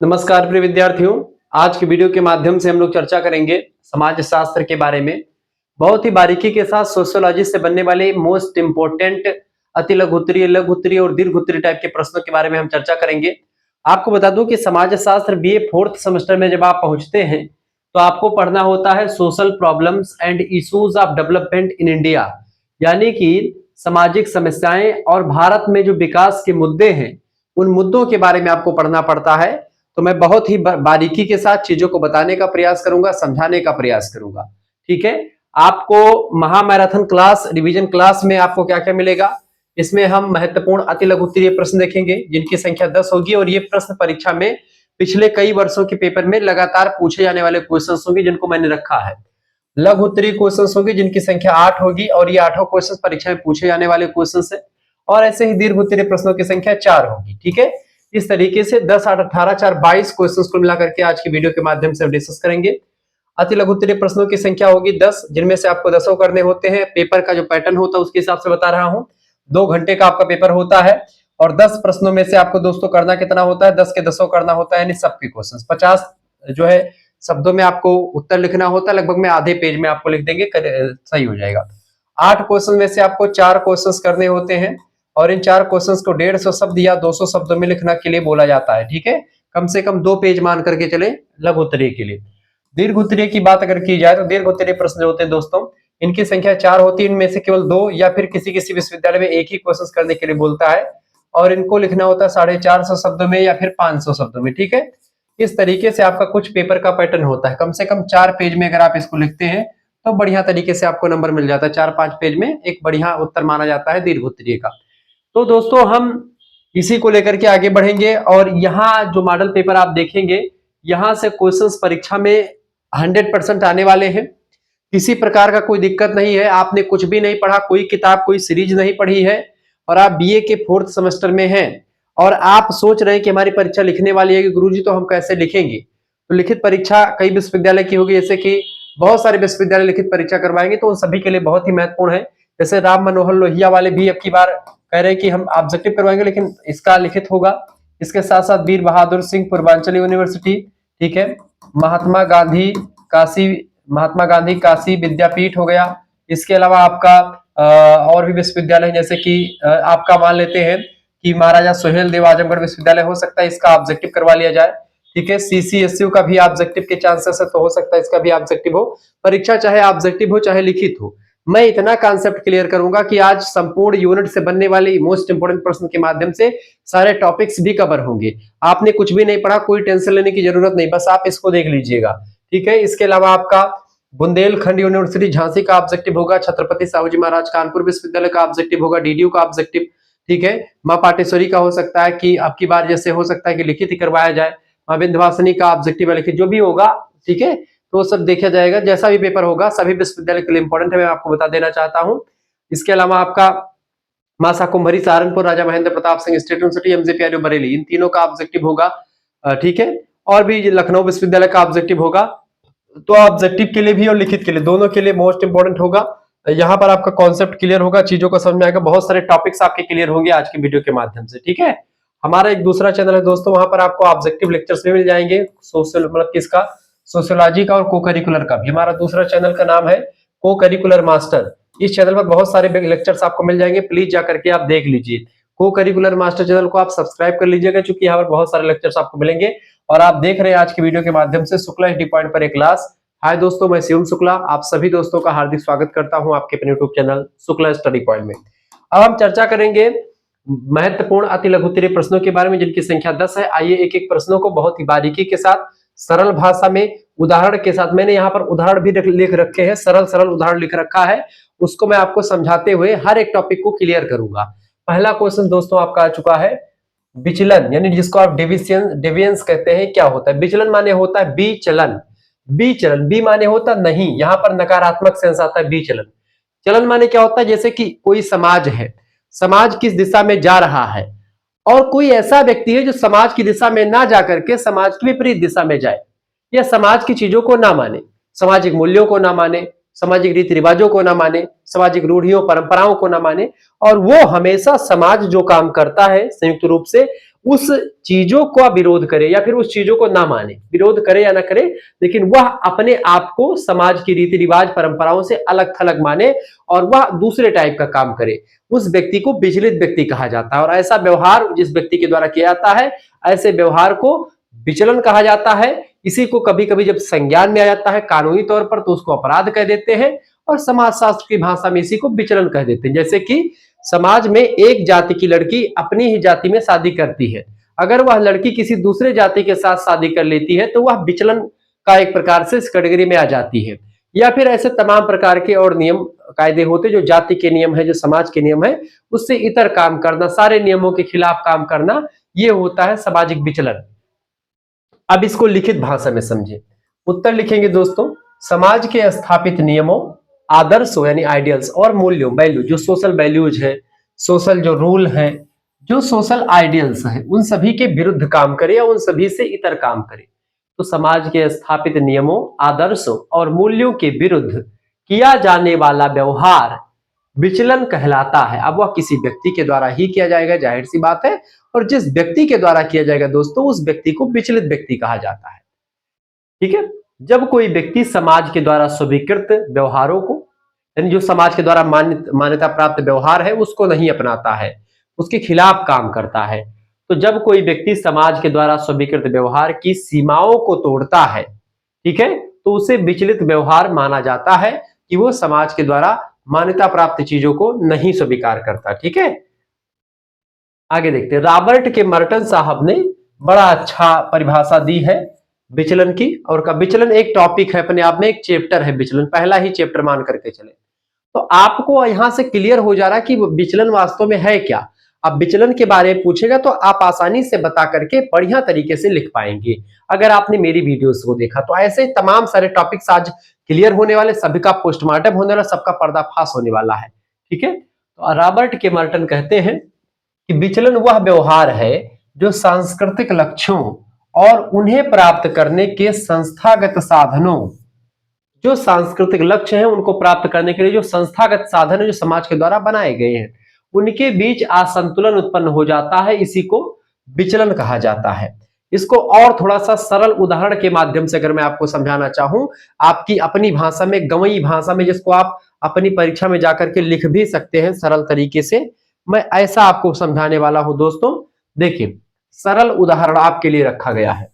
नमस्कार प्रिय विद्यार्थियों। आज की वीडियो के माध्यम से हम लोग चर्चा करेंगे समाज शास्त्र के बारे में। बहुत ही बारीकी के साथ सोशियोलॉजी से बनने वाले मोस्ट इंपोर्टेंट अति लघु उत्तरीय, लघु उत्तरीय और दीर्घ उत्तरीय टाइप के प्रश्नों के बारे में हम चर्चा करेंगे। आपको बता दूं कि समाज शास्त्र बीए फोर्थ सेमेस्टर में जब आप पहुंचते हैं तो आपको पढ़ना होता है social problems and issues of development in India, यानी कि सामाजिक समस्याएं और भारत में जो विकास के मुद्दे हैं उन मुद्दों के बारे में आपको पढ़ना पड़ता है। तो मैं बहुत ही बारीकी के साथ चीजों को बताने का प्रयास करूंगा, समझाने का प्रयास करूंगा। ठीक है, आपको महामैराथन क्लास, रिवीजन क्लास में आपको क्या क्या मिलेगा, इसमें हम महत्वपूर्ण अति लघु उत्तरीय प्रश्न देखेंगे जिनकी संख्या 10 होगी और ये प्रश्न परीक्षा में पिछले कई वर्षों के पेपर में लगातार पूछे जाने वाले क्वेश्चन होंगे जिनको मैंने रखा है। लघु उत्तरीय क्वेश्चन होंगे जिनकी संख्या 8 होगी और ये 8 क्वेश्चन परीक्षा में पूछे जाने वाले क्वेश्चन है। और ऐसे ही दीर्घ उत्तरीय प्रश्नों की संख्या 4 होगी। ठीक है, इस तरीके से 10, 8, 18, 4, 22 क्वेश्चंस को मिलाकर के आज की वीडियो के माध्यम से हम डिस्कस करेंगे। अति लघु उत्तरीय प्रश्नों की संख्या होगी 10, जिनमें से आपको 10 करने होते हैं। पेपर का जो पैटर्न होता है उसके हिसाब से बता रहा हूं। 2 घंटे का आपका पेपर होता है और 10 प्रश्नों में से आपको दोस्तों करना कितना होता है, 10 के 10 करना होता है, यानी सबके क्वेश्चन 50 जो है शब्दों में आपको उत्तर लिखना होता है। लगभग में आधे पेज में आपको लिख देंगे, सही हो जाएगा। 8 क्वेश्चन में से आपको 4 क्वेश्चन करने होते हैं और इन 4 क्वेश्चंस को 150 शब्द या 200 शब्दों में लिखना के लिए बोला जाता है। ठीक है, कम से कम 2 पेज मान करके चले लघु उत्तरीय के लिए। दीर्घ उत्तरीय की बात अगर की जाए तो दीर्घ उत्तरीय प्रश्न जो होते हैं दोस्तों, इनकी संख्या 4 होती है। इनमें से केवल 2 या फिर किसी किसी विश्वविद्यालय में एक ही क्वेश्चन करने के लिए बोलता है और इनको लिखना होता है 450 शब्दों में या फिर 500 शब्दों में। ठीक है, इस तरीके से आपका कुछ पेपर का पैटर्न होता है। कम से कम 4 पेज में अगर आप इसको लिखते हैं तो बढ़िया तरीके से आपको नंबर मिल जाता है। 4-5 पेज में एक बढ़िया उत्तर माना जाता है दीर्घ उत्तरीय का। तो दोस्तों हम इसी को लेकर के आगे बढ़ेंगे और यहाँ जो मॉडल पेपर आप देखेंगे, यहाँ से क्वेश्चंस परीक्षा में 100% आने वाले हैं। किसी प्रकार का कोई दिक्कत नहीं है। आपने कुछ भी नहीं पढ़ा, कोई किताब, कोई सीरीज नहीं पढ़ी है और आप बीए के 4th सेमेस्टर में हैं और आप सोच रहे हैं कि हमारी परीक्षा लिखने वाली है कि गुरुजी तो हम कैसे लिखेंगे। तो लिखित परीक्षा कई विश्वविद्यालय की होगी, जैसे कि बहुत सारे विश्वविद्यालय लिखित परीक्षा करवाएंगे, तो उन सभी के लिए बहुत ही महत्वपूर्ण है। जैसे राम मनोहर लोहिया वाले भी अब की बार कह रहे हैं कि हम ऑब्जेक्टिव करवाएंगे लेकिन इसका लिखित होगा। इसके साथ साथ वीर बहादुर सिंह पूर्वांचल यूनिवर्सिटी, ठीक है, महात्मा गांधी काशी विद्यापीठ हो गया। इसके अलावा आपका और भी विश्वविद्यालय जैसे कि आपका मान लेते हैं कि महाराजा सुहेल देव आजमगढ़ विश्वविद्यालय हो सकता है, इसका ऑब्जेक्टिव करवा लिया जाए। ठीक है, सीसीएसयू का भी ऑब्जेक्टिव के चांसेस है, तो हो सकता है इसका भी ऑब्जेक्टिव हो। परीक्षा चाहे ऑब्जेक्टिव हो चाहे लिखित हो, मैं इतना कॉन्सेप्ट क्लियर करूंगा कि आज संपूर्ण यूनिट से बनने वाली मोस्ट इंपोर्टेंट प्रश्न के माध्यम से सारे टॉपिक्स भी कवर होंगे। आपने कुछ भी नहीं पढ़ा, कोई टेंशन लेने की जरूरत नहीं, बस आप इसको देख लीजिएगा। ठीक है, इसके अलावा आपका बुंदेलखंड यूनिवर्सिटी झांसी का ऑब्जेक्टिव होगा, छत्रपति साहूजी महाराज कानपुर विश्वविद्यालय का ऑब्जेक्टिव होगा, डीडीयू का ऑब्जेक्टिव। ठीक है, मां पाटेश्वरी का हो सकता है कि आपकी बार जैसे हो सकता है कि लिखित ही करवाया जाए, मां विंध्यवासिनी का ऑब्जेक्टिव है लिखित, जो भी होगा। ठीक है, तो सब देखा जाएगा, जैसा भी पेपर होगा सभी विश्वविद्यालय के लिए इंपॉर्टेंट है, मैं आपको बता देना चाहता हूं। इसके अलावा आपका मां शाकुंभरी सहारनपुर, राजा महेंद्र प्रताप सिंह स्टेट यूनिवर्सिटी, एमजीपीआरयू बरेली, इन तीनों का ऑब्जेक्टिव होगा। ठीक है, और भी लखनऊ विश्वविद्यालय का ऑब्जेक्टिव होगा। तो ऑब्जेक्टिव के लिए भी और लिखित के लिए, दोनों के लिए मोस्ट इंपोर्टेंट होगा। यहाँ पर आपका कॉन्सेप्ट क्लियर होगा, चीजों को समझ में आएगा, बहुत सारे टॉपिक्स आपके क्लियर होंगे आज की वीडियो के माध्यम से। ठीक है, हमारा एक दूसरा चैनल है दोस्तों, वहां पर आपको ऑब्जेक्टिव लेक्चर्स भी मिल जाएंगे, सोशल मतलब किसका, सोशियोलॉजी का और को करिकुलर का भी। हमारा दूसरा चैनल का नाम है को करिकुलर मास्टर। इस चैनल पर बहुत सारे लेक्चर्स आपको मिल जाएंगे, प्लीज जाकर के आप देख लीजिए। को करिकुलर मास्टर चैनल को आप सब्सक्राइब कर लीजिएगा, क्योंकि यहाँ पर बहुत सारे लेक्चर्स आपको मिलेंगे। और आप देख रहे हैं आज की वीडियो के माध्यम से शुक्ला स्टडी पॉइंट पर एक क्लास। हाय दोस्तों, मैं शिवम शुक्ला, आप सभी दोस्तों का हार्दिक स्वागत करता हूं आपके अपने YouTube channel Shukla study point में। अब हम चर्चा करेंगे महत्वपूर्ण अति लघु उत्तरीय प्रश्नों के बारे में, जिनकी संख्या 10 है। आइए एक एक प्रश्नों को बहुत ही बारीकी के साथ, सरल भाषा में, उदाहरण के साथ, मैंने यहाँ पर उदाहरण भी लिख रखे हैं, सरल उदाहरण लिख रखा है, उसको मैं आपको समझाते हुए हर एक टॉपिक को क्लियर करूंगा। पहला क्वेश्चन दोस्तों आपका आ चुका है, विचलन, यानी जिसको आप डेविएंस कहते हैं, क्या होता है विचलन? माने होता है विचलन। विचलन, बी माने होता नहीं, यहाँ पर नकारात्मक सेंस आता है विचलन। चलन माने क्या होता है, जैसे कि कोई समाज है, समाज किस दिशा में जा रहा है और कोई ऐसा व्यक्ति है जो समाज की दिशा में ना जाकर के समाज की विपरीत दिशा में जाए, या समाज की चीजों को ना माने, सामाजिक मूल्यों को ना माने, सामाजिक रीति रिवाजों को ना माने, सामाजिक रूढ़ियों परंपराओं को ना माने, और वो हमेशा समाज जो काम करता है संयुक्त रूप से उस चीजों का विरोध करे या फिर उस चीजों को ना माने, विरोध करे या ना करे, लेकिन वह अपने आप को समाज की रीति रिवाज परंपराओं से अलग थलग माने और वह दूसरे टाइप का काम करे, उस व्यक्ति को विचलित व्यक्ति कहा जाता है। और ऐसा व्यवहार जिस व्यक्ति के द्वारा किया जाता है, ऐसे व्यवहार को विचलन कहा जाता है। इसी को कभी कभी जब संज्ञान में आ जाता है कानूनी तौर पर तो उसको अपराध कह देते हैं, और समाजशास्त्र की भाषा में इसी को विचलन कह देते हैं। जैसे कि समाज में एक जाति की लड़की अपनी ही जाति में शादी करती है, अगर वह लड़की किसी दूसरे जाति के साथ शादी कर लेती है तो वह विचलन का एक प्रकार से इस कैटेगरी में आ जाती है। या फिर ऐसे तमाम प्रकार के और नियम कायदे होते जो जाति के नियम है, जो समाज के नियम है, उससे इतर काम करना, सारे नियमों के खिलाफ काम करना, ये होता है सामाजिक विचलन। अब इसको लिखित भाषा में समझे। उत्तर लिखेंगे दोस्तों, समाज के स्थापित नियमों, आदर्शों यानी आइडियल्स और मूल्यों, वैल्यू, जो सोशल वैल्यूज है, सोशल जो रूल है, जो सोशल आइडियल्स है, उन सभी के विरुद्ध काम करे या उन सभी से इतर काम करे। तो समाज के स्थापित नियमों, आदर्शों और मूल्यों के विरुद्ध किया जाने वाला व्यवहार विचलन कहलाता है। अब वह किसी व्यक्ति के द्वारा ही किया जाएगा, जाहिर सी बात है, और जिस व्यक्ति के द्वारा किया जाएगा दोस्तों, उस व्यक्ति को विचलित व्यक्ति कहा जाता है। ठीक है। जब कोई व्यक्ति समाज के द्वारा स्वीकृत व्यवहारों को, यानी जो समाज के द्वारा मान्यता प्राप्त व्यवहार है, उसको नहीं अपनाता है, उसके खिलाफ काम करता है, तो जब कोई व्यक्ति समाज के द्वारा स्वीकृत व्यवहार की सीमाओं को तोड़ता है, ठीक है, तो उसे विचलित व्यवहार माना जाता है कि वो समाज के द्वारा मान्यता प्राप्त चीजों को नहीं स्वीकार करता। ठीक है, आगे देखते हैं। रॉबर्ट के मर्टन साहब ने बड़ा अच्छा परिभाषा दी है विचलन की, और का विचलन एक टॉपिक है अपने आप में, एक चैप्टर है विचलन, पहला ही चैप्टर मान करके चले। तो आपको यहां से क्लियर हो जा रहा है कि विचलन वास्तव में है क्या। अब विचलन के बारे में पूछेगा तो आप आसानी से बता करके बढ़िया तरीके से लिख पाएंगे अगर आपने मेरी वीडियोस को देखा। तो ऐसे तमाम सारे टॉपिक्स आज क्लियर होने वाले, सभी का पोस्टमार्टम होने वाला, सबका पर्दाफाश होने वाला है। ठीक है, तो रॉबर्ट के मर्टन कहते हैं कि विचलन वह व्यवहार है जो सांस्कृतिक लक्ष्यों और उन्हें प्राप्त करने के संस्थागत साधनों, जो सांस्कृतिक लक्ष्य हैं उनको प्राप्त करने के लिए जो संस्थागत साधन है जो समाज के द्वारा बनाए गए हैं, उनके बीच असंतुलन उत्पन्न हो जाता है, इसी को विचलन कहा जाता है। इसको और थोड़ा सा सरल उदाहरण के माध्यम से अगर मैं आपको समझाना चाहूं, आपकी अपनी भाषा में, गंवई भाषा में, जिसको आप अपनी परीक्षा में जाकर के लिख भी सकते हैं सरल तरीके से, मैं ऐसा आपको समझाने वाला हूं दोस्तों। देखिए, सरल उदाहरण आपके लिए रखा गया है।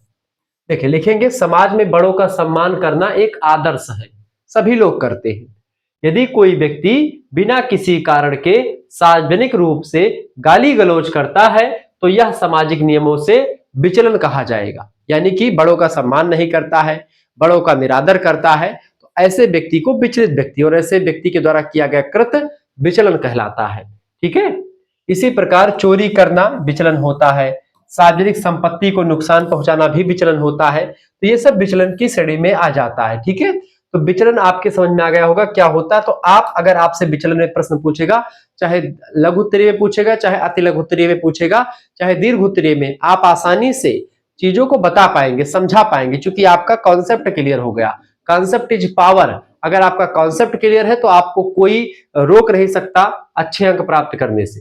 देखिए, लिखेंगे, समाज में बड़ों का सम्मान करना एक आदर्श है, सभी लोग करते हैं। यदि कोई व्यक्ति बिना किसी कारण के सार्वजनिक रूप से गाली गलौज करता है तो यह सामाजिक नियमों से विचलन कहा जाएगा, यानी कि बड़ों का सम्मान नहीं करता है, बड़ों का निरादर करता है, तो ऐसे व्यक्ति को विचलित व्यक्ति, और ऐसे व्यक्ति के द्वारा किया गया कृत्य विचलन कहलाता है। ठीक है, इसी प्रकार चोरी करना विचलन होता है, सार्वजनिक संपत्ति को नुकसान पहुंचाना भी विचलन होता है, तो ये सब विचलन की श्रेणी में आ जाता है। ठीक है, तो विचलन आपके समझ में आ गया होगा क्या होता है। तो आप, अगर आपसे विचलन में प्रश्न पूछेगा, चाहे लघु उत्तरीय में पूछेगा, चाहे अति लघु उत्तरीय में पूछेगा, चाहे दीर्घ उत्तरीय में, आप आसानी से चीजों को बता पाएंगे, समझा पाएंगे, क्योंकि आपका कॉन्सेप्ट क्लियर हो गया। Concept is power. अगर आपका कॉन्सेप्ट क्लियर है तो आपको कोई रोक नहीं सकता अच्छे अंक प्राप्त करने से।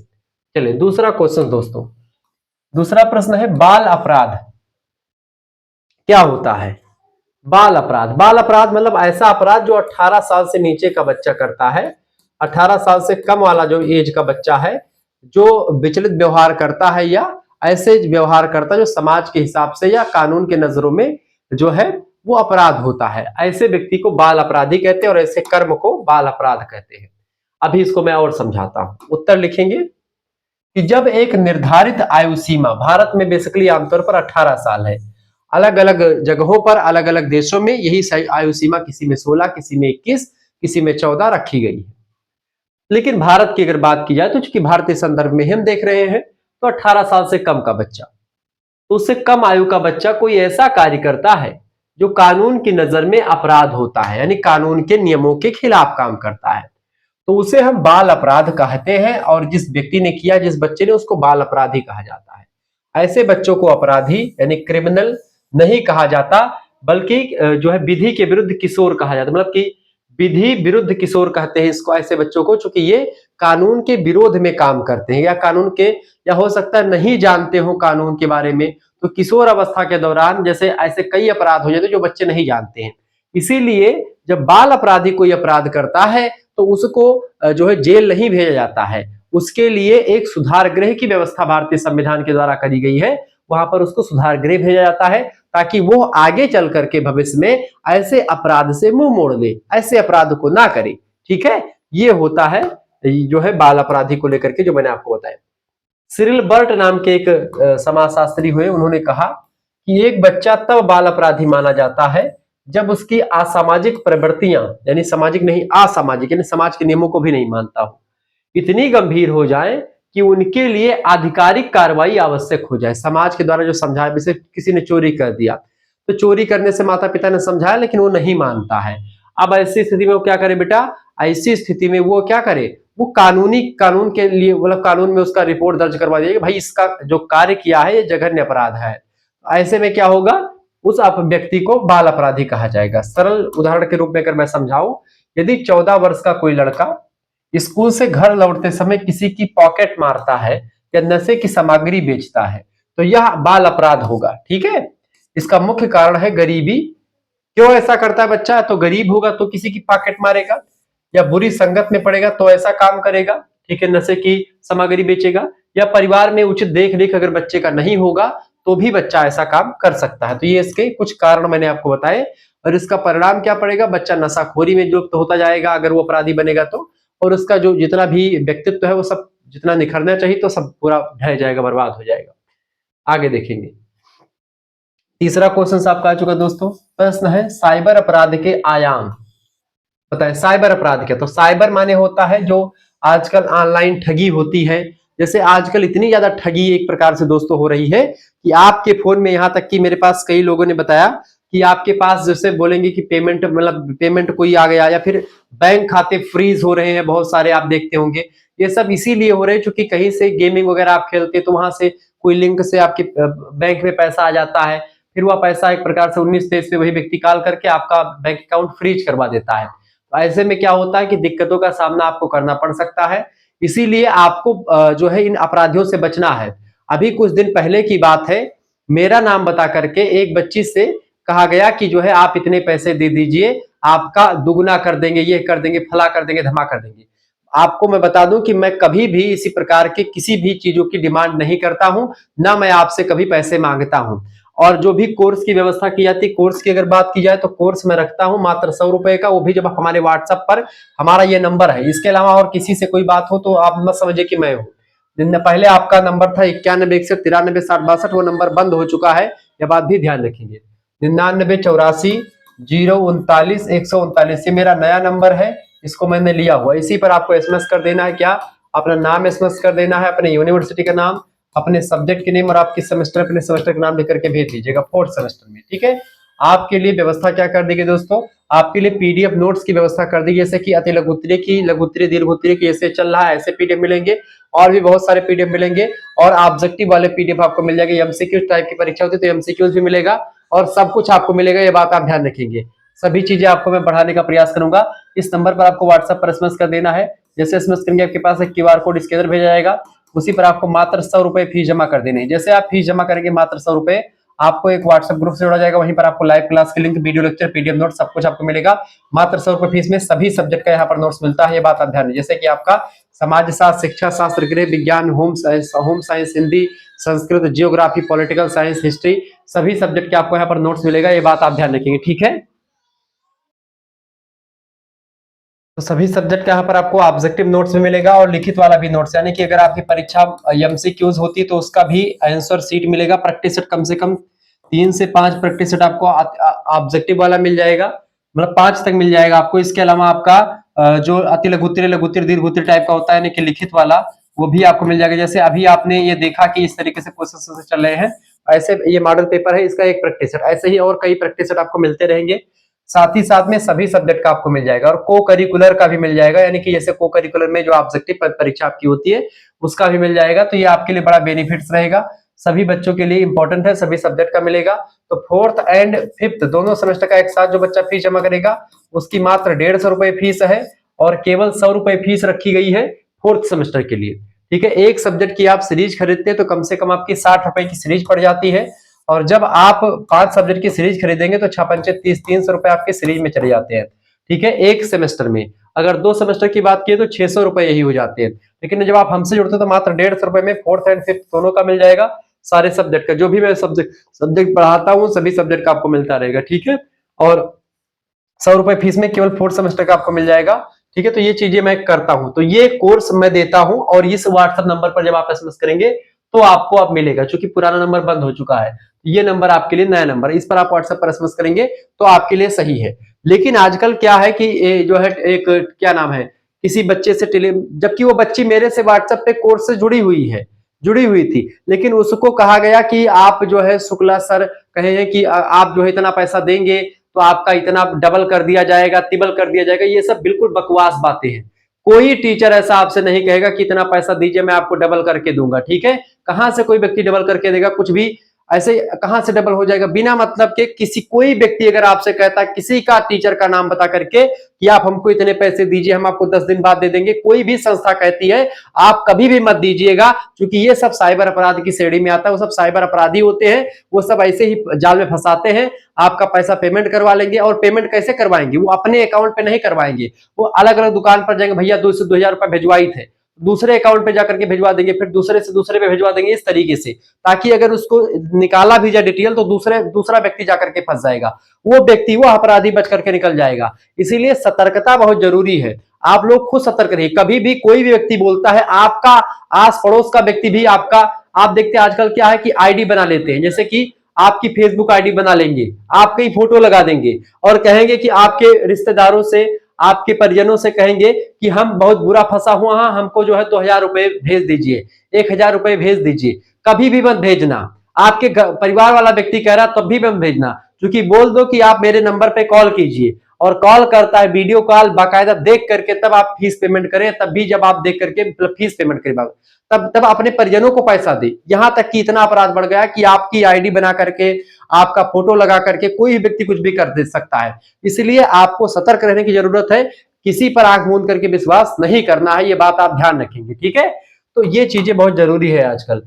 चलिए दूसरा क्वेश्चन दोस्तों, दूसरा प्रश्न है, बाल अपराध क्या होता है। बाल अपराध, बाल अपराध मतलब ऐसा अपराध जो 18 साल से नीचे का बच्चा करता है, 18 साल से कम वाला जो एज का बच्चा है, जो विचलित व्यवहार करता है या ऐसे व्यवहार करता है जो समाज के हिसाब से या कानून के नजरों में जो है वो अपराध होता है, ऐसे व्यक्ति को बाल अपराधी कहते हैं और ऐसे कर्म को बाल अपराध कहते हैं। अभी इसको मैं और समझाता हूं। उत्तर लिखेंगे कि जब एक निर्धारित आयु सीमा, भारत में बेसिकली आमतौर पर 18 साल है, अलग अलग जगहों पर, अलग अलग देशों में यही आयु सीमा, किसी में 16, किसी में 21, किसी में 14 रखी गई है। लेकिन भारत की अगर बात की जाए तो चूंकि भारतीय संदर्भ में हम देख रहे हैं, तो 18 साल से कम का बच्चा, तो उससे कम आयु का बच्चा कोई ऐसा कार्य करता है जो कानून की नजर में अपराध होता है, यानी कानून के नियमों के खिलाफ काम करता है, तो उसे हम बाल अपराध कहते हैं। और जिस व्यक्ति ने किया, जिस बच्चे ने, उसको बाल अपराधी कहा जाता है। ऐसे बच्चों को अपराधी यानी क्रिमिनल नहीं कहा जाता, बल्कि जो है विधि के विरुद्ध किशोर कहा जाता है। मतलब कि विधि विरुद्ध किशोर कहते हैं इसको, ऐसे बच्चों को, चूंकि ये कानून के विरोध में काम करते हैं या कानून के, या हो सकता है नहीं जानते हो कानून के बारे में। तो किशोर अवस्था के दौरान जैसे ऐसे कई अपराध हो जाते हैं जो बच्चे नहीं जानते हैं। इसीलिए जब बाल अपराधी कोई अपराध करता है तो उसको जो है जेल नहीं भेजा जाता है, उसके लिए एक सुधार गृह की व्यवस्था भारतीय संविधान के द्वारा करी गई है। वहां पर उसको सुधार गृह भेजा जाता है ताकि वो आगे चल करके भविष्य में ऐसे अपराध से मुंह मोड़ ले, ऐसे अपराध को ना करे। ठीक है, ये होता है जो है बाल अपराधी को लेकर के जो मैंने आपको बताया। सिरिल बर्ट नाम के एक समाजशास्त्री हुए, उन्होंने कहा कि एक बच्चा तब बाल अपराधी माना जाता है जब उसकी असामाजिक प्रवृत्तियां, यानी सामाजिक नहीं असामाजिक, यानी समाज के नियमों को भी नहीं मानता हो, इतनी गंभीर हो जाए कि उनके लिए आधिकारिक कार्रवाई आवश्यक हो जाए। समाज के द्वारा जो समझाया, जैसे किसी ने चोरी कर दिया तो चोरी करने से माता पिता ने समझाया लेकिन वो नहीं मानता है। अब ऐसी स्थिति में वो क्या करे बेटा, ऐसी स्थिति में वो क्या करे, वो कानून के लिए मतलब कानून में उसका रिपोर्ट दर्ज करवा दिया कि भाई इसका जो कार्य किया है ये जघन्य अपराध है। ऐसे में क्या होगा, उस व्यक्ति को बाल अपराधी कहा जाएगा। सरल उदाहरण के रूप में अगर मैं समझाऊं, यदि 14 वर्ष का कोई लड़का स्कूल से घर लौटते समय किसी की पॉकेट मारता है या नशे की सामग्री बेचता है तो यह बाल अपराध होगा। ठीक है, इसका मुख्य कारण है गरीबी। क्यों ऐसा करता है बच्चा, तो गरीब होगा तो किसी की पॉकेट मारेगा, या बुरी संगत में पड़ेगा तो ऐसा काम करेगा। ठीक है, नशे की सामग्री बेचेगा, या परिवार में उचित देख रेख अगर बच्चे का नहीं होगा तो भी बच्चा ऐसा काम कर सकता है। तो ये इसके कुछ कारण मैंने आपको बताए, और इसका परिणाम क्या पड़ेगा, बच्चा नशाखोरी में युक्त होता जाएगा अगर वो अपराधी बनेगा तो, और उसका जो जितना भी व्यक्तित्व है वो सब जितना निखरना चाहिए तो सब पूरा ढह जाएगा, बर्बाद हो जाएगा। आगे देखेंगे, तीसरा क्वेश्चन आपका आ चुका दोस्तों। प्रश्न है साइबर अपराध के आयाम। पता है साइबर अपराध क्या, तो साइबर माने होता है जो आजकल ऑनलाइन ठगी होती है। जैसे आजकल इतनी ज्यादा ठगी एक प्रकार से दोस्तों हो रही है कि आपके फोन में, यहां तक कि मेरे पास कई लोगों ने बताया कि आपके पास जैसे बोलेंगे कि पेमेंट मतलब पेमेंट कोई आ गया, या फिर बैंक खाते फ्रीज हो रहे हैं बहुत सारे, आप देखते होंगे। ये सब इसीलिए हो रहे हैं क्योंकि कहीं से गेमिंग वगैरह आप खेलते तो वहां से कोई लिंक से आपके बैंक में पैसा आ जाता है, फिर वह पैसा एक प्रकार से 19-23 पे वही व्यक्ति कॉल करके आपका बैंक अकाउंट फ्रीज करवा देता है। तो ऐसे में क्या होता है कि दिक्कतों का सामना आपको करना पड़ सकता है। इसीलिए आपको जो है इन अपराधियों से बचना है। अभी कुछ दिन पहले की बात है, मेरा नाम बता करके एक बच्ची से कहा गया कि जो है आप इतने पैसे दे दीजिए, आपका दुगना कर देंगे, ये कर देंगे, फला कर देंगे, धमा कर देंगे। आपको मैं बता दूं कि मैं कभी भी इसी प्रकार के किसी भी चीजों की डिमांड नहीं करता हूं, ना मैं आपसे कभी पैसे मांगता हूं। और जो भी कोर्स की व्यवस्था की जाती है, कोर्स की अगर बात की जाए तो कोर्स मैं रखता हूं मात्र 100 रुपए का, वो भी जब हमारे व्हाट्सएप पर हमारा ये नंबर है। इसके अलावा और किसी से कोई बात हो तो आप मत समझिए कि मैं हूं। दिन पहले आपका नंबर था 9161936062, वो नंबर बंद हो चुका है, यह बात भी ध्यान रखेंगे। 9984099139, ये मेरा नया नंबर है, इसको मैंने लिया हुआ। इसी पर आपको एसएमएस कर देना है, क्या अपना नाम एसएमएस कर देना है, अपने यूनिवर्सिटी का नाम, अपने सब्जेक्ट के नेम, और आप किस सेमेस्टर अपने सेमेस्टर का नाम लिख के भेज दीजिएगा, 4th सेमेस्टर में। ठीक है, आपके लिए व्यवस्था क्या कर दी गई दोस्तों, आपके लिए पीडीएफ नोट्स की व्यवस्था कर दी, जैसे कि अति लघु उत्तरीय की, लघु उत्तरीय, दीर्घ उत्तरीय की ऐसे चल रहा है, ऐसे पीडीएफ मिलेंगे, और भी बहुत सारे पीडीएफ मिलेंगे, और ऑब्जेक्टिव वाले पीडीएफ आपको मिल जाएंगे। एमसीक्यू टाइप की परीक्षा होती है तो एमसीक्यूज भी मिलेगा, और सब कुछ आपको मिलेगा, ये बात आप ध्यान रखेंगे। सभी चीजें आपको मैं बढ़ाने का प्रयास करूंगा। इस नंबर पर आपको व्हाट्सएप पर एसएमएस कर देना है। जैसे एसएमएस करेंगे आपके पास एक क्यूआर कोड स्कैनर भेजा जाएगा, उसी पर आपको मात्र 100 रुपए फीस जमा कर देने हैं। जैसे आप फीस जमा करेंगे मात्र 100 रुपए, आपको एक व्हाट्सएप ग्रुप से जोड़ा जाएगा, वहीं पर आपको लाइव क्लास की link, video lecture, PDF note सब कुछ आपको मिलेगा। मात्र 100 रुपए फीस में सभी सब्जेक्ट का यहाँ पर नोट्स मिलता है, ये बात आप ध्यान, जैसे कि आपका समाज शास्त्र, शिक्षा शास्त्र, गृह विज्ञान, home science, Hindi, Sanskrit, geography, political science, history, सभी सब्जेक्ट के आपको यहाँ पर नोट्स मिलेगा, ये बात आप ध्यान रखेंगे। ठीक है, तो सभी सब्जेक्ट का यहाँ पर आपको ऑब्जेक्टिव नोट्स भी मिलेगा और लिखित वाला भी नोट्स, यानी कि अगर आपकी परीक्षा एमसीक्यूज होती है तो उसका भी आंसर शीट मिलेगा। प्रैक्टिस सेट कम से कम 3 से 5 प्रैक्टिस सेट आपको ऑब्जेक्टिव वाला मिल जाएगा, मतलब 5 तक मिल जाएगा आपको। इसके अलावा आपका जो अति लघु उत्तरीय, लघु उत्तरीय, दीर्घ उत्तरीय टाइप का होता है, यानी कि लिखित वाला, वो भी आपको मिल जाएगा। जैसे अभी आपने ये देखा कि इस तरीके से क्वेश्चन चल रहे हैं, ऐसे ये मॉडल पेपर है, इसका एक प्रैक्टिस सेट, ऐसे ही और कई प्रैक्टिस सेट आपको मिलते रहेंगे। साथ ही साथ में सभी सब्जेक्ट का आपको मिल जाएगा, और को करिकुलर का भी मिल जाएगा, यानी कि जैसे को करिकुलर में जो ऑब्जेक्टिव परीक्षा आपकी होती है उसका भी मिल जाएगा। तो ये आपके लिए बड़ा बेनिफिट्स रहेगा। सभी बच्चों के लिए इंपॉर्टेंट है, सभी सब्जेक्ट का मिलेगा। तो फोर्थ एंड फिफ्थ दोनों सेमेस्टर का एक साथ जो बच्चा फीस जमा करेगा उसकी मात्र 150 रुपए फीस है और केवल 100 रुपए फीस रखी गई है फोर्थ सेमेस्टर के लिए। ठीक है, एक सब्जेक्ट की आप सीरीज खरीदते हैं तो कम से कम आपकी 60 रुपए की सीरीज पड़ जाती है, और जब आप 5 सब्जेक्ट की सीरीज खरीदेंगे तो 6×5 = 30, 300 रुपए आपके सीरीज में चले जाते हैं। ठीक है, एक सेमेस्टर में। अगर 2 सेमेस्टर की बात की तो 600 रुपए यही हो जाते हैं। लेकिन जब आप हमसे जुड़ते हैं तो मात्र 150 रुपए में फोर्थ एंड फिफ्थ दोनों का मिल जाएगा। सारे सब्जेक्ट का जो भी मैं सब्जेक्ट पढ़ाता हूँ सभी सब्जेक्ट का आपको मिलता रहेगा। ठीक है, और 100 रुपए फीस में केवल फोर्थ सेमेस्टर का आपको मिल जाएगा। ठीक है, तो ये चीजें मैं करता हूं, तो ये कोर्स मैं देता हूं, और इस व्हाट्सएप नंबर पर जब आप एसएमएस करेंगे तो आपको अब मिलेगा, क्योंकि पुराना नंबर बंद हो चुका है। ये नंबर आपके लिए नया नंबर है, इस पर आप व्हाट्सएप पर एसएमएस करेंगे तो आपके लिए सही है। लेकिन आजकल क्या है कि जो है एक क्या नाम है, किसी बच्चे से जबकि वो बच्ची मेरे से व्हाट्सएप पे कोर्स से जुड़ी हुई थी, लेकिन उसको कहा गया कि आप जो है शुक्ला सर कहे हैं कि आप जो है इतना पैसा देंगे तो आपका इतना डबल कर दिया जाएगा, तिबल कर दिया जाएगा। ये सब बिल्कुल बकवास बातें हैं। कोई टीचर ऐसा आपसे नहीं कहेगा कि इतना पैसा दीजिए मैं आपको डबल करके दूंगा। ठीक है, कहां से कोई व्यक्ति डबल करके देगा, कुछ भी ऐसे कहां से डबल हो जाएगा बिना मतलब के। किसी कोई व्यक्ति अगर आपसे कहता है, किसी का टीचर का नाम बता करके कि आप हमको इतने पैसे दीजिए हम आपको 10 दिन बाद दे देंगे, कोई भी संस्था कहती है, आप कभी भी मत दीजिएगा, क्योंकि ये सब साइबर अपराध की श्रेणी में आता है। वो सब साइबर अपराधी होते हैं, वो सब ऐसे ही जाल में फंसाते हैं। आपका पैसा पेमेंट करवा लेंगे, और पेमेंट कैसे करवाएंगे, वो अपने अकाउंट पे नहीं करवाएंगे, वो अलग अलग दुकान पर जाएंगे, भैया 2 से 2,000 रुपए भिजवाई थे, दूसरे अकाउंट पे जाकर के भिजवा देंगे, फिर दूसरे से दूसरे पे भिजवा देंगे, इस तरीके से, ताकि अगर उसको निकाला भी जाए डिटेल तो दूसरा व्यक्ति जाकर के फंस जाएगा, वो अपराधी बच करके निकल जाएगा। इसीलिए सतर्कता बहुत जरूरी है। आप लोग खुद सतर्क रहिए। कभी भी कोई भी व्यक्ति बोलता है, आपका आस पड़ोस का व्यक्ति भी आपका, आप देखते हैं आजकल क्या है कि आईडी बना लेते हैं, जैसे कि आपकी फेसबुक आईडी बना लेंगे, आपकी फोटो लगा देंगे और कहेंगे कि आपके रिश्तेदारों से, आपके परिजनों से कहेंगे कि हम बहुत बुरा फंसा हुआ है, हमको जो है 2,000 रुपए भेज दीजिए, 1,000 रुपए भेज दीजिए। कभी भी मत भेजना। आपके परिवार वाला व्यक्ति कह रहा तब भी मत भेजना, क्योंकि बोल दो कि आप मेरे नंबर पे कॉल कीजिए, और कॉल करता है वीडियो कॉल बाकायदा देख करके तब आप फीस पेमेंट करें, तब भी जब आप देख करके फीस पेमेंट करें तब अपने परिजनों को पैसा दे। यहां तक कि इतना अपराध बढ़ गया कि आपकी आईडी बना करके, आपका फोटो लगा करके कोई व्यक्ति कुछ भी कर दे सकता है। इसलिए आपको सतर्क रहने की जरूरत है, किसी पर आंख मूंद करके विश्वास नहीं करना है, ये बात आप ध्यान रखेंगे। ठीक है, तो ये चीजें बहुत जरूरी है आजकल।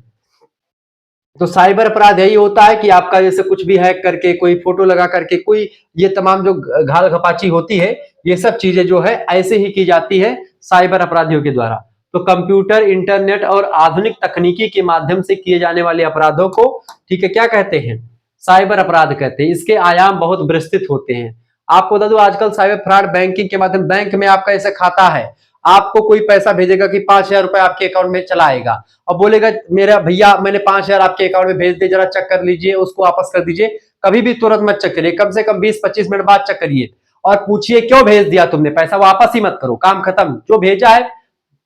तो साइबर अपराध यही होता है कि आपका जैसे कुछ भी हैक करके, कोई फोटो लगा करके, कोई ये तमाम जो घाल घपाची होती है, ये सब चीजें जो है ऐसे ही की जाती है साइबर अपराधियों के द्वारा। तो कंप्यूटर, इंटरनेट और आधुनिक तकनीकी के माध्यम से किए जाने वाले अपराधों को, ठीक है, क्या कहते हैं, साइबर अपराध कहते हैं। इसके आयाम बहुत विस्तृत होते हैं। आपको बता दो आजकल साइबर फ्रॉड बैंकिंग के माध्यम, बैंक में आपका ऐसा खाता है, आपको कोई पैसा भेजेगा कि 5,000 रुपए आपके अकाउंट में चला आएगा, और बोलेगा मेरा भैया मैंने 5,000 आपके अकाउंट में भेज दिए, जरा चेक कर लीजिए, उसको वापस कर दीजिए। कभी भी तुरंत मत चेक करिए, कम से कम 20-25 मिनट बाद चेक करिए और पूछिए क्यों भेज दिया तुमने, पैसा वापस ही मत करो, काम खत्म। जो भेजा है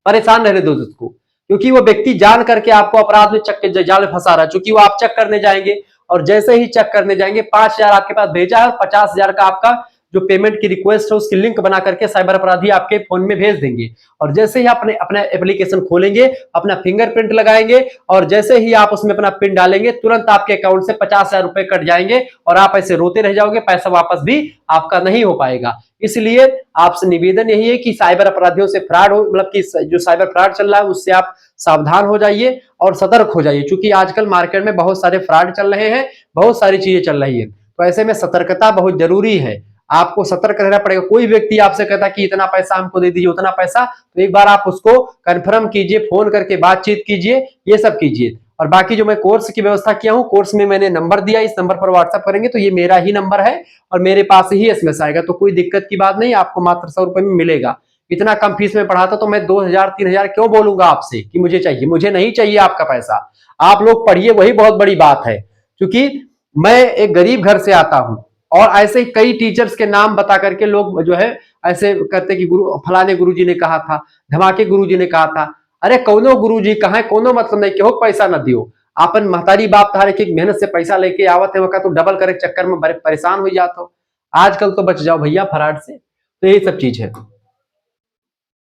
परेशान रहने दो उसको, क्योंकि वो व्यक्ति जान करके आपको अपराध में जाल में फंसा रहा है। चूंकि वो आप चेक करने जाएंगे, और जैसे ही चेक करने जाएंगे 5,000 आपके पास भेजा है, और 50,000 का आपका जो पेमेंट की रिक्वेस्ट है उसकी लिंक बना करके साइबर अपराधी आपके फोन में भेज देंगे। और जैसे ही आप अपना एप्लीकेशन खोलेंगे, अपना फिंगरप्रिंट लगाएंगे, और जैसे ही आप उसमें अपना पिन डालेंगे, तुरंत आपके अकाउंट से 50,000 रुपए कट जाएंगे, और आप ऐसे रोते रह जाओगे, पैसा वापस भी आपका नहीं हो पाएगा। इसलिए आपसे निवेदन यही है कि साइबर अपराधियों से फ्रॉड हो, मतलब कि जो साइबर फ्रॉड चल रहा है उससे आप सावधान हो जाइए और सतर्क हो जाइए, क्योंकि आजकल मार्केट में बहुत सारे फ्रॉड चल रहे हैं, बहुत सारी चीजें चल रही है। तो ऐसे में सतर्कता बहुत जरूरी है, आपको सतर्क रहना पड़ेगा। कोई व्यक्ति आपसे कहता कि इतना पैसा हमको दे दीजिए, उतना पैसा, तो एक बार आप उसको कंफर्म कीजिए, फोन करके बातचीत कीजिए, ये सब कीजिए। और बाकी जो मैं कोर्स की व्यवस्था किया हूं, कोर्स में मैंने नंबर दिया, इस नंबर पर व्हाट्सएप करेंगे तो ये मेरा ही नंबर है और मेरे पास ही एसएमएस आएगा, तो कोई दिक्कत की बात नहीं, आपको मात्र 100 रुपए में मिलेगा। इतना कम फीस में पढ़ाता तो मैं 2,000-3,000 क्यों बोलूंगा आपसे कि मुझे चाहिए, मुझे नहीं चाहिए आपका पैसा। आप लोग पढ़िए, वही बहुत बड़ी बात है, क्योंकि मैं एक गरीब घर से आता हूं, और ऐसे ही कई टीचर्स के नाम बता करके लोग जो है ऐसे करते कि गुरु फलाने गुरुजी ने कहा था, धमाके गुरुजी ने कहा था। अरे कौनो गुरुजी कहा है, कोनो मतलब नहीं, क्यों पैसा न दियो, आपन महतारी बाप तारे की मेहनत से पैसा लेके आवत है, वका तो डबल करे चक्कर में बड़े परेशान हो जाते हो। आजकल तो बच जाओ भैया फ्रॉड से। तो यही सब चीज है।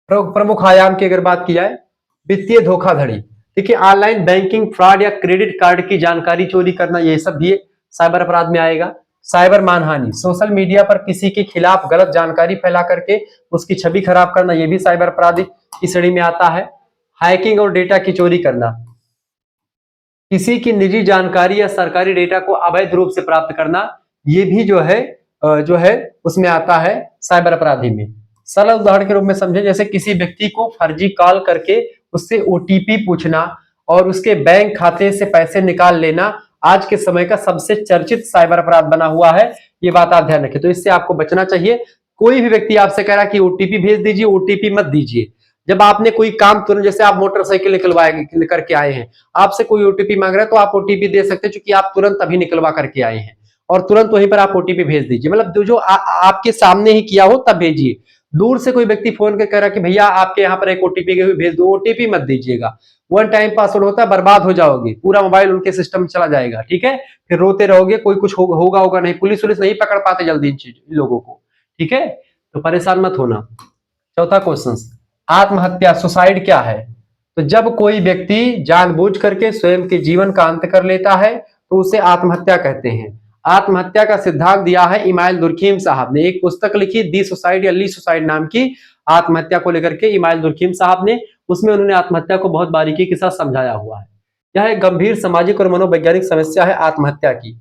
प्रमुख आयाम की अगर बात की जाए, वित्तीय धोखाधड़ी, देखिए ऑनलाइन बैंकिंग फ्रॉड या क्रेडिट कार्ड की जानकारी चोरी करना, ये सब भी साइबर अपराध में आएगा। साइबर मानहानि, सोशल मीडिया पर किसी के खिलाफ गलत जानकारी फैला करके उसकी छवि खराब करना, ये भी साइबर अपराध की श्रेणी में आता है। हैकिंग और डेटा की चोरी करना, किसी की निजी जानकारी या सरकारी डेटा को अवैध रूप से प्राप्त करना, ये भी जो है उसमें आता है साइबर अपराधी में। सरल उदाहरण के रूप में समझे, जैसे किसी व्यक्ति को फर्जी कॉल करके उससे ओटीपी पूछना और उसके बैंक खाते से पैसे निकाल लेना आज के समय का सबसे चर्चित साइबर अपराध बना हुआ है। ये बात आप ध्यान रखें, तो इससे आपको बचना चाहिए। कोई भी व्यक्ति आपसे कह रहा है कि ओटीपी भेज दीजिए, ओटीपी मत दीजिए। जब आपने कोई काम तुरंत, जैसे आप मोटरसाइकिल निकलवाए करके आए हैं, आपसे कोई ओटीपी मांग रहा है तो आप ओटीपी दे सकते हैं, क्योंकि आप तुरंत अभी निकलवा करके आए हैं और तुरंत वहीं पर आप ओटीपी भेज दीजिए। मतलब जो आपके सामने ही किया हो तब भेजिए। दूर से कोई व्यक्ति फोन कर कह रहा कि भैया आपके यहाँ पर एक ओटीपी गई हुई भेज दो, ओटीपी मत दीजिएगा। वन टाइम पासवर्ड होता है, बर्बाद हो जाओगे, पूरा मोबाइल उनके सिस्टम में चला जाएगा। ठीक है, फिर रोते रहोगे, कोई कुछ होगा नहीं, पुलिस नहीं पकड़ पाते जल्दी इन लोगों को। ठीक है, तो परेशान मत होना। चौथा क्वेश्चन, आत्महत्या सुसाइड क्या है? तो जब कोई व्यक्ति जानबूझ करके स्वयं के जीवन का अंत कर लेता है तो उसे आत्महत्या कहते हैं। आत्महत्या का सिद्धांत दिया है इमाइल दुर्खीम साहब ने, एक पुस्तक लिखी दी सुसाइड या ली सुसाइड नाम की, आत्महत्या को लेकर के इमाइल दुर्खीम साहब ने। उसमें उन्होंने आत्महत्या को बहुत बारीकी के साथ समझाया हुआ है। यह एक गंभीर सामाजिक और मनोवैज्ञानिक समस्या है आत्महत्या की।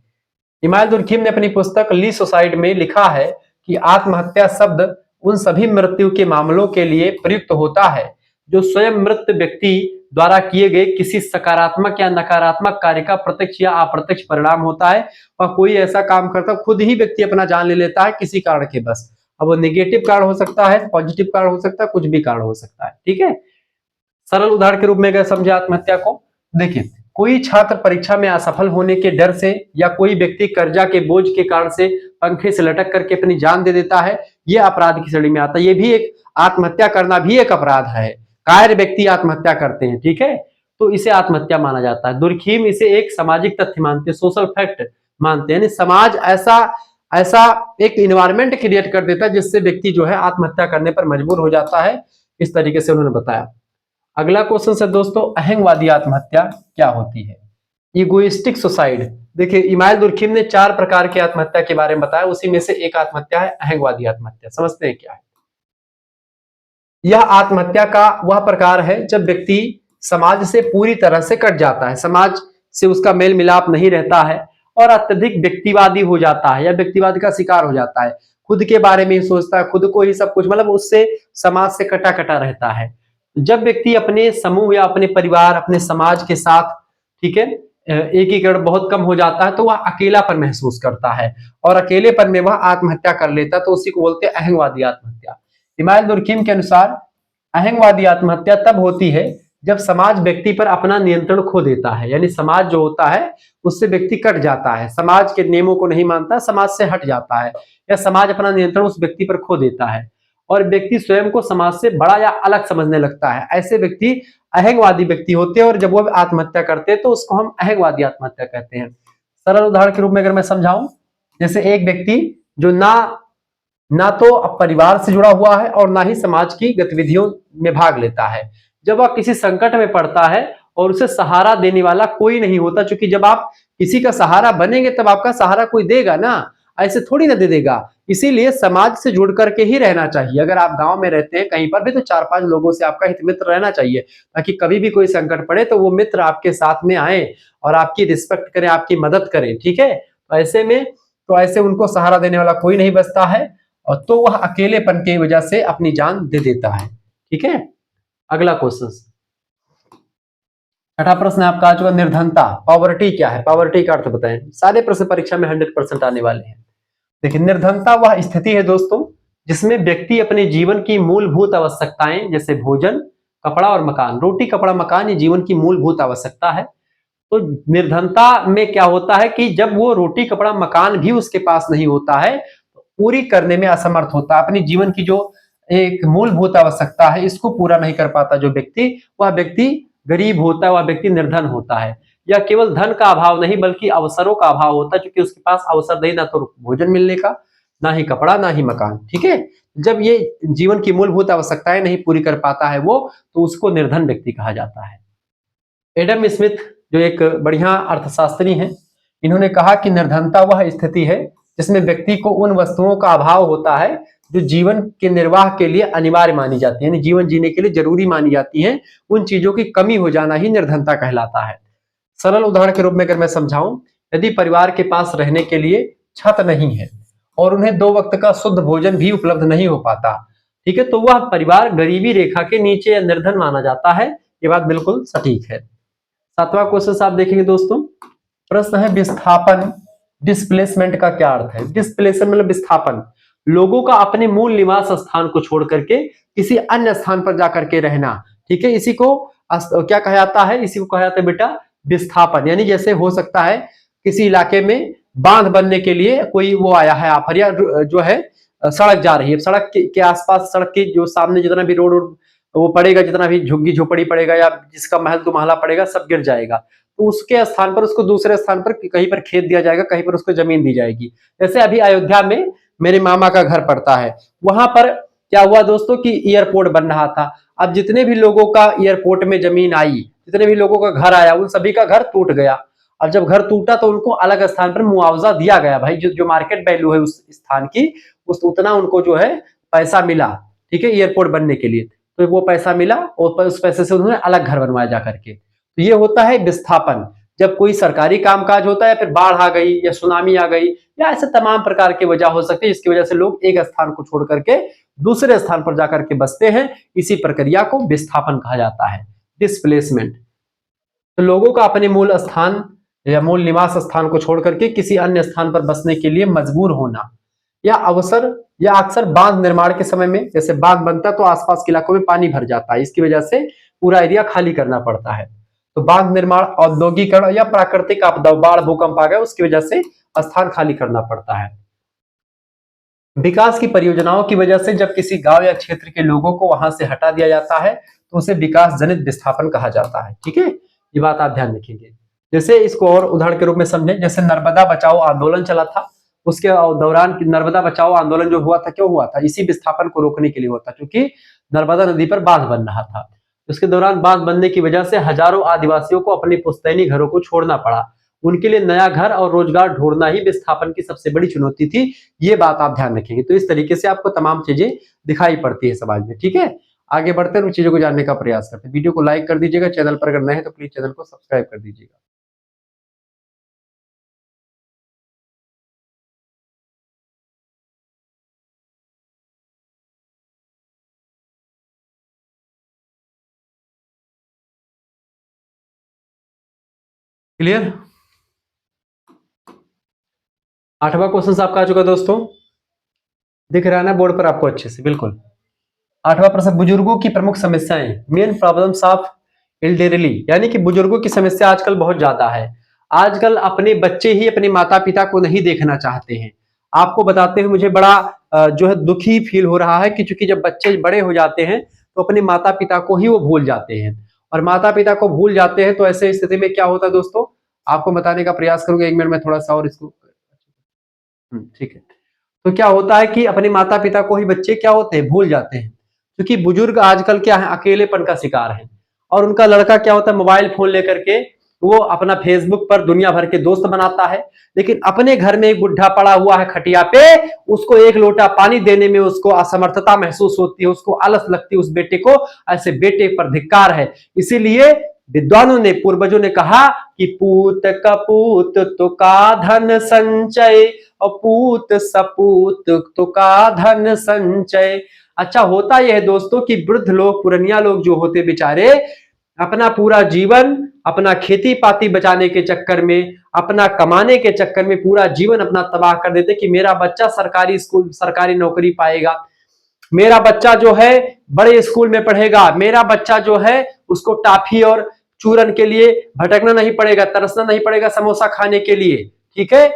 इमाइल दुर्खीम ने अपनी पुस्तक ली सुसाइड में लिखा है कि आत्महत्या शब्द उन सभी मृत्यु के मामलों के लिए प्रयुक्त होता है जो स्वयं मृत व्यक्ति द्वारा किए गए किसी सकारात्मक या नकारात्मक कार्य का प्रत्यक्ष या अप्रत्यक्ष परिणाम होता है। और कोई ऐसा काम करता है, खुद ही व्यक्ति अपना जान ले लेता है किसी कारण के बस। अब वो नेगेटिव कारण हो सकता है, पॉजिटिव कारण हो सकता है, कुछ भी कारण हो सकता है। ठीक है, सरल उदाहरण के रूप में अगर समझे आत्महत्या को, देखिए कोई छात्र परीक्षा में असफल होने के डर से या कोई व्यक्ति कर्जा के बोझ के कारण से पंखे से लटक करके अपनी जान दे देता है, यह अपराध की श्रेणी में आता है। ये भी एक आत्महत्या करना भी एक अपराध है। कायर व्यक्ति आत्महत्या करते हैं, ठीक है, तो इसे आत्महत्या माना जाता है। दुर्खीम इसे एक सामाजिक तथ्य मानते हैं, सोशल फैक्ट मानते हैं। समाज ऐसा ऐसा एक इन्वायरमेंट क्रिएट कर देता है जिससे व्यक्ति जो है आत्महत्या करने पर मजबूर हो जाता है। इस तरीके से उन्होंने बताया। अगला क्वेश्चन है दोस्तों, अहंगवादी आत्महत्या क्या होती है? Egoistic suicide. देखिए इमाइल दुर्खीम ने 4 प्रकार की आत्महत्या के बारे में बताया, उसी में से एक आत्महत्या है अहंगवादी आत्महत्या। समझते हैं क्या है? यह आत्महत्या का वह प्रकार है जब व्यक्ति समाज से पूरी तरह से कट जाता है, समाज से उसका मेल मिलाप नहीं रहता है और अत्यधिक व्यक्तिवादी हो जाता है या व्यक्तिवाद का शिकार हो जाता है। खुद के बारे में ही सोचता है, खुद को ही सब कुछ, मतलब उससे समाज से कटा कटा रहता है। जब व्यक्ति अपने समूह या अपने परिवार, अपने समाज के साथ, ठीक है, एकीकरण बहुत कम हो जाता है तो वह अकेलापन महसूस करता है और अकेलेपन में वह आत्महत्या कर लेता है, तो उसी को बोलते हैं अहंगवादी आत्महत्या। इमाइल दुर्खीम के अनुसार अहंगवादी आत्महत्या तब होती है जब समाज व्यक्ति पर अपना नियंत्रण खो देता है, यानी समाज जो होता है उससे व्यक्ति कट जाता है, समाज के नियमों को नहीं मानता, समाज से हट जाता है या समाज अपना नियंत्रण उस व्यक्ति पर खो देता है और व्यक्ति स्वयं को समाज से बड़ा या अलग समझने लगता है। ऐसे व्यक्ति अहंगवादी व्यक्ति होते हैं और जब वो आत्महत्या करते हैं तो उसको हम अहंगवादी आत्महत्या कहते हैं। सरल उदाहरण के रूप में अगर मैं समझाऊं, जैसे एक व्यक्ति जो ना तो परिवार से जुड़ा हुआ है और ना ही समाज की गतिविधियों में भाग लेता है, जब वह किसी संकट में पड़ता है और उसे सहारा देने वाला कोई नहीं होता, क्योंकि जब आप किसी का सहारा बनेंगे तब आपका सहारा कोई देगा ना, ऐसे थोड़ी ना दे देगा। इसीलिए समाज से जुड़ करके ही रहना चाहिए। अगर आप गांव में रहते हैं कहीं पर भी तो 4-5 लोगों से आपका हित मित्र रहना चाहिए, ताकि कभी भी कोई संकट पड़े तो वो मित्र आपके साथ में आए और आपकी रिस्पेक्ट करें, आपकी मदद करें। ठीक है, तो ऐसे उनको सहारा देने वाला कोई नहीं बचता है और तो वह अकेलेपन की वजह से अपनी जान दे देता है। ठीक है, अगला क्वेश्चन, छठा प्रश्न आपका आ चुका, निर्धनता। पॉवर्टी क्या है? पॉवर्टी का अर्थ बताएं। सारे प्रश्न परीक्षा में 100% आने वाले हैं। देखिए निर्धनता वह स्थिति है दोस्तों जिसमें व्यक्ति अपने जीवन की मूलभूत आवश्यकताएं जैसे भोजन, कपड़ा और मकान, रोटी कपड़ा मकान ये जीवन की मूलभूत आवश्यकता है। तो निर्धनता में क्या होता है कि जब वो रोटी कपड़ा मकान भी उसके पास नहीं होता है, पूरी करने में असमर्थ होता है, अपनी जीवन की जो एक मूलभूत आवश्यकता है इसको पूरा नहीं कर पाता जो व्यक्ति, वह व्यक्ति गरीब होता है, वह व्यक्ति निर्धन होता है। या केवल धन का अभाव नहीं बल्कि अवसरों का अभाव होता है, क्योंकि उसके पास अवसर नहीं, ना तो भोजन मिलने का, ना ही कपड़ा, ना ही मकान। ठीक है, जब ये जीवन की मूलभूत आवश्यकताएं नहीं पूरी कर पाता है वो, तो उसको निर्धन व्यक्ति कहा जाता है। एडम स्मिथ जो एक बढ़िया अर्थशास्त्री हैं, इन्होंने कहा कि निर्धनता वह स्थिति है जिसमें व्यक्ति को उन वस्तुओं का अभाव होता है जो जीवन के निर्वाह के लिए अनिवार्य मानी जाती है, यानी जीवन जीने के लिए जरूरी मानी जाती है। उन चीजों की कमी हो जाना ही निर्धनता कहलाता है। सरल उदाहरण के रूप में अगर मैं समझाऊं, यदि परिवार के पास रहने के लिए छत नहीं है और उन्हें 2 वक्त का शुद्ध भोजन भी उपलब्ध नहीं हो पाता, ठीक है, तो वह परिवार गरीबी रेखा के नीचे या निर्धन माना जाता है। ये बात बिल्कुल सटीक है। 7वां क्वेश्चन आप देखेंगे दोस्तों, प्रश्न है विस्थापन, डिस्प्लेसमेंट का क्या अर्थ है? डिस्प्लेसमेंट मतलब विस्थापन, लोगों का अपने मूल निवास स्थान को छोड़ करके किसी अन्य स्थान पर जाकर के रहना, ठीक है, इसी को क्या कहा जाता है? इसी को कहा जाता है बेटा विस्थापन। यानी जैसे हो सकता है किसी इलाके में बांध बनने के लिए कोई वो आया है आफर, या जो है सड़क जा रही है, सड़क के आसपास, सड़क के जो सामने जितना भी रोड वो पड़ेगा, जितना भी झुग्गी झोपड़ी पड़ेगा या जिसका महल दुमहला पड़ेगा, सब गिर जाएगा। तो उसके स्थान पर उसको दूसरे स्थान पर कहीं पर खेत दिया जाएगा, कहीं पर उसको जमीन दी जाएगी। जैसे अभी अयोध्या में मेरे मामा का घर पड़ता है, वहां पर क्या हुआ दोस्तों कि एयरपोर्ट बन रहा था। अब जितने भी लोगों का एयरपोर्ट में जमीन आई, जितने भी लोगों का घर आया, उन सभी का घर टूट गया। अब जब घर टूटा तो उनको अलग स्थान पर मुआवजा दिया गया, भाई जो मार्केट वैल्यू है उस स्थान की, उस उतना उनको जो है पैसा मिला, ठीक है, एयरपोर्ट बनने के लिए। तो वो पैसा मिला और उस पैसे से उन्होंने अलग घर बनवाया जा करके। तो ये होता है विस्थापन। जब कोई सरकारी कामकाज होता है, फिर बाढ़ आ गई या सुनामी आ गई या ऐसे तमाम प्रकार की वजह हो सकती है जिसकी वजह से लोग एक स्थान को छोड़ करके दूसरे स्थान पर जाकर के बसते हैं। इसी प्रक्रिया को विस्थापन कहा जाता है, डिस्प्लेसमेंट। तो लोगों का अपने मूल स्थान या मूल निवास स्थान को छोड़ करके किसी अन्य स्थान पर बसने के लिए मजबूर होना, या अवसर या अक्सर बांध निर्माण के समय में, जैसे बांध बनता है तो आसपास के इलाकों में पानी भर जाता है, इसकी वजह से पूरा एरिया खाली करना पड़ता है। तो बांध निर्माण, औद्योगिकरण या प्राकृतिक आपदा, बाढ़ भूकंप आ गया, उसकी वजह से स्थान खाली करना पड़ता है। विकास की परियोजनाओं की वजह से जब किसी गांव या क्षेत्र के लोगों को वहां से हटा दिया जाता है तो उसे विकास जनित विस्थापन कहा जाता है, ठीक है, ये बात आप ध्यान रखेंगे। जैसे इसको और उदाहरण के रूप में समझें, जैसे नर्मदा बचाओ आंदोलन चला था, उसके दौरान नर्मदा बचाओ आंदोलन जो हुआ था, क्यों हुआ था? इसी विस्थापन को रोकने के लिए हुआ था, क्योंकि नर्मदा नदी पर बांध बन रहा था। उसके दौरान बांध बनने की वजह से हजारों आदिवासियों को अपने पुश्तैनी घरों को छोड़ना पड़ा। उनके लिए नया घर और रोजगार ढूंढना ही विस्थापन की सबसे बड़ी चुनौती थी। ये बात आप ध्यान रखेंगे। तो इस तरीके से आपको तमाम चीजें दिखाई पड़ती है समाज में, ठीक है। आगे बढ़ते हैं, उन चीजों को जानने का प्रयास करते हैं। वीडियो को लाइक कर दीजिएगा, चैनल पर अगर नए हैं तो प्लीज चैनल को सब्सक्राइब कर दीजिएगा। क्लियर? 8वां क्वेश्चन आपका आ चुका दोस्तों, दिख रहा है ना बोर्ड पर आपको अच्छे से? बिल्कुल। 8वां प्रश्न, बुजुर्गों की प्रमुख समस्याएं, मेन प्रॉब्लम्स ऑफ एल्डरली, यानी कि बुजुर्गों की समस्या आजकल बहुत ज्यादा है। आजकल अपने बच्चे ही अपने माता पिता को नहीं देखना चाहते हैं। आपको बताते हुए मुझे बड़ा जो है दुखी फील हो रहा है कि चूंकि जब बच्चे बड़े हो जाते हैं तो अपने माता पिता को ही वो भूल जाते हैं, और माता पिता को भूल जाते हैं तो ऐसे स्थिति में क्या होता है दोस्तों, आपको बताने का प्रयास करूंगा। 1 मिनट में थोड़ा सा और इसको, ठीक है। तो क्या होता है कि अपने माता पिता को ही बच्चे क्या होते हैं, भूल जाते हैं। क्योंकि बुजुर्ग आजकल क्या है, अकेलेपन का शिकार है। और उनका लड़का क्या होता है, मोबाइल फोन लेकर के वो अपना फेसबुक पर दुनिया भर के दोस्त बनाता है, लेकिन अपने घर में एक बुढ़ा पड़ा हुआ है खटिया पे, उसको एक लोटा पानी देने में उसको असमर्थता महसूस होती है, उसको आलस लगती है उस बेटे को। ऐसे बेटे पर धिक्कार है। इसीलिए विद्वानों ने, पूर्वजों ने कहा कि पूत कपूत तुका धन संचय, और पूत सपूत तुका धन संचय। अच्छा, होता यह है दोस्तों कि वृद्ध लोग, पुरनिया लोग जो होते बेचारे, अपना पूरा जीवन अपना खेती पाती बचाने के चक्कर में, अपना कमाने के चक्कर में पूरा जीवन अपना तबाह कर देते कि मेरा बच्चा सरकारी स्कूल, सरकारी नौकरी पाएगा, मेरा बच्चा जो है बड़े स्कूल में पढ़ेगा, मेरा बच्चा जो है उसको टाफी और चूरन के लिए भटकना नहीं पड़ेगा, तरसना नहीं पड़ेगा समोसा खाने के लिए, ठीक है।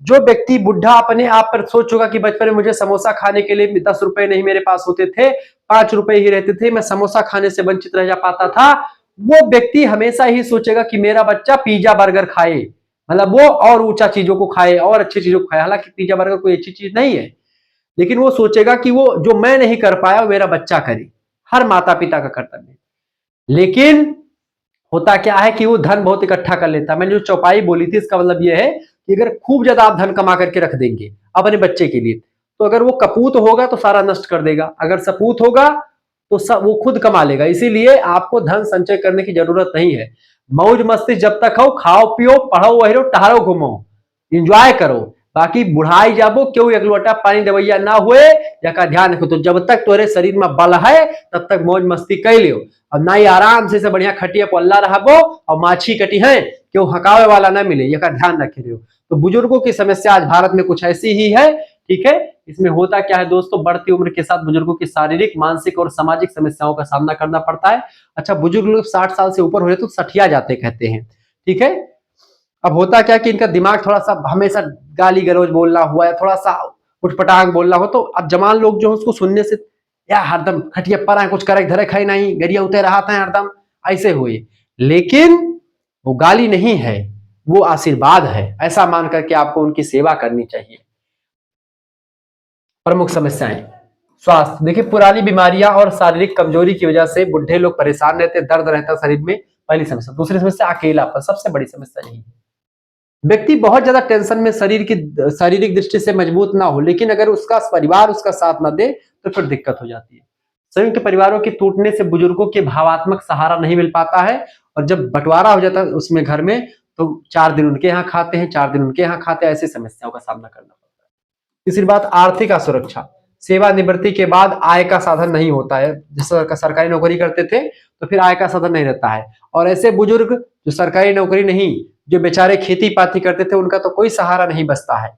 जो व्यक्ति बुढ़ा अपने आप पर सोचेगा कि बचपन में मुझे समोसा खाने के लिए 10 रुपए नहीं मेरे पास होते थे, 5 रुपए ही रहते थे, मैं समोसा खाने से वंचित रह जा पाता था, वो व्यक्ति हमेशा ही सोचेगा कि मेरा बच्चा पिज्जा बर्गर खाए, मतलब वो और ऊंचा चीजों को खाए और अच्छी चीजों को खाए। हालांकि पिज्जा बर्गर कोई अच्छी चीज नहीं है, लेकिन वो सोचेगा कि वो जो मैं नहीं कर पाया वो मेरा बच्चा करे। हर माता पिता का कर्तव्य। लेकिन होता क्या है कि वो धन बहुत इकट्ठा कर लेता है। मैंने जो चौपाई बोली थी इसका मतलब ये है कि अगर खूब ज्यादा आप धन कमा करके रख देंगे अपने बच्चे के लिए, तो अगर वो कपूत होगा तो सारा नष्ट कर देगा, अगर सपूत होगा तो सब वो खुद कमा लेगा। इसीलिए आपको धन संचय करने की जरूरत नहीं है। मौज मस्ती जब तक हो, खाओ पियो, पढ़ो वहीरो, टहरो घूमो, इंजॉय करो। बाकी बुढ़ाई जाबो क्यों एक लोटा पानी दवैया ना हुए या का ध्यान रखो। तो जब तक तोरे शरीर में बल है तब तक मौज मस्ती कर लियो। और ना ही आराम से बढ़िया खटिया पल्ला रहबो और माछी कटी है क्यों हकावे वाला ना मिले, ये का ध्यान रखे रहो। तो बुजुर्गों की समस्या आज भारत में कुछ ऐसी ही है। ठीक है, इसमें होता क्या है दोस्तों, बढ़ती उम्र के साथ बुजुर्गों की शारीरिक, मानसिक और सामाजिक समस्याओं का सामना करना पड़ता है। अच्छा, बुजुर्ग लोग 60 साल से ऊपर हो जाए तो सठिया जाते कहते हैं। ठीक है, अब होता क्या कि इनका दिमाग थोड़ा सा हमेशा गाली गलौज बोलना हुआ या थोड़ा सा उठपटांग बोलना हो, तो अब जवान लोग जो है उसको सुनने से या हरदम खटिया पर कुछ करे धरे खाई नहीं, गरिया उतर रहा था हरदम ऐसे हुए। लेकिन वो गाली नहीं है, वो आशीर्वाद है, ऐसा मान करके आपको उनकी सेवा करनी चाहिए। प्रमुख समस्याएं, स्वास्थ्य, देखिए पुरानी बीमारियां और शारीरिक कमजोरी की वजह से बुढ़े लोग परेशान रहते, दर्द रहता शरीर में, पहली समस्या। दूसरी समस्या अकेलापन, सबसे बड़ी समस्या यही है। व्यक्ति बहुत ज्यादा टेंशन में शारीरिक दृष्टि से मजबूत ना हो, लेकिन अगर उसका परिवार उसका साथ ना दे तो फिर दिक्कत हो जाती है। संयुक्त परिवारों के टूटने से बुजुर्गों के भावात्मक सहारा नहीं मिल पाता है, और जब बंटवारा हो जाता है उसमें घर में, तो 4 दिन उनके यहाँ खाते हैं, 4 दिन उनके यहाँ खाते हैं, ऐसी समस्याओं का सामना करना पड़ता है। तीसरी बात, आर्थिक असुरक्षा, सेवानिवृत्ति के बाद आय का साधन नहीं होता है। जैसे सरकारी नौकरी करते थे तो फिर आय का साधन नहीं रहता है, और ऐसे बुजुर्ग जो सरकारी नौकरी नहीं, जो बेचारे खेती पाती करते थे, उनका तो कोई सहारा नहीं बचता है।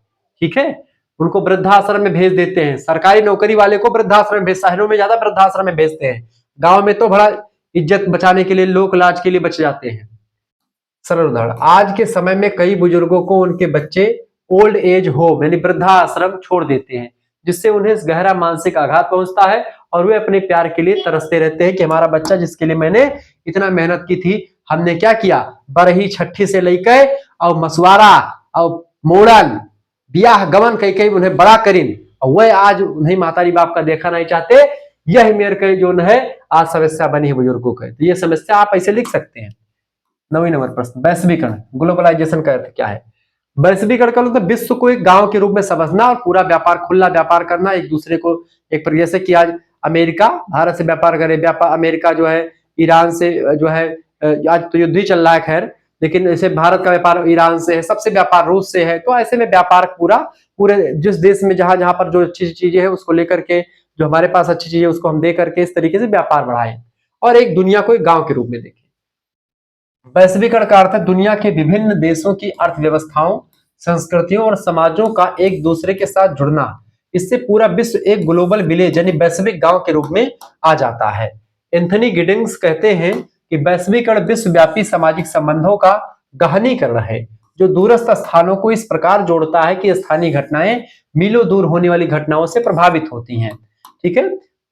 ठीक है, उनको वृद्धाश्रम में भेज देते हैं। सरकारी नौकरी वाले को वृद्धाश्रम में, शहरों में ज्यादा वृद्धाश्रम में भेजते हैं, गांव में तो बड़ा इज्जत बचाने के लिए, लोक लाज के लिए बच जाते हैं। सरल उदाहरण, आज के समय में कई बुजुर्गों को उनके बच्चे ओल्ड एज होम यानी वृद्धाश्रम छोड़ देते हैं, जिससे उन्हें गहरा मानसिक आघात पहुंचता है, और वे अपने प्यार के लिए तरसते रहते हैं कि हमारा बच्चा जिसके लिए मैंने इतना मेहनत की थी, हमने क्या किया, बरही छठी से लेकर और मसुआरा और मोड़न ब्याह गमन कई कई उन्हें बड़ा करीन, और वह आज उन्हें मातारी बाप का देखा नहीं चाहते। यह मेरे जो है आज समस्या बनी है बुजुर्गों का। तो ये समस्या आप ऐसे लिख सकते हैं। 9वीं नंबर प्रश्न, वैश्वीकरण, ग्लोबलाइजेशन का अर्थ क्या है? वैश्वीकरण का मतलब विश्व को एक गांव के रूप में समझना और पूरा व्यापार, खुला व्यापार करना, एक दूसरे को एक प्रक्रिया से कि आज अमेरिका भारत से व्यापार करे, व्यापार अमेरिका जो है ईरान से जो है, आज तो युद्ध ही चल रहा है खैर, लेकिन ऐसे भारत का व्यापार ईरान से है, सबसे व्यापार रूस से है, तो ऐसे में व्यापार पूरा पूरे जिस देश में जहां जहां पर जो अच्छी चीजें है उसको लेकर के, जो हमारे पास अच्छी चीजें उसको हम दे करके इस तरीके से व्यापार बढ़ाए और एक दुनिया को एक गांव के रूप में देखें। वैश्वीकरण का अर्थ है दुनिया के विभिन्न देशों की अर्थव्यवस्थाओं, संस्कृतियों और समाजों का एक दूसरे के साथ जुड़ना। इससे पूरा विश्व एक ग्लोबल विलेज यानी वैश्विक गांव के रूप में आ जाता है। एंथनी गिडिंग्स कहते हैं कि वैश्वीकरण विश्वव्यापी सामाजिक संबंधों का गहनीकरण है, जो दूरस्थ स्थानों को इस प्रकार जोड़ता है कि स्थानीय घटनाएं मीलों दूर होने वाली घटनाओं से प्रभावित होती हैं। ठीक है,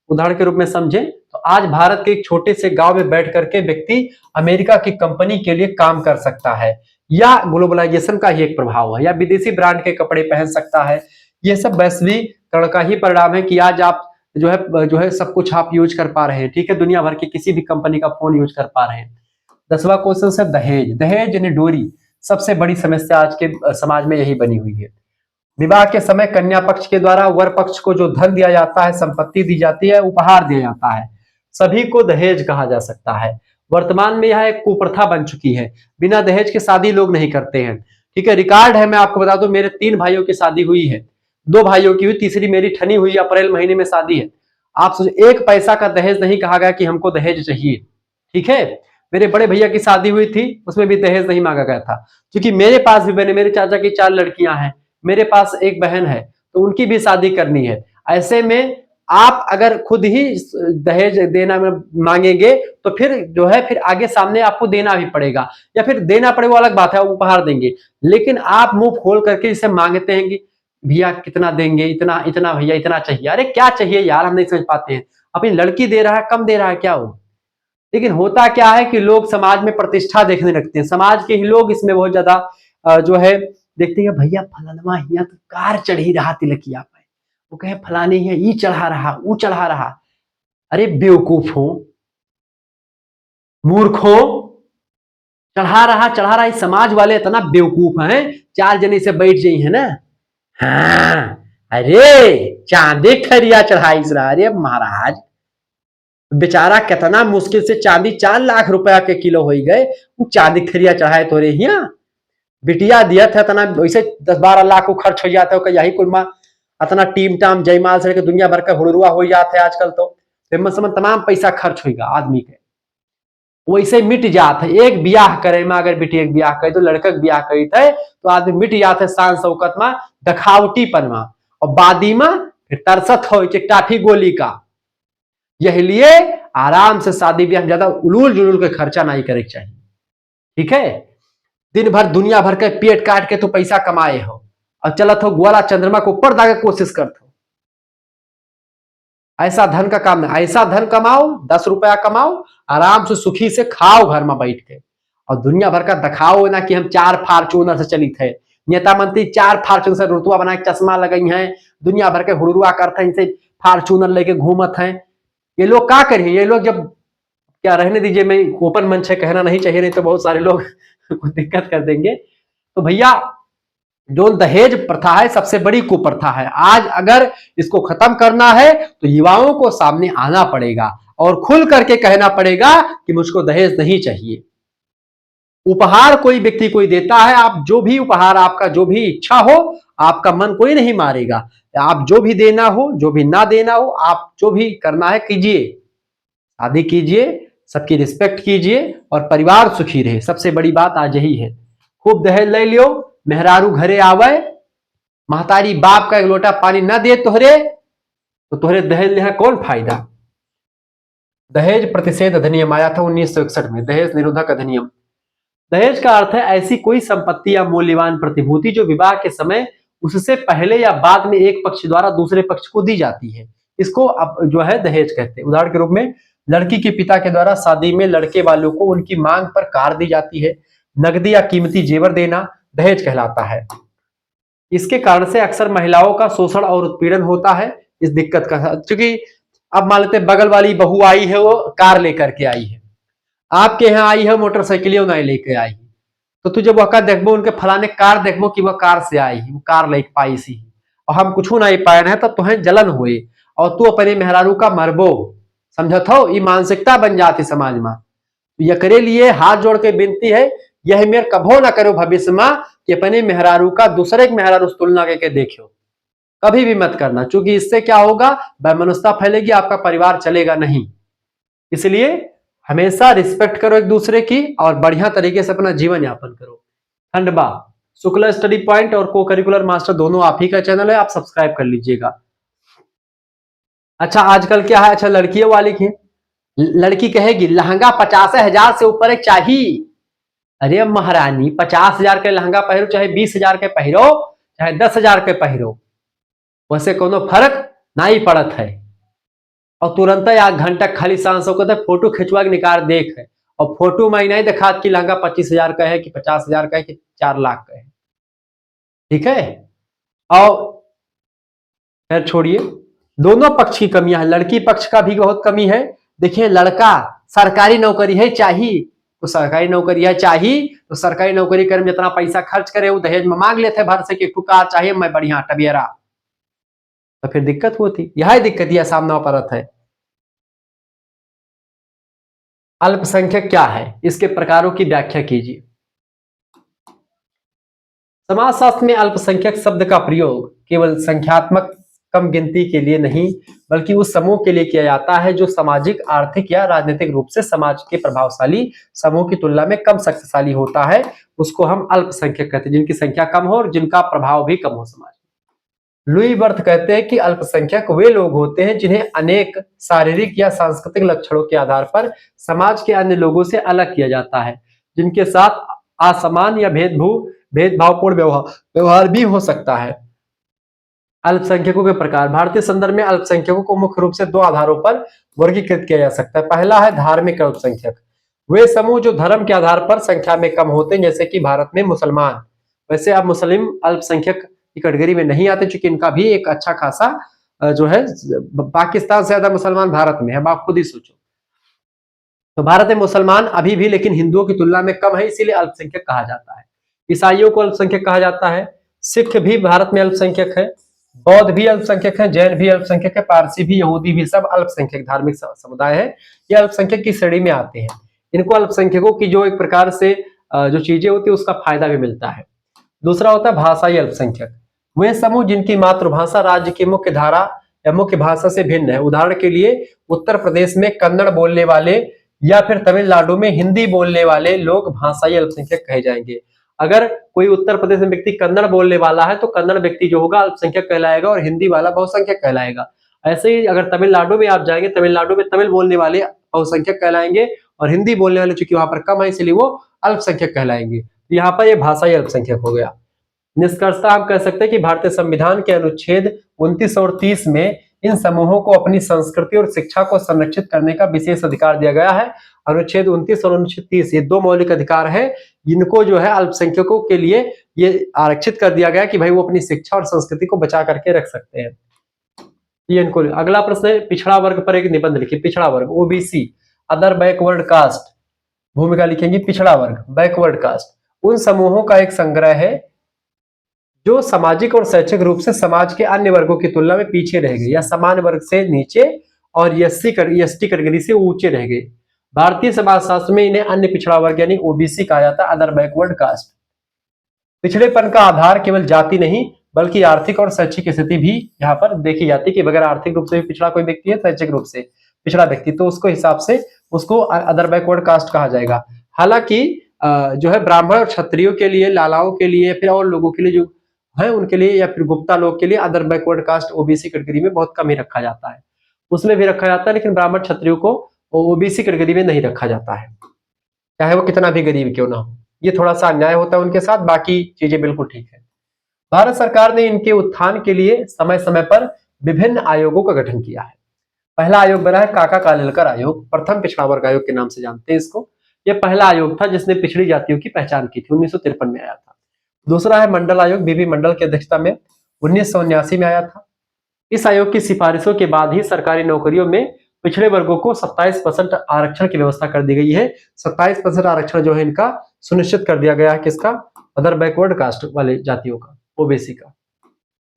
उदाहरण के रूप में समझें तो आज भारत के एक छोटे से गांव में बैठ करके व्यक्ति अमेरिका की कंपनी के लिए काम कर सकता है, या ग्लोबलाइजेशन का ही एक प्रभाव है, या विदेशी ब्रांड के कपड़े पहन सकता है। यह सब वैश्वीकरण का ही परिणाम है कि आज आप जो है सब कुछ आप यूज कर पा रहे हैं। ठीक है, दुनिया भर की किसी भी कंपनी का फोन यूज कर पा रहे हैं। 10वां क्वेश्चन है दहेज। दहेज यानी डोरी, सबसे बड़ी समस्या आज के समाज में यही बनी हुई है। विवाह के समय कन्या पक्ष के द्वारा वर पक्ष को जो धन दिया जाता है, संपत्ति दी जाती है, उपहार दिया जाता है, सभी को दहेज कहा जा सकता है। वर्तमान में यह एक कुप्रथा बन चुकी है, बिना दहेज के शादी लोग नहीं करते हैं। ठीक है, रिकॉर्ड है, मैं आपको बता दूं, मेरे 3 भाइयों की शादी हुई है, 2 भाइयों की हुई, तीसरी मेरी ठनी हुई, अप्रैल महीने में शादी है। आप सोचिए, 1 पैसा का दहेज नहीं कहा गया कि हमको दहेज चाहिए। ठीक है, मेरे बड़े भैया की शादी हुई थी, उसमें भी दहेज नहीं मांगा गया था, क्योंकि मेरे पास भी बने, मेरे चाचा की 4 लड़कियां हैं, मेरे पास एक बहन है, तो उनकी भी शादी करनी है। ऐसे में आप अगर खुद ही दहेज देना में मांगेंगे तो फिर जो है फिर आगे सामने आपको देना भी पड़ेगा, या फिर देना पड़े वो अलग बात है, उपहार देंगे। लेकिन आप मुंह खोल करके इसे मांगते हैं कि भैया कितना देंगे, इतना इतना भैया इतना चाहिए। अरे क्या चाहिए यार, हम नहीं समझ पाते हैं। अपनी लड़की दे रहा है, कम दे रहा है क्या वो? लेकिन होता क्या है कि लोग समाज में प्रतिष्ठा देखने लगते हैं, समाज के ही लोग इसमें बहुत ज्यादा जो है देखते हैं, भैया फलानवा हिया तो कार चढ़ी रहा तिलकिया पे, वो कहे फलाने ही ई चढ़ा रहा, वो चढ़ा रहा। अरे बेवकूफ हो, मूर्ख हो, चढ़ा रहा। इस समाज वाले इतना बेवकूफ हैं, 4 जने से बैठ जाई है ना। हाँ, अरे चांदी खरिया चढ़ाई रहा। अरे महाराज, बेचारा कितना मुश्किल से चांदी 4 लाख रुपया के किलो हो गए, चांदी खरिया चढ़ाए तोरे हिया। बिटिया दिया था इतना, वैसे 10-12 लाख को खर्च हो जाता है, यही कुल इतना टीम टाम जयमाल से दुनिया भर का हुड़ुआ हो जाते हैं आजकल। तो फेमस समझ तमाम पैसा खर्च होगा आदमी के, वैसे मिट जात है। एक ब्याह करे में अगर बेटी एक ब्याह करे तो लड़का के ब्याह करी थे तो आदमी मिट जाते शान शौकत में, दखावटीपन में, और बादी में फिर तरसत हो टाफी गोली का। यही लिए आराम से शादी ब्याह ज्यादा उलूल जुलूल के खर्चा नहीं करे चाहिए। ठीक है, दिन भर दुनिया भर के पेट काट के तो पैसा कमाए हो और चलत हो ग्वाला चंद्रमा को ऊपर दागे कोशिश करते हो। ऐसा धन का काम नहीं। ऐसा धन कमाओ, 10 रुपया कमाओ, आराम से सुखी से खाओ घर में बैठ के, और दुनिया भर का दिखाओ ना कि हम 4 फार्चूनर से चलित है। नेता मंत्री 4 फार्चूनर से रुतुआ बना के चश्मा लगाई हैं, दुनिया भर के हुड़ुआ करते हैं, इनसे फार्चूनर लेके घूमत हैं। ये लोग क्या करें? ये लोग जब, क्या रहने दीजिए, मैं ओपन मंच है, कहना नहीं चाहिए, नहीं तो बहुत सारे लोग दिक्कत कर देंगे। तो भैया, जो दहेज प्रथा है सबसे बड़ी कुप्रथा है। आज अगर इसको खत्म करना है तो युवाओं को सामने आना पड़ेगा और खुल करके कहना पड़ेगा कि मुझको दहेज नहीं चाहिए। उपहार कोई व्यक्ति कोई देता है, आप जो भी उपहार, आपका जो भी इच्छा हो, आपका मन कोई नहीं मारेगा। आप जो भी देना हो, जो भी ना देना हो, आप जो भी करना है कीजिए, शादी कीजिए, सबकी रिस्पेक्ट कीजिए और परिवार सुखी रहे। सबसे बड़ी बात आज यही है। खूब दहेज ले लियो, मेहरारू घरे आवे, महतारी बाप का एक लोटा पानी न दे तोहरे, तो तोहरे दहेज ले कौन फायदा। दहेज प्रतिषेध अधिनियम आया था 1961 में, दहेज निरोधक अधिनियम। दहेज का अर्थ है ऐसी कोई संपत्ति या मूल्यवान प्रतिभूति जो विवाह के समय उससे पहले या बाद में एक पक्ष द्वारा दूसरे पक्ष को दी जाती है, इसको अब जो है दहेज कहते हैं। उदाहरण के रूप में, लड़की के पिता के द्वारा शादी में लड़के वालों को उनकी मांग पर कार दी जाती है, नकदी या कीमती जेवर देना दहेज कहलाता है। इसके कारण से अक्सर महिलाओं का शोषण और उत्पीड़न होता है। इस दिक्कत का, क्योंकि अब मान लेते बगल वाली बहू आई है, वो कार लेकर के आई है, आपके यहाँ आई है मोटरसाइकिल नहीं लेके आई, तो तू जब वह देखबो उनके फलाने कार देखबो कि वह कार से आई, वो कार लेके पाई सी, और हम कुछ नहीं पाए रहे, तब तुम्हें जलन हुए और तू अपने मेहरारू का मरबो। समझत हो? ये मानसिकता बन जाती समाज में। यकरे लिए हाथ जोड़ के विनती है, यह मेरे कभो ना करो भविष्य में कि अपने मेहरारू का दूसरे के मेहरारू से तुलना करके देखो, कभी भी मत करना, क्योंकि इससे क्या होगा, वैमनस्यता फैलेगी, आपका परिवार चलेगा नहीं। इसलिए हमेशा रिस्पेक्ट करो एक दूसरे की और बढ़िया तरीके से अपना जीवन यापन करो। खंडवा शुक्ला स्टडी पॉइंट और को करिकुलर मास्टर दोनों आप ही का चैनल है, आप सब्सक्राइब कर लीजिएगा। अच्छा, आजकल क्या है, अच्छा लड़कियों वाली की लड़की कहेगी लहंगा 50,000 से ऊपर एक चाहिए। अरे महारानी, 50,000 के लहंगा पहरो, चाहे 20,000 के पहरो, चाहे 10,000 के पहरो, वैसे कोनो फर्क नहीं पड़त है। और तुरंत 1 घंटा खाली सांस होकर फोटो खिंचवा के निकाल देख है, और फोटो में नहीं दिखा कि लहंगा 25,000 का है कि 50,000 का है कि 4 लाख का है। ठीक है, और फिर छोड़िए, दोनों पक्ष की कमियां है, लड़की पक्ष का भी बहुत कमी है। देखिए, लड़का सरकारी नौकरी है चाहिए तो सरकारी नौकरी है चाहिए, तो सरकारी नौकरी करे में जितना पैसा खर्च करे वो दहेज में मांग लेते भर से कि कार चाहिए, मैं बढ़िया टबियरा, तो फिर दिक्कत होती। यह दिक्कत यह सामना परत है। अल्पसंख्यक क्या है, इसके प्रकारों की व्याख्या कीजिए। समाजशास्त्र में अल्पसंख्यक शब्द का प्रयोग केवल संख्यात्मक कम गिनती के लिए नहीं, बल्कि उस समूह के लिए किया जाता है जो सामाजिक, आर्थिक या राजनीतिक रूप से समाज के प्रभावशाली समूह की तुलना में कम शक्तिशाली होता है, उसको हम अल्पसंख्यक कहते हैं, जिनकी संख्या कम हो और जिनका प्रभाव भी कम हो समाज। लुई बर्थ कहते हैं कि अल्पसंख्यक वे लोग होते हैं जिन्हें अनेक शारीरिक या सांस्कृतिक लक्षणों के आधार पर समाज के अन्य लोगों से अलग किया जाता है, जिनके साथ असमान या भेदभावपूर्ण व्यवहार भी हो सकता है। अल्पसंख्यकों के प्रकार, भारतीय संदर्भ में अल्पसंख्यकों को मुख्य रूप से 2 आधारों पर वर्गीकृत किया जा सकता है। पहला है धार्मिक अल्पसंख्यक, वे समूह जो धर्म के आधार पर संख्या में कम होते हैं, जैसे कि भारत में मुसलमान। वैसे अब मुस्लिम अल्पसंख्यक की कैटेगरी में नहीं आते, चूंकि इनका भी एक अच्छा खासा जो है, पाकिस्तान से ज्यादा मुसलमान भारत में है, अब आप खुद ही सोचो। तो भारत में मुसलमान अभी भी लेकिन हिंदुओं की तुलना में कम है, इसीलिए अल्पसंख्यक कहा जाता है। ईसाइयों को अल्पसंख्यक कहा जाता है। सिख भी भारत में अल्पसंख्यक है, बौद्ध भी अल्पसंख्यक है, जैन भी अल्पसंख्यक है, पारसी भी, यहूदी भी, सब अल्पसंख्यक धार्मिक समुदाय है। ये अल्पसंख्यक की श्रेणी में आते हैं। इनको अल्पसंख्यकों की जो एक प्रकार से जो चीजें होती है उसका फायदा भी मिलता है। दूसरा होता है भाषाई अल्पसंख्यक, वे समूह जिनकी मातृभाषा राज्य की मुख्य धारा या मुख्य भाषा से भिन्न है। उदाहरण के लिए उत्तर प्रदेश में कन्नड़ बोलने वाले या फिर तमिलनाडु में हिंदी बोलने वाले लोग भाषाई अल्पसंख्यक कहे जाएंगे। अगर कोई उत्तर प्रदेश में व्यक्ति कन्नड़ बोलने वाला है तो कन्नड़ व्यक्ति जो होगा अल्पसंख्यक कहलाएगा और हिंदी वाला बहुसंख्यक कहलाएगा। ऐसे ही अगर तमिलनाडु में आप जाएंगे, तमिलनाडु में तमिल बोलने वाले बहुसंख्यक कहलाएंगे और हिंदी बोलने वाले चूंकि वहां पर कम है इसलिए वो अल्पसंख्यक कहलाएंगे। यहाँ पर ये भाषाई अल्पसंख्यक हो गया। निष्कर्षतः आप कह सकते हैं कि भारतीय संविधान के अनुच्छेद 29 और 30 में इन समूहों को अपनी संस्कृति और शिक्षा को संरक्षित करने का विशेष अधिकार दिया गया है। अनुच्छेद 29 और अनुच्छेद 30 ये दो मौलिक अधिकार है, इनको जो है अल्पसंख्यकों के लिए ये आरक्षित कर दिया गया कि भाई वो अपनी शिक्षा और संस्कृति को बचा करके रख सकते हैं। ये इनको। अगला प्रश्न है, पिछड़ा वर्ग पर एक निबंध लिखिए। पिछड़ा वर्ग, ओबीसी, अदर बैकवर्ड कास्ट। भूमिका लिखेंगे पिछड़ा वर्ग, बैकवर्ड कास्ट उन समूहों का एक संग्रह है जो सामाजिक और शैक्षिक रूप से समाज के अन्य वर्गों की तुलना में पीछे रह गए या समान वर्ग से नीचे और एसटी कैटेगरी से ऊंचे रह गए। भारतीय समाजशास्त्र में इन्हें अन्य पिछड़ा वर्ग यानी ओबीसी कहा जाता है, अदर बैकवर्ड कास्ट। पिछड़ेपन का आधार केवल जाति नहीं बल्कि आर्थिक और शैक्षिक स्थिति भी यहाँ पर देखी जाती है कि अगर आर्थिक रूप से भी पिछड़ा कोई व्यक्ति है, शैक्षिक रूप से पिछड़ा व्यक्ति, तो उसको हिसाब से उसको अदर बैकवर्ड कास्ट कहा जाएगा। हालांकि जो है ब्राह्मण और क्षत्रियों के लिए, लालाओं के लिए, फिर और लोगों के लिए जो है उनके लिए या फिर गुप्ता लोग के लिए other backward caste OBC category में बहुत कम ही रखा जाता है। उसमें भी रखा जाता है लेकिन ब्राह्मण क्षत्रियों को ओबीसी कैटेगरी में नहीं रखा जाता है, चाहे वो कितना भी गरीब क्यों ना हो। ये थोड़ा सा अन्याय होता है उनके साथ, बाकी चीजें बिल्कुल ठीक है। भारत सरकार ने इनके उत्थान के लिए समय समय पर विभिन्न आयोगों का गठन किया है। पहला आयोग बना है काका कालेलकर आयोग, प्रथम पिछड़ा वर्ग आयोग के नाम से जानते हैं इसको। यह पहला आयोग था जिसने पिछड़ी जातियों की पहचान की थी, 1953 में आया था। दूसरा है मंडल आयोग, बीबी मंडल की अध्यक्षता में 1979 में आया था। इस आयोग की सिफारिशों के बाद ही सरकारी नौकरियों में पिछड़े वर्गों को 27% आरक्षण की व्यवस्था कर दी गई है। 27% आरक्षण जो है इनका सुनिश्चित कर दिया गया है, किसका? अदर बैकवर्ड कास्ट वाले जातियों का, ओबीसी का।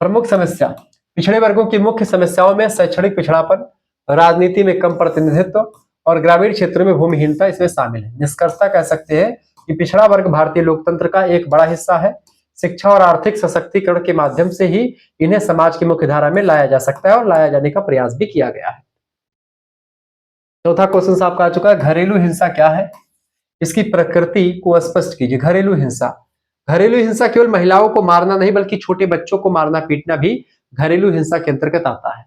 प्रमुख समस्या, पिछड़े वर्गों की मुख्य समस्याओं में शैक्षणिक पिछड़ापन, राजनीति में कम प्रतिनिधित्व और ग्रामीण क्षेत्रों में भूमिहीनता इसमें शामिल है। निष्कर्षतः कह सकते हैं कि पिछड़ा वर्ग भारतीय लोकतंत्र का एक बड़ा हिस्सा है। शिक्षा और आर्थिक सशक्तिकरण के माध्यम से ही इन्हें समाज की मुख्य धारा में लाया जा सकता है और लाया जाने का प्रयास भी किया गया है। चौथा क्वेश्चन आपका आ चुका है, घरेलू हिंसा क्या है? इसकी प्रकृति को स्पष्ट कीजिए। घरेलू हिंसा, घरेलू हिंसा केवल महिलाओं को मारना नहीं बल्कि छोटे बच्चों को मारना पीटना भी घरेलू हिंसा के अंतर्गत आता है।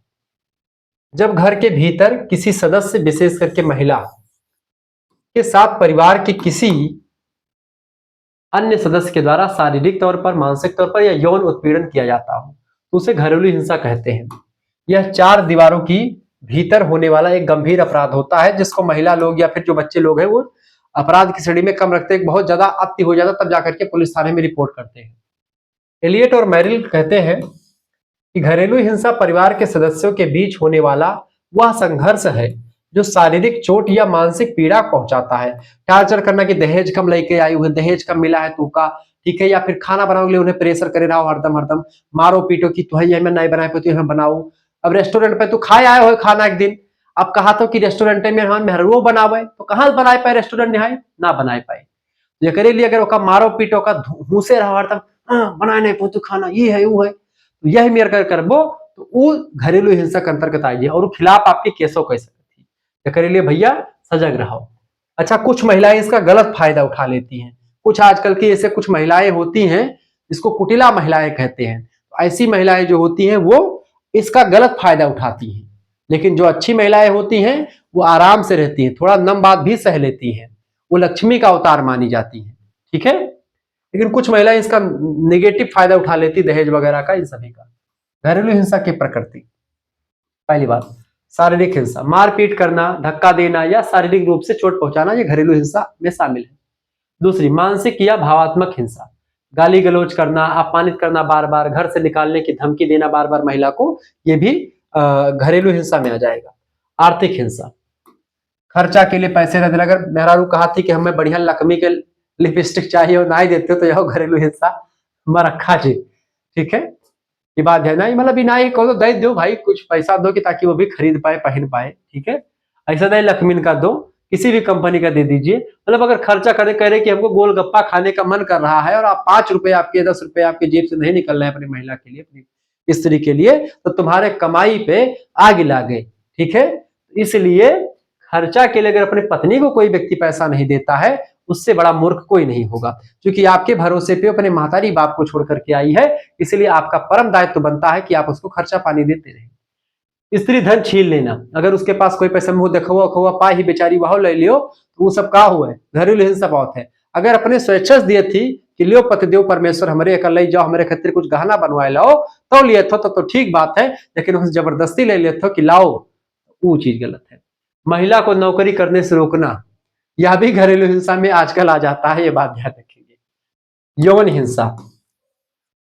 जब घर के भीतर किसी सदस्य, विशेष करके महिला के साथ परिवार के किसी अन्य सदस्य के द्वारा शारीरिक तौर पर, मानसिक तौर पर या यौन उत्पीड़न किया जाता हो तो उसे घरेलू हिंसा कहते हैं। यह चार दीवारों की भीतर होने वाला एक गंभीर अपराध होता है जिसको महिला लोग या फिर जो बच्चे लोग हैं वो अपराध की श्रेणी में कम रखते हैं। बहुत ज्यादा अति हो जाता तब जाकर के पुलिस थाने में रिपोर्ट करते हैं। एलियट और मैरिल कहते हैं कि घरेलू हिंसा परिवार के सदस्यों के बीच होने वाला वह संघर्ष है जो शारीरिक चोट या मानसिक पीड़ा पहुंचाता है। टार्चर करना कि दहेज कम लेके आई हुए, दहेज कम मिला है तू का, ठीक है, या फिर खाना बनाने के लिए उन्हें प्रेशर करे रहो हरदम मारो पीटो कि तू ये मैं नहीं बना पाती हूँ बनाओ। अब रेस्टोरेंट पे तू खाए आए हो खाना एक दिन, अब कहा तो कि रेस्टोरेंट में हम मेहरुओ बनावे तो कहाँ बनाए पाए, रेस्टोरेंट यहाँ ना बनाए पाए। ये करे लिए अगर ओका मारो पीटो का घूसे रहो हरदम, हाँ बनाए नहीं पाती खाना, ये है वो है, तो यही मेरे कर करबो तो वो घरेलू हिंसा के अंतर्गत आइए और खिलाफ आपके केसों कह सकती है। करे लिए भैया सजग रहो। अच्छा, कुछ महिलाएं इसका गलत फायदा उठा लेती हैं। कुछ आजकल की ऐसे कुछ महिलाएं होती हैं जिसको कुटिला महिलाएं कहते हैं। तो ऐसी महिलाएं जो होती हैं वो इसका गलत फायदा उठाती हैं, लेकिन जो अच्छी महिलाएं होती हैं वो आराम से रहती हैं, थोड़ा नम बात भी सह लेती हैं, वो लक्ष्मी का अवतार मानी जाती हैं, ठीक है। लेकिन कुछ महिलाएं इसका नेगेटिव फायदा उठा लेती, दहेज वगैरह का, इन सभी का। घरेलू हिंसा की प्रकृति, पहली बात शारीरिक हिंसा, मारपीट करना, धक्का देना या शारीरिक रूप से चोट पहुंचाना, ये घरेलू हिंसा में शामिल है। दूसरी मानसिक या भावात्मक हिंसा, गाली गलौज करना, अपमानित करना, बार बार घर से निकालने की धमकी देना बार बार महिला को, ये भी घरेलू हिंसा में आ जाएगा। आर्थिक हिंसा, खर्चा के लिए पैसे रहते। अगर मेहरारू कहा थी कि हमें बढ़िया लक्ष्मी के लिपस्टिक चाहिए और ना ही देते हो तो यह घरेलू हिंसा में रखा जी। ठीक है, ये बात है ना, मतलब ना ही कहो तो दे दो भाई, कुछ पैसा दो कि ताकि वो भी खरीद पाए पहन पाए। ठीक है, ऐसा नहीं लक्ष्मी का दो, किसी भी कंपनी का दे दीजिए। मतलब अगर खर्चा करे कह रहे कि हमको गोलगप्पा खाने का मन कर रहा है और आप 5 रुपए आपके 10 रुपए आपके जेब से नहीं निकल रहे हैं अपनी महिला के लिए, अपनी स्त्री के लिए, तो तुम्हारे कमाई पे आग लग गई। ठीक है, इसलिए खर्चा के लिए अगर अपनी पत्नी को कोई व्यक्ति पैसा नहीं देता है, उससे बड़ा मूर्ख कोई नहीं होगा। क्योंकि आपके भरोसे पे अपने महतारी बाप को छोड़ करके आई है, इसलिए आपका परम दायित्व बनता है कि आप उसको खर्चा पानी देते रहे। स्त्री धन छीन लेना, अगर उसके पास कोई पैसा मुंह देखो खो पा ही बेचारी वह ले लियो, तो वो सब का हुआ है, घरेलू हिंसा बहुत है। अगर अपने स्वेच्छा दिए थी कि लियो पतिदेव परमेश्वर हमरे एक ले जाओ, हमारे खातिर कुछ गहना बनवाए लाओ, तो लिए थो तो ठीक बात है, लेकिन उसे जबरदस्ती ले लिए थो कि लाओ, वो चीज गलत है। महिला को नौकरी करने से रोकना, यह भी घरेलू हिंसा में आजकल आ जाता है, ये बात ध्यान रखेंगे। यौन हिंसा,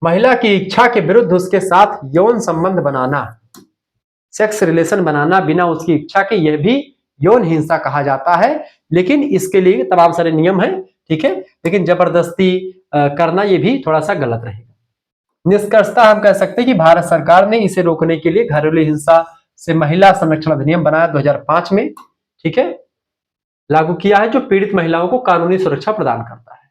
महिला की इच्छा के विरुद्ध उसके साथ यौन संबंध बनाना, सेक्स रिलेशन बनाना बिना उसकी इच्छा के, यह भी यौन हिंसा कहा जाता है। लेकिन इसके लिए तमाम सारे नियम हैं। ठीक है, लेकिन जबरदस्ती करना यह भी थोड़ा सा गलत रहेगा। निष्कर्षतः हम कह सकते हैं कि भारत सरकार ने इसे रोकने के लिए घरेलू हिंसा से महिला संरक्षण अधिनियम बनाया 2005 में। ठीक है, लागू किया है, जो पीड़ित महिलाओं को कानूनी सुरक्षा प्रदान करता है।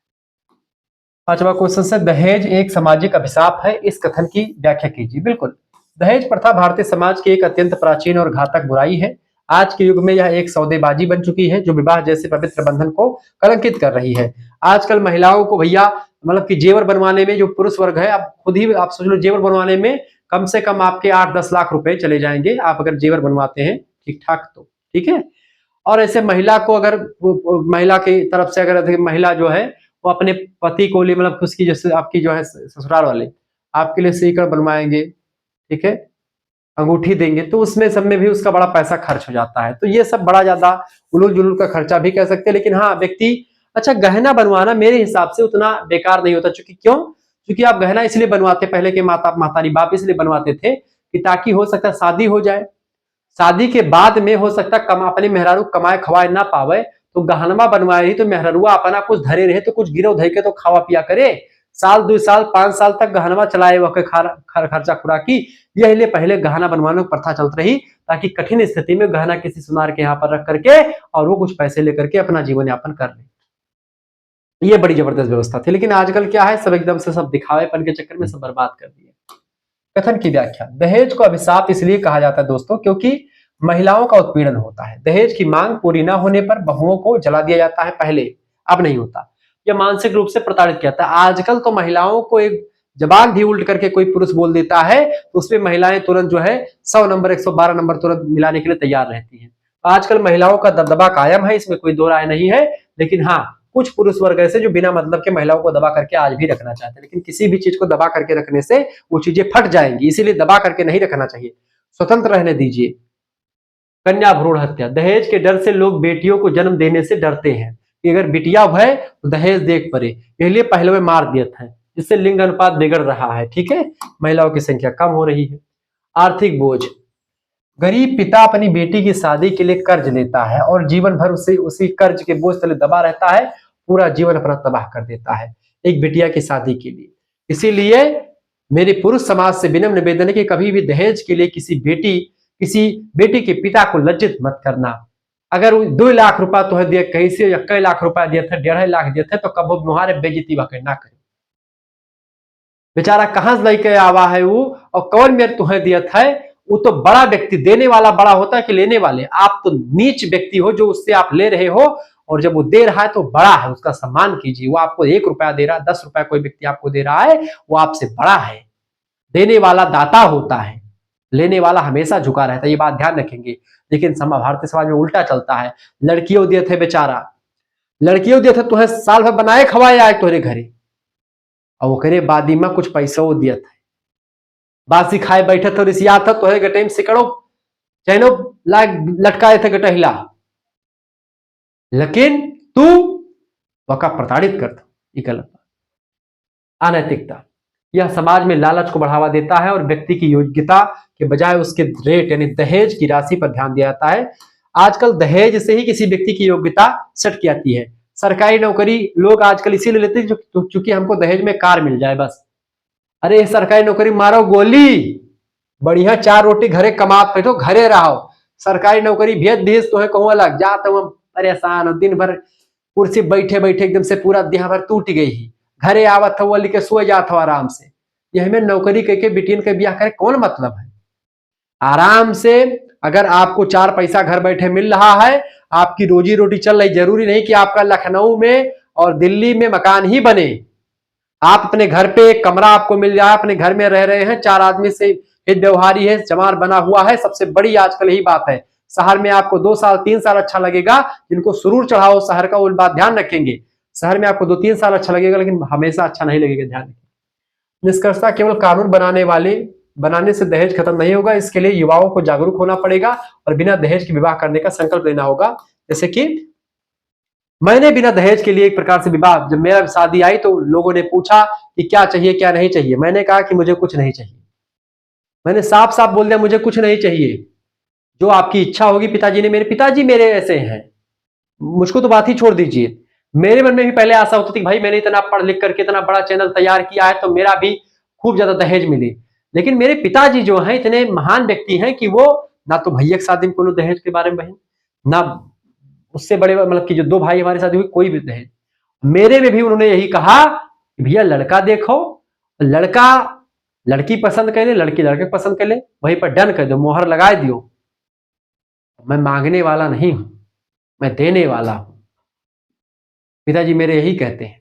5वां क्वेश्चन से, दहेज एक सामाजिक अभिशाप है, इस कथन की व्याख्या कीजिए। बिल्कुल, दहेज प्रथा भारतीय समाज की एक अत्यंत प्राचीन और घातक बुराई है। आज के युग में यह एक सौदेबाजी बन चुकी है जो विवाह जैसे पवित्र बंधन को कलंकित कर रही है। आजकल महिलाओं को भैया मतलब कि जेवर बनवाने में जो पुरुष वर्ग है, आप खुद ही आप सोच लो, जेवर बनवाने में कम से कम आपके 8-10 लाख रुपए चले जाएंगे, आप अगर जेवर बनवाते हैं ठीक ठाक तो। ठीक है, और ऐसे महिला को अगर महिला की तरफ से अगर महिला जो है वो अपने पति को लिए मतलब उसकी जैसे आपकी जो है ससुराल वाले आपके लिए सीकड़ बनवाएंगे, ठीक है, अंगूठी देंगे, तो उसमें सब में भी उसका बड़ा पैसा खर्च हो जाता है। तो ये सब बड़ा ज्यादा उलूल जुलूल का खर्चा भी कह सकते हैं। लेकिन हाँ, व्यक्ति अच्छा गहना बनवाना मेरे हिसाब से उतना बेकार नहीं होता। क्योंकि क्यों? क्योंकि आप गहना इसलिए बनवाते, पहले के माता महतारी बाप इसलिए बनवाते थे कि ताकि हो सकता है शादी हो जाए, शादी के बाद में हो सकता अपने मेहरारू कमाए खवाए ना पावे, तो गहनमा बनवाए रही तो मेहरुआ अपना कुछ धरे रहे तो कुछ गिरो धर के तो खावा पिया करे, साल 2 साल 5 साल तक गहनवा चलाए वह खर्चा खुराकी। यह लिए पहले गहना बनवाने की प्रथा चलती रही, ताकि कठिन स्थिति में गहना किसी सुनार के यहाँ पर रख करके और वो कुछ पैसे लेकर के अपना जीवन यापन कर ले। ये बड़ी जबरदस्त व्यवस्था थी। लेकिन आजकल क्या है, सब एकदम से सब दिखावेपन के चक्कर में सब बर्बाद कर दिए। कथन की व्याख्या, दहेज को अभिशाप इसलिए कहा जाता है दोस्तों क्योंकि महिलाओं का उत्पीड़न होता है। दहेज की मांग पूरी न होने पर बहुओं को जला दिया जाता है, पहले, अब नहीं होता। यह मानसिक रूप से प्रताड़ित किया जाता है। आजकल तो महिलाओं को एक जबान भी उल्ट करके कोई पुरुष बोल देता है तो उसमें महिलाएं तुरंत जो है 100 नंबर 112 नंबर तुरंत मिलाने के लिए तैयार रहती हैं। आजकल महिलाओं का दबदबा कायम है, इसमें कोई दो राय नहीं है। लेकिन हाँ, कुछ पुरुष वर्ग ऐसे जो बिना मतलब के महिलाओं को दबा करके आज भी रखना चाहते हैं। लेकिन किसी भी चीज को दबा करके रखने से वो चीजें फट जाएंगी, इसीलिए दबा करके नहीं रखना चाहिए, स्वतंत्र रहने दीजिए। कन्या भ्रूण हत्या, दहेज के डर से लोग बेटियों को जन्म देने से डरते हैं कि अगर बिटिया है तो दहेज देख पड़े, इसलिए पहले में मार दिया है, जिससे लिंग अनुपात बिगड़ रहा है। ठीक है, महिलाओं की संख्या कम हो रही है। आर्थिक बोझ, गरीब पिता अपनी बेटी की शादी के लिए कर्ज लेता है और जीवन भर उसी कर्ज के बोझ तले दबा रहता है, पूरा जीवन अपना तबाह कर देता है एक बिटिया की शादी के लिए। इसीलिए मेरे पुरुष समाज से विनम्र निवेदन है कि कभी भी दहेज के लिए किसी बेटी के पिता को लज्जित मत करना। अगर 2 लाख रुपया तो दिया कहीं से, या कई लाख रुपया दिया था, 1.5 लाख दिया था, तो कब मुहारे बेइज्जती वाकई ना करे। बेचारा कहां से लेके आवा है वो, और कौन मेरे तुम्हें दिया था, वो तो बड़ा व्यक्ति, देने वाला बड़ा होता है कि लेने वाले। आप तो नीच व्यक्ति हो जो उससे आप ले रहे हो, और जब वो दे रहा है तो बड़ा है, उसका सम्मान कीजिए। वो आपको 1 रुपया दे रहा है, 10 रुपया कोई व्यक्ति आपको दे रहा है, वो आपसे बड़ा है। देने वाला दाता होता है, लेने वाला हमेशा झुका रहता है, ये बात ध्यान रखेंगे। लेकिन भारतीय समाज में उल्टा चलता है। लड़कियों दिए थे बेचारा, लड़कियों दिए थे तुम्हें साल भर बनाए खवाए आए तुम्हारे घरे, और वो करे बादी में कुछ पैसा वो दिया था, बासी खाए बैठे थे, रिसिया था तो गटे सिकड़ो चैनो लटकाए थे गटहिला, लेकिन तू वका प्रताड़ित करता, ये गलत। अनैतिकता, यह समाज में लालच को बढ़ावा देता है और व्यक्ति की योग्यता के बजाय उसके रेट यानी दहेज की राशि पर ध्यान दिया जाता है। आजकल दहेज से ही किसी व्यक्ति की योग्यता सेट की जाती है। सरकारी नौकरी लोग आजकल इसीलिए लेते हैं चूंकि हमको दहेज में कार मिल जाए बस। अरे सरकारी नौकरी मारो गोली, बढ़िया 4 रोटी घरे कमा बैठो, घरे रहो। सरकारी नौकरी भेज भेज तो है कहूँ अलग जा, तो हम परेशान हो दिन भर कुर्सी बैठे बैठे एकदम से पूरा देह भर टूट गई ही। घरे आवत हो लिख के सो जात हो आराम से। यही में नौकरी करके बिटियन के ब्याह करे कौन मतलब है। आराम से अगर आपको 4 पैसा घर बैठे मिल रहा है, आपकी रोजी रोटी चल रही, जरूरी नहीं कि आपका लखनऊ में और दिल्ली में मकान ही बने। आप अपने घर पे एक कमरा आपको मिल जाए, अपने घर में रह रहे हैं, 4 आदमी से हित व्यवहारी है, जमार बना हुआ है। सबसे बड़ी आजकल यही बात है। शहर में आपको 2 साल 3 साल अच्छा लगेगा, जिनको सुरूर चढ़ाओ शहर का वो बात ध्यान रखेंगे। शहर में आपको 2-3 साल अच्छा लगेगा, लेकिन हमेशा अच्छा नहीं लगेगा, ध्यान रखें। निष्कर्षता केवल कानून बनाने से दहेज खत्म नहीं होगा। इसके लिए युवाओं को जागरूक होना पड़ेगा और बिना दहेज के विवाह करने का संकल्प लेना होगा। जैसे कि मैंने बिना दहेज के लिए एक प्रकार से विवाह, जब मेरा शादी आई तो लोगों ने पूछा कि क्या चाहिए क्या नहीं चाहिए, मैंने कहा कि मुझे कुछ नहीं चाहिए। मैंने साफ साफ बोल दिया मुझे कुछ नहीं चाहिए, जो आपकी इच्छा होगी। मेरे पिताजी मेरे ऐसे हैं, मुझको तो बात ही छोड़ दीजिए। मेरे मन में भी पहले आशा होती थी भाई मैंने इतना पढ़ लिख करके इतना बड़ा चैनल तैयार किया है तो मेरा भी खूब ज्यादा दहेज मिले। लेकिन मेरे पिताजी जो हैं इतने महान व्यक्ति हैं कि वो ना तो भैया की शादी में कोनो दहेज के बारे में बहन, ना उससे बड़े मतलब कि जो 2 भाई हमारी शादी हुई कोई भी दहेज। मेरे में भी उन्होंने यही कहा कि भैया लड़का देखो, लड़का लड़की पसंद कर ले, लड़की लड़के पसंद कर ले, वहीं पर डन कर दो, मोहर लगा दियो। मैं मांगने वाला नहीं हूं, मैं देने वाला हूं। पिताजी मेरे यही कहते हैं।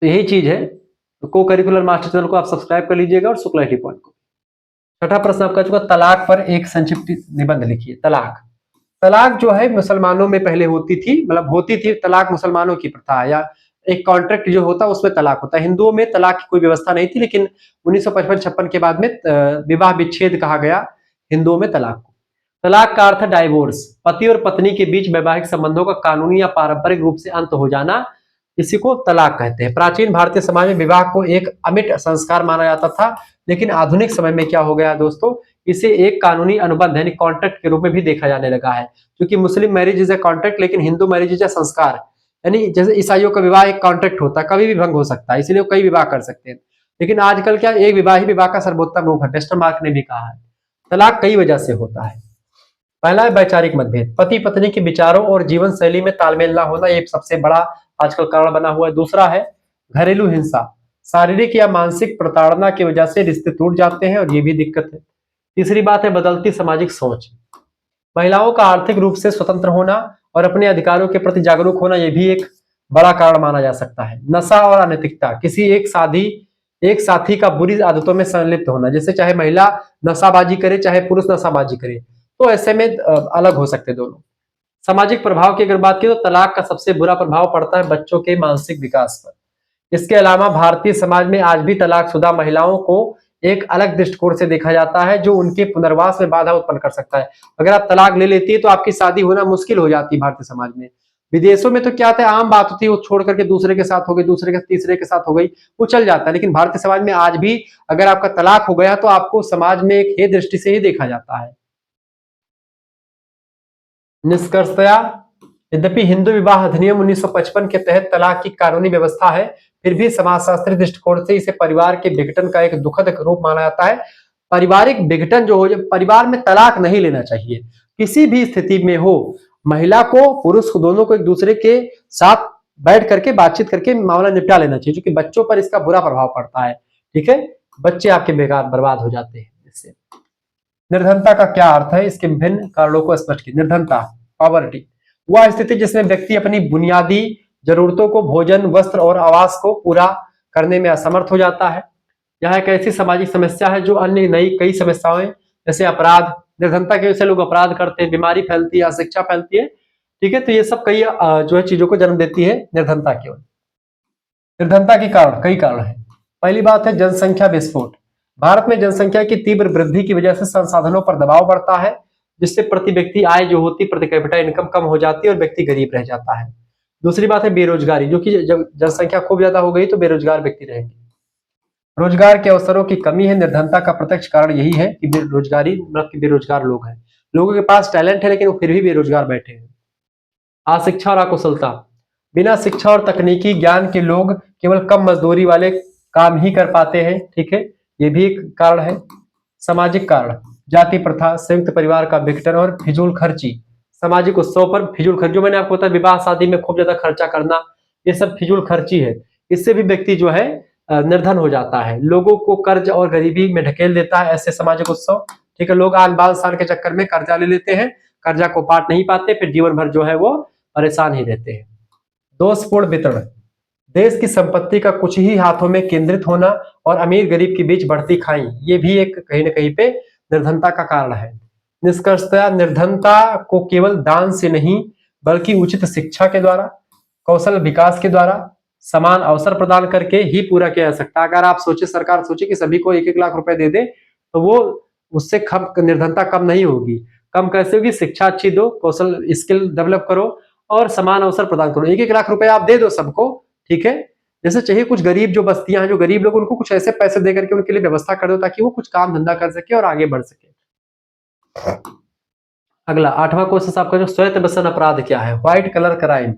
तो यही चीज है। तो को करिकुलर मास्टर चैनल को आप सब्सक्राइब कर लीजिएगा और शुक्ला पॉइंट को। छठा प्रश्न आपका चुका, तलाक पर एक संक्षिप्त निबंध लिखिए। तलाक जो है मुसलमानों में पहले होती थी, मतलब होती थी। तलाक मुसलमानों की प्रथा है, या एक कॉन्ट्रैक्ट जो होता है उसमें तलाक होता है। हिंदुओं में तलाक की कोई व्यवस्था नहीं थी, लेकिन 1955-56 के बाद में विवाह विच्छेद कहा गया हिंदुओं में तलाक को। तलाक का अर्थ है डाइवोर्स, पति और पत्नी के बीच वैवाहिक संबंधों का कानूनी या पारंपरिक रूप से अंत हो जाना, इसी को तलाक कहते हैं। प्राचीन भारतीय समाज में विवाह को एक अमिट संस्कार माना जाता था, लेकिन आधुनिक समय में क्या हो गया दोस्तों, इसे एक कानूनी अनुबंध यानी कॉन्ट्रैक्ट के रूप में भी देखा जाने लगा है। क्योंकि मुस्लिम मैरिज इज ए कॉन्ट्रैक्ट, लेकिन हिंदू मैरिज इज ए संस्कार। यानी जैसे ईसाइयों का विवाह एक कॉन्ट्रैक्ट होता है, कभी भी भंग हो सकता है, इसलिए वो कई विवाह कर सकते हैं। लेकिन आजकल क्या एक विवाह ही विवाह का सर्वोत्तम रूप है, वेस्टर्न मार्क ने भी कहा है। तलाक कई वजह से होता है। पहला है वैचारिक मतभेद, पति पत्नी के विचारों और जीवन शैली में तालमेल ना होना, ये सबसे बड़ा आजकल कारण बना हुआ है। दूसरा है घरेलू हिंसा, शारीरिक या मानसिक प्रताड़ना की वजह से रिश्ते टूट जाते हैं और ये भी दिक्कत है। तीसरी बात है बदलती सामाजिक सोच, महिलाओं का आर्थिक रूप से स्वतंत्र होना और अपने अधिकारों के प्रति जागरूक होना, यह भी एक बड़ा कारण माना जा सकता है। नशा और अनैतिकता, किसी एक साथी का बुरी आदतों में संलिप्त होना, जैसे चाहे महिला नशाबाजी करे चाहे पुरुष नशाबाजी करे, तो ऐसे में अलग हो सकते दोनों। सामाजिक प्रभाव की अगर बात की तो तलाक का सबसे बुरा प्रभाव पड़ता है बच्चों के मानसिक विकास पर। इसके अलावा भारतीय समाज में आज भी तलाकशुदा महिलाओं को एक अलग दृष्टिकोण से देखा जाता है, जो उनके पुनर्वास में बाधा उत्पन्न कर सकता है। अगर आप तलाक ले लेती है तो आपकी शादी होना मुश्किल हो जाती है भारतीय समाज में। विदेशों में तो क्या होता है, आम बात होती है, वो छोड़ करके दूसरे के साथ हो गई, दूसरे के तीसरे के साथ हो गई, वो चल जाता है। लेकिन भारतीय समाज में आज भी अगर आपका तलाक हो गया तो आपको समाज में एक हे दृष्टि से ही देखा जाता है। निष्कर्षतया यद्यपि हिंदू विवाह अधिनियम 1955 के तहत तलाक की कानूनी व्यवस्था है, फिर भी समाजशास्त्री दृष्टिकोण से इसे परिवार के विघटन का एक दुखद रूप माना जाता है। पारिवारिक विघटन जो हो, परिवार में तलाक नहीं लेना चाहिए किसी भी स्थिति में हो। महिला को पुरुष को दोनों को एक दूसरे के साथ बैठ करके बातचीत करके मामला निपटा लेना चाहिए, क्योंकि बच्चों पर इसका बुरा प्रभाव पड़ता है। ठीक है, बच्चे आपके बेकार बर्बाद हो जाते हैं इससे। निर्धनता का क्या अर्थ है, इसके विभिन्न कारणों को स्पष्ट किया। निर्धनता, पॉवर्टी, वह स्थिति जिसमें व्यक्ति अपनी बुनियादी जरूरतों को, भोजन, वस्त्र और आवास को पूरा करने में असमर्थ हो जाता है। यह एक ऐसी सामाजिक समस्या है जो अन्य नई कई समस्याएं जैसे अपराध, निर्धनता की वजह से लोग अपराध करते हैं, बीमारी फैलती है, अशिक्षा फैलती है। ठीक है, तो ये सब कई जो है चीजों को जन्म देती है निर्धनता की वजह। निर्धनता के कारण कई कारण है। पहली बात है जनसंख्या विस्फोट। भारत में जनसंख्या की तीव्र वृद्धि की वजह से संसाधनों पर दबाव बढ़ता है, जिससे प्रति व्यक्ति आय जो होती, प्रति कैपिटा इनकम कम हो जाती है और व्यक्ति गरीब रह जाता है। दूसरी बात है बेरोजगारी, जो कि जब जनसंख्या खूब ज्यादा हो गई तो बेरोजगार व्यक्ति रहेंगे। रोजगार के अवसरों की कमी है, निर्धनता का प्रत्यक्ष कारण यही है कि बेरोजगारी मतलब कि बेरोजगार लोग हैं। लोगों के पास टैलेंट है लेकिन वो फिर भी बेरोजगार बैठे हैं। अशिक्षा और अकुशलता, बिना शिक्षा और तकनीकी ज्ञान के लोग केवल कम मजदूरी वाले काम ही कर पाते हैं। ठीक है, ये भी एक कारण है। सामाजिक कारण, जाति प्रथा, संयुक्त परिवार का विघटन और फिजूल खर्ची। सामाजिक उत्सव पर फिजूल खर्च, जो मैंने आपको बताया विवाह शादी में खूब ज्यादा खर्चा करना, ये सब फिजूल खर्ची है। इससे भी व्यक्ति जो है निर्धन हो जाता है, लोगों को कर्ज और गरीबी में ढकेल देता है ऐसे सामाजिक उत्सव। ठीक है, लोग आन बान शान के चक्कर में कर्जा ले लेते हैं, कर्जा को पाट नहीं पाते, फिर जीवन भर जो है वो परेशान ही रहते हैं। दोषपूर्ण वितरण, देश की संपत्ति का कुछ ही हाथों में केंद्रित होना और अमीर गरीब के बीच बढ़ती खाई, ये भी एक कहीं ना कहीं पे निर्धनता का कारण है। निष्कर्षतः निर्धनता को केवल दान से नहीं बल्कि उचित शिक्षा के द्वारा, कौशल विकास के द्वारा, समान अवसर प्रदान करके ही पूरा किया जा सकता है। अगर आप सोचे, सरकार सोचे कि सभी को 1-1 लाख रुपए दे दे, तो वो उससे कम निर्धनता कम नहीं होगी। कम कैसे होगी? शिक्षा अच्छी दो, कौशल स्किल डेवलप करो और समान अवसर प्रदान करो। 1-1 लाख रुपए आप दे दो सबको, ठीक है। जैसे चाहिए कुछ गरीब जो बस्तियां हैं, जो गरीब लोग, उनको कुछ ऐसे पैसे दे करके उनके लिए व्यवस्था कर दो ताकि वो कुछ काम धंधा कर सके और आगे बढ़ सके। अगला 8वां क्वेश्चन आपका, जो श्वेत बसन अपराध क्या है? व्हाइट कलर क्राइम,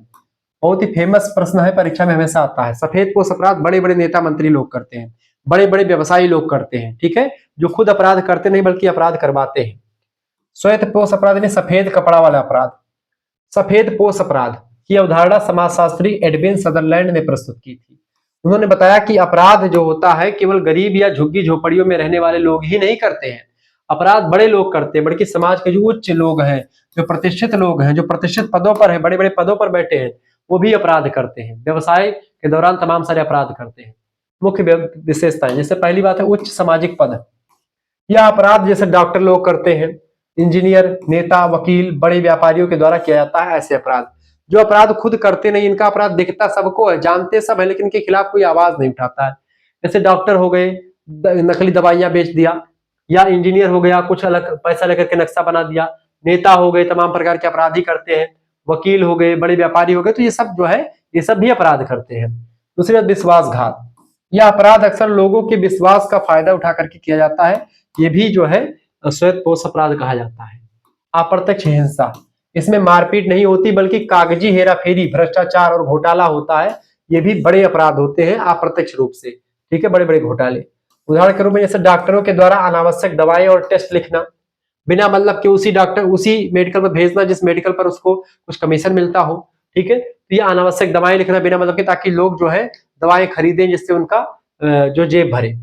बहुत ही फेमस प्रश्न है, परीक्षा में हमेशा आता है। सफेद पोश अपराध बड़े बड़े नेता मंत्री लोग करते हैं, बड़े बड़े व्यवसायी लोग करते हैं, ठीक है, जो खुद अपराध करते नहीं बल्कि अपराध करवाते हैं। श्वेत पोश अपराध में सफेद कपड़ा वाला अपराध। सफेद पोश अपराध की अवधारणा समाजशास्त्री एडविन सदरलैंड ने प्रस्तुत की थी। उन्होंने बताया कि अपराध जो होता है केवल गरीब या झुग्गी झोपड़ियों में रहने वाले लोग ही नहीं करते हैं, अपराध बड़े लोग करते हैं, बल्कि समाज के जो उच्च लोग हैं, जो प्रतिष्ठित लोग हैं, जो प्रतिष्ठित पदों पर हैं, बड़े बड़े पदों पर बैठे हैं, वो भी अपराध करते हैं। व्यवसाय के दौरान तमाम सारे अपराध करते हैं। मुख्य विशेषताएं, जैसे पहली बात है उच्च सामाजिक पद। यह अपराध जैसे डॉक्टर लोग करते हैं, इंजीनियर, नेता, वकील, बड़े व्यापारियों के द्वारा किया जाता है ऐसे अपराध। जो अपराध खुद करते नहीं, इनका अपराध दिखता सबको है, जानते सब है, लेकिन इनके खिलाफ कोई आवाज नहीं उठाता है। जैसे डॉक्टर हो गए, नकली दवाइयां बेच दिया, या इंजीनियर हो गया, कुछ अलग पैसा लेकर के नक्शा बना दिया, नेता हो गए, तमाम प्रकार के अपराधी करते हैं, वकील हो गए, बड़े व्यापारी हो गए, तो ये सब जो है ये सब भी अपराध करते हैं। दूसरी बात विश्वासघात, यह अपराध अक्सर लोगों के विश्वास का फायदा उठा करके किया जाता है, ये भी जो है श्वेत पोश अपराध कहा जाता है। अप्रत्यक्ष हिंसा, इसमें मारपीट नहीं होती बल्कि कागजी हेराफेरी, भ्रष्टाचार और घोटाला होता है, ये भी बड़े अपराध होते हैं अप्रत्यक्ष रूप से, ठीक है, बड़े बड़े घोटाले। उदाहरण के रूप में जैसे डॉक्टरों के द्वारा अनावश्यक दवाएं और टेस्ट लिखना, बिना मतलब के उसी डॉक्टर उसी मेडिकल पर भेजना जिस मेडिकल पर उसको कुछ कमीशन मिलता हो, ठीक है, तो ये अनावश्यक दवाएं लिखना बिना मतलब के, ताकि लोग जो है दवाएं खरीदें जिससे उनका जो जेब भरे।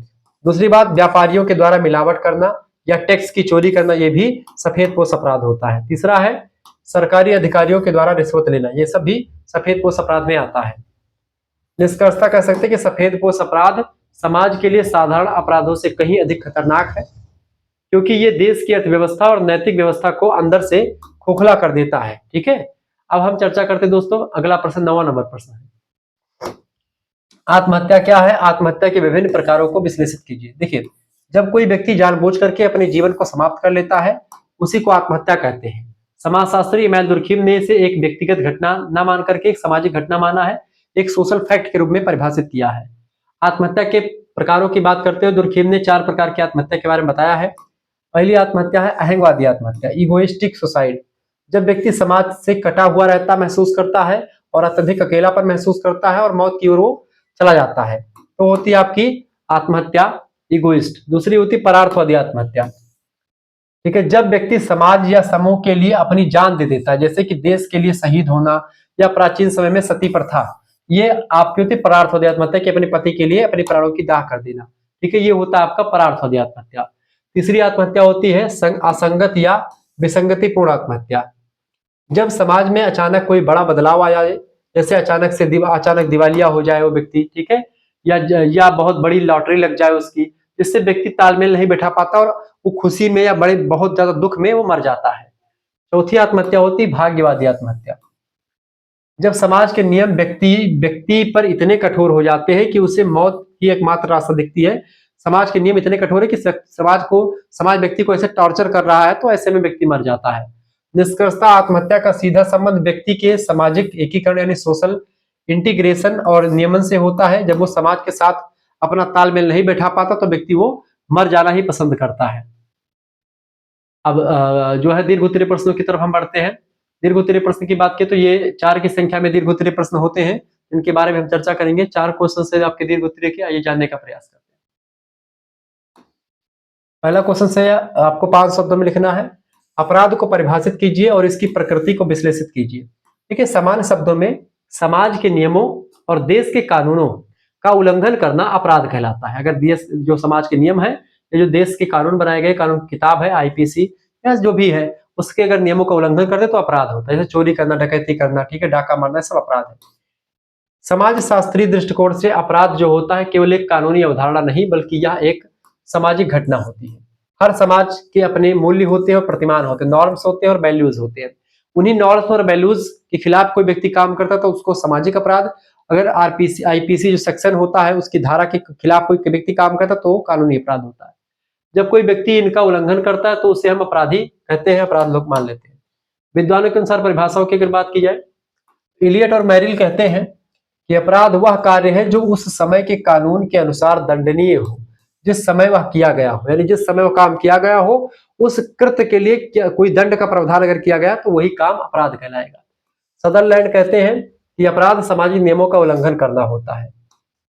दूसरी बात, व्यापारियों के द्वारा मिलावट करना या टैक्स की चोरी करना, ये भी सफेद पोश अपराध होता है। तीसरा है सरकारी अधिकारियों के द्वारा रिश्वत लेना, ये सब भी सफेद पोश अपराध में आता है। निष्कर्षता कह सकते हैं कि सफेद पोश अपराध समाज के लिए साधारण अपराधों से कहीं अधिक खतरनाक है, क्योंकि ये देश की अर्थव्यवस्था और नैतिक व्यवस्था को अंदर से खोखला कर देता है। ठीक है, अब हम चर्चा करते हैं दोस्तों, अगला प्रश्न 9वां नंबर प्रश्न है, आत्महत्या क्या है? आत्महत्या के विभिन्न प्रकारों को विश्लेषित कीजिए। देखिए, जब कोई व्यक्ति जानबूझ करके अपने जीवन को समाप्त कर लेता है, उसी को आत्महत्या कहते हैं। समाजशास्त्री इमैनुएल दुर्खीम ने इसे एक व्यक्तिगत घटना न मान करके एक सामाजिक घटना माना है, एक सोशल फैक्ट के रूप में परिभाषित किया है। आत्महत्या के प्रकारों की बात करते हुए दुर्खीम ने 4 प्रकार की आत्महत्या के बारे में बताया है। पहली आत्महत्या है अहंगवादी आत्महत्या, इगोइस्टिक सुसाइड। जब व्यक्ति समाज से कटा हुआ रहता महसूस करता है और अत्यधिक अकेलापन महसूस करता है और मौत की ओर वो चला जाता है, तो होती है आपकी आत्महत्या इगोइस्ट। दूसरी होती परार्थवादी आत्महत्या, ठीक है, जब व्यक्ति समाज या समूह के लिए अपनी जान दे देता है, जैसे कि देश के लिए शहीद होना या प्राचीन समय में सती प्रथा, ये आपकी होती परार्थवादी आत्महत्या कि अपने पति के लिए अपने प्राणों की दाह कर देना। ठीक है, ये होता है आपका परार्थवादी आत्महत्या। तीसरी आत्महत्या होती है असंगत या विसंगतिपूर्ण आत्महत्या, जब समाज में अचानक कोई बड़ा बदलाव आ जाए, जैसे अचानक दिवालिया हो जाए वो व्यक्ति, ठीक है, या बहुत बड़ी लॉटरी लग जाए उसकी, जिससे व्यक्ति तालमेल नहीं बैठा पाता और वो खुशी में या बड़े बहुत ज्यादा दुख में वो मर जाता है। चौथी आत्महत्या होती भाग्यवादी आत्महत्या, जब समाज के नियम व्यक्ति पर इतने कठोर हो जाते हैं कि उसे मौत ही एकमात्र रास्ता दिखती है। समाज के नियम इतने कठोर है कि समाज व्यक्ति को ऐसे टॉर्चर कर रहा है, तो ऐसे में व्यक्ति मर जाता है। निष्कर्षतः आत्महत्या का सीधा संबंध व्यक्ति के सामाजिक एकीकरण यानी सोशल इंटीग्रेशन और नियमन से होता है। जब वो समाज के साथ अपना तालमेल नहीं बैठा पाता तो व्यक्ति वो मर जाना ही पसंद करता है। अब जो है दीर्घ उत्तरीय प्रश्नों की तरफ हम बढ़ते हैं। दीर्घ उत्तरीय प्रश्न की बात की तो ये 4 की संख्या में दीर्घ उत्तरीय प्रश्न होते हैं, इनके बारे में हम चर्चा करेंगे। 4 क्वेश्चन से आपके दीर्घ उत्तरीय के आइए जानने का प्रयास करते हैं। पहला क्वेश्चन से आपको 5 शब्दों में लिखना है। अपराध को परिभाषित कीजिए और इसकी प्रकृति को विश्लेषित कीजिए। ठीक है, सामान्य शब्दों में समाज के नियमों और देश के कानूनों का उल्लंघन करना अपराध कहलाता है। अगर देश जो समाज के नियम है, ये जो देश के कानून बनाए गए, कानून की किताब है आईपीसी या जो भी है, उसके अगर नियमों का उल्लंघन कर दे तो अपराध होता है। जैसे चोरी करना, डकैती करना, ठीक है, डाका मारना, सब अपराध है। समाज शास्त्रीय दृष्टिकोण से अपराध जो होता है केवल एक कानूनी अवधारणा नहीं, बल्कि यह एक सामाजिक घटना होती है। हर समाज के अपने मूल्य होते हैं और प्रतिमान होते हैं, नॉर्म्स होते हैं और वैल्यूज होते हैं। उन्हीं नॉर्म्स और वैल्यूज के खिलाफ कोई व्यक्ति काम करता है तो उसको सामाजिक अपराध, अगर आरपीसी आईपीसी जो सेक्शन होता है उसकी धारा के खिलाफ कोई व्यक्ति काम करता है तो कानूनी अपराध होता है। जब कोई व्यक्ति इनका उल्लंघन करता है तो उसे हम अपराधी कहते हैं, अपराध लोग मान लेते हैं। विद्वानों के अनुसार परिभाषाओं की अगर बात की जाए, इलियट और मैरिल कहते हैं कि अपराध वह कार्य है जो उस समय के कानून के अनुसार दंडनीय हो, जिस समय वह किया गया हो, यानी जिस समय वह काम किया गया हो उस कृत्य के लिए कोई दंड का प्रावधान अगर किया गया तो वही काम अपराध कहलाएगा। सदरलैंड कहते हैं कि अपराध सामाजिक नियमों का उल्लंघन करना होता है।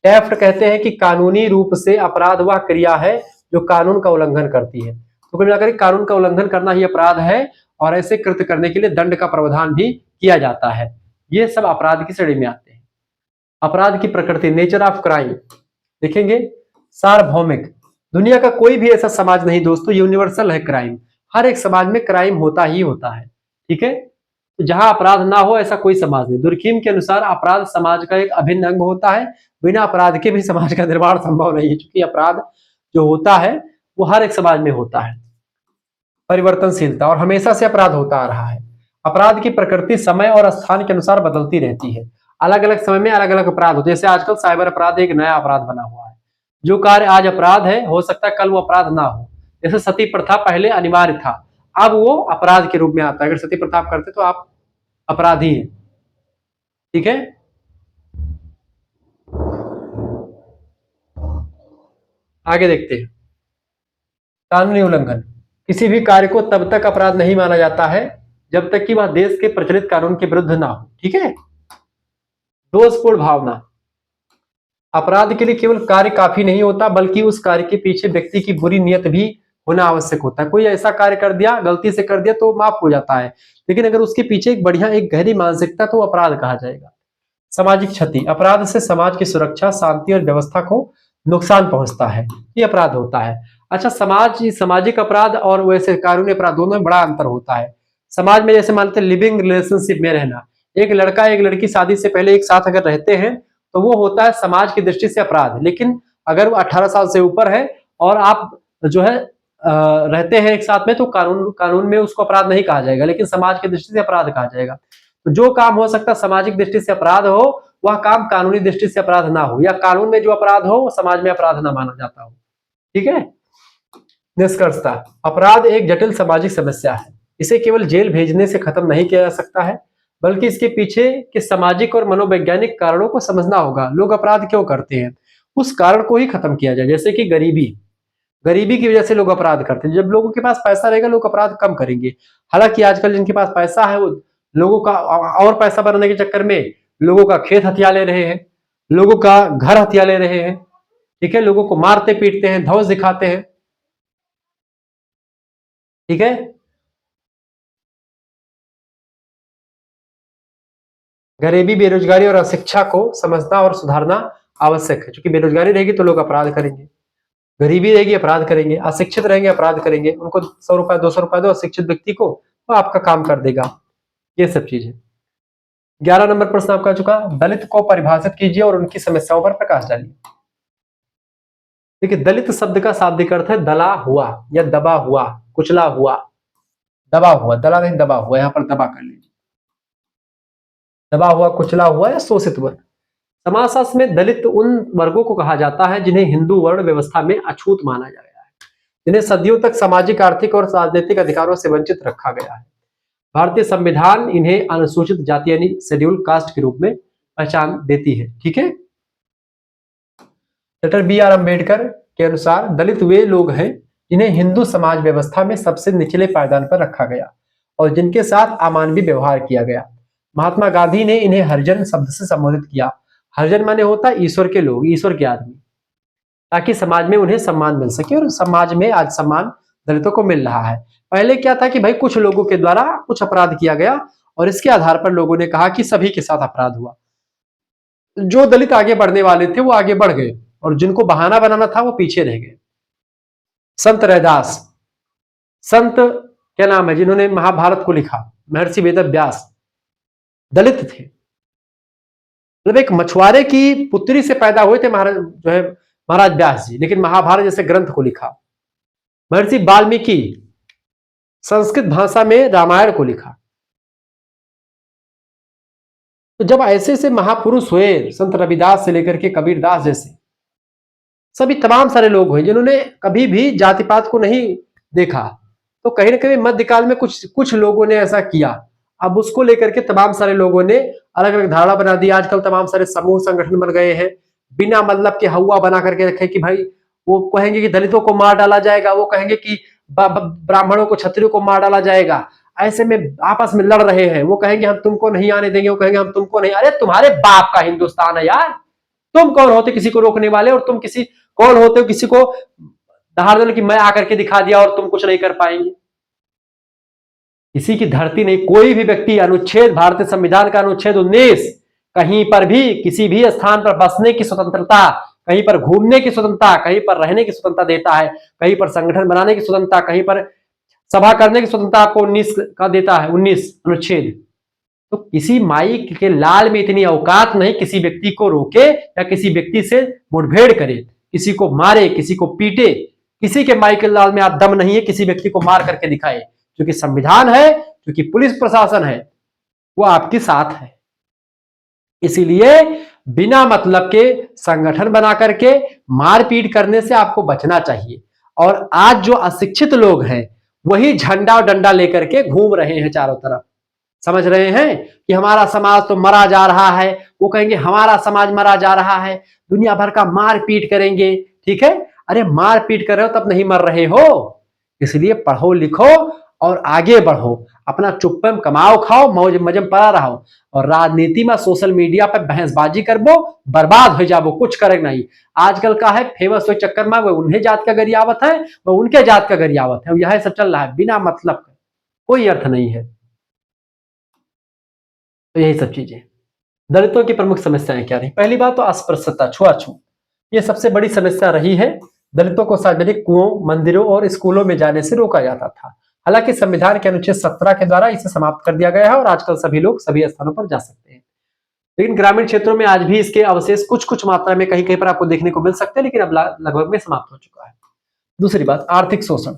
टैफ्ट कहते हैं कि कानूनी रूप से अपराध वह क्रिया है जो कानून का उल्लंघन करती है। तो कुल मिलाकर कानून का उल्लंघन करना ही अपराध है और ऐसे कृत्य करने के लिए दंड का प्रावधान भी किया जाता है। ये सब अपराध की श्रेणी में आते हैं। अपराध की प्रकृति, नेचर ऑफ क्राइम देखेंगे। सार्वभौमिक, दुनिया का कोई भी ऐसा समाज नहीं दोस्तों, यूनिवर्सल है क्राइम। हर एक समाज में क्राइम होता ही होता है। ठीक है, तो जहां अपराध ना हो ऐसा कोई समाज नहीं। दुर्कीम के अनुसार अपराध समाज का एक अभिन्न अंग होता है, बिना अपराध के भी समाज का निर्माण संभव नहीं है, क्योंकि अपराध जो होता है वो हर एक समाज में होता है। परिवर्तनशीलता, और हमेशा से अपराध होता आ रहा है। अपराध की प्रकृति समय और स्थान के अनुसार बदलती रहती है। अलग अलग समय में अलग अलग अपराध होते हैं। जैसे आजकल साइबर अपराध एक नया अपराध बना हुआ है। जो कार्य आज अपराध है हो सकता है कल वो अपराध ना हो। जैसे सती प्रथा पहले अनिवार्य था, अब वो अपराध के रूप में आता है। अगर सती प्रथा आप करते तो आप अपराधी हैं। ठीक है, आगे देखते हैं। कानूनी उल्लंघन, किसी भी कार्य को तब तक अपराध नहीं माना जाता है जब तक कि वह देश के प्रचलित कानून के विरुद्ध ना हो। ठीक है, दोषपूर्ण भावना, अपराध के लिए केवल कार्य काफी नहीं होता बल्कि उस कार्य के पीछे व्यक्ति की बुरी नीयत भी होना आवश्यक होता है। कोई ऐसा कार्य कर दिया, गलती से कर दिया तो माफ हो जाता है, लेकिन अगर उसके पीछे एक बढ़िया एक गहरी मानसिकता तो अपराध कहा जाएगा। सामाजिक क्षति, अपराध से समाज की सुरक्षा, शांति और व्यवस्था को नुकसान पहुंचता है, ये अपराध होता है। अच्छा, सामाजिक अपराध और वैसे कानूनी अपराध दोनों में बड़ा अंतर होता है। समाज में जैसे मानते हैं लिविंग रिलेशनशिप में रहना, एक लड़का एक लड़की शादी से पहले एक साथ अगर रहते हैं तो वो होता है समाज की दृष्टि से अपराध। लेकिन अगर वो 18 साल से ऊपर है और आप जो है रहते हैं एक साथ में तो कानून में उसको अपराध नहीं कहा जाएगा, लेकिन समाज की दृष्टि से अपराध कहा जाएगा। तो जो काम हो सकता है सामाजिक दृष्टि से अपराध हो, वह काम कानूनी दृष्टि से अपराध ना हो, या कानून में जो अपराध हो वो समाज में अपराध ना माना जाता हो। ठीक है, निष्कर्षता, अपराध एक जटिल सामाजिक समस्या है। इसे केवल जेल भेजने से खत्म नहीं किया जा सकता है, बल्कि इसके पीछे के सामाजिक और मनोवैज्ञानिक कारणों को समझना होगा। लोग अपराध क्यों करते हैं, उस कारण को ही खत्म किया जाए। जैसे कि गरीबी की वजह से लोग अपराध करते हैं। जब लोगों के पास पैसा रहेगा लोग अपराध कम करेंगे। हालांकि आजकल जिनके पास पैसा है वो लोगों का और पैसा बनाने के चक्कर में लोगों का खेत हथिया ले रहे हैं, लोगों का घर हथिया ले रहे हैं। ठीक है, लोगों को मारते पीटते हैं, धौंस दिखाते हैं। ठीक है, गरीबी, बेरोजगारी और अशिक्षा को समझना और सुधारना आवश्यक है, क्योंकि बेरोजगारी रहेगी तो लोग अपराध करेंगे, गरीबी रहेगी अपराध करेंगे, अशिक्षित रहेंगे अपराध करेंगे। उनको 100 रुपए 200 रुपए दो अशिक्षित व्यक्ति को, वो आपका काम कर देगा। ये सब चीजें। 11 नंबर प्रश्न आपका आ चुका, दलित को परिभाषित कीजिए और उनकी समस्याओं पर प्रकाश डालिए। देखिए, दलित शब्द का शाब्दिक अर्थ है दला हुआ या दबा हुआ, कुचला हुआ, दबा हुआ, दला नहीं दबा हुआ, यहां पर दबा कर लीजिए, दबा हुआ, कुचला हुआ या शोषित वर्ग। समाजशास्त्र में दलित उन वर्गों को कहा जाता है जिन्हें हिंदू वर्ण व्यवस्था में अछूत माना गया है, जिन्हें सदियों तक सामाजिक, आर्थिक और राजनीतिक अधिकारों से वंचित रखा गया है। भारतीय संविधान इन्हें अनुसूचित जाति यानी शेड्यूल कास्ट के रूप में पहचान देती है। ठीक है, डॉक्टर बी आर अम्बेडकर के अनुसार दलित वे लोग हैं जिन्हें हिंदू समाज व्यवस्था में सबसे निचले पायदान पर रखा गया और जिनके साथ अमानवीय व्यवहार किया गया। महात्मा गांधी ने इन्हें हरिजन शब्द से संबोधित किया। हरिजन माने होता है ईश्वर के लोग, ईश्वर के आदमी, ताकि समाज में उन्हें सम्मान मिल सके, और समाज में आज सम्मान दलितों को मिल रहा है। पहले क्या था कि भाई कुछ लोगों के द्वारा कुछ अपराध किया गया और इसके आधार पर लोगों ने कहा कि सभी के साथ अपराध हुआ। जो दलित आगे बढ़ने वाले थे वो आगे बढ़ गए और जिनको बहाना बनाना था वो पीछे रह गए। संत रैदास, संत क्या नाम है जिन्होंने महाभारत को लिखा, महर्षि वेद व्यास, दलित थे। मतलब एक मछुआरे की पुत्री से पैदा हुए थे महाराज जो है महाराज व्यास जी, लेकिन महाभारत जैसे ग्रंथ को लिखा। महर्षि वाल्मीकि संस्कृत भाषा में रामायण को लिखा। तो जब ऐसे से महापुरुष हुए, संत रविदास से लेकर के कबीरदास जैसे सभी तमाम सारे लोग हुए जिन्होंने कभी भी जाति पात को नहीं देखा, तो कहीं ना कहीं मध्यकाल में कुछ लोगों ने ऐसा किया। अब उसको लेकर के तमाम सारे लोगों ने अलग अलग धारणा बना दी। आजकल तमाम सारे समूह संगठन बन गए हैं, बिना मतलब के हवा बना करके रखे कि भाई वो कहेंगे कि दलितों को मार डाला जाएगा, वो कहेंगे कि ब्राह्मणों को, क्षत्रियों को मार डाला जाएगा। ऐसे में आपस में लड़ रहे हैं। वो कहेंगे हम तुमको नहीं आने देंगे, वो कहेंगे हम तुमको नहीं। अरे तुम्हारे बाप का हिंदुस्तान है यार, तुम कौन होते किसी को रोकने वाले, और तुम किसी कौन होते हो किसी को दहाड़ दो कि मैं आकर के दिखा दिया और तुम कुछ नहीं कर पाएंगे। किसी की धरती नहीं, कोई भी व्यक्ति अनुच्छेद, भारतीय संविधान का अनुच्छेद 19 कहीं पर भी किसी भी स्थान पर बसने की स्वतंत्रता, कहीं पर घूमने की स्वतंत्रता, कहीं पर रहने की स्वतंत्रता देता है, कहीं पर संगठन बनाने की स्वतंत्रता, कहीं पर सभा करने की स्वतंत्रता आपको 19 का देता है, 19 अनुच्छेद। तो किसी माई के लाल में इतनी औकात नहीं किसी व्यक्ति को रोके या किसी व्यक्ति से मुठभेड़ करे, किसी को मारे, किसी को पीटे। किसी के माई के लाल में आप दम नहीं है किसी व्यक्ति को मार करके दिखाए, क्योंकि संविधान है, क्योंकि पुलिस प्रशासन है, वो आपके साथ है। इसीलिए बिना मतलब के संगठन बना करके मारपीट करने से आपको बचना चाहिए। और आज जो अशिक्षित लोग हैं वही झंडा और डंडा लेकर के घूम रहे हैं चारों तरफ, समझ रहे हैं कि हमारा समाज तो मरा जा रहा है। वो कहेंगे हमारा समाज मरा जा रहा है, दुनिया भर का मारपीट करेंगे। ठीक है, अरे मारपीट कर रहे हो तब नहीं मर रहे हो। इसलिए पढ़ो लिखो और आगे बढ़ो, अपना चुप्पम कमाओ खाओ, मौज मजम पड़ा रहो, और राजनीति में सोशल मीडिया पे बहसबाजी करबो, बर्बाद हो जाबो, कुछ करे नहीं। आजकल का है फेमस हो चक्कर में, वो उन्हें जात का गरियावत है, वो उनके जात का गरियावत है, यह सब चल रहा है बिना मतलब का, कोई अर्थ नहीं है। तो यही सब चीजें। दलितों की प्रमुख समस्याएं क्या रही? पहली बात तो अस्पृश्यता, छुआछूत, ये सबसे बड़ी समस्या रही है। दलितों को सार्वजनिक कुओं, मंदिरों और स्कूलों में जाने से रोका जाता था। हालांकि संविधान के अनुच्छेद 17 के द्वारा इसे समाप्त कर दिया गया है और आजकल सभी लोग सभी स्थानों पर जा सकते हैं। लेकिन ग्रामीण क्षेत्रों में आज भी इसके अवशेष कुछ कुछ मात्रा में कहीं कहीं पर आपको देखने को मिल सकते हैं, लेकिन अब लगभग में समाप्त हो चुका है। दूसरी बात, आर्थिक शोषण।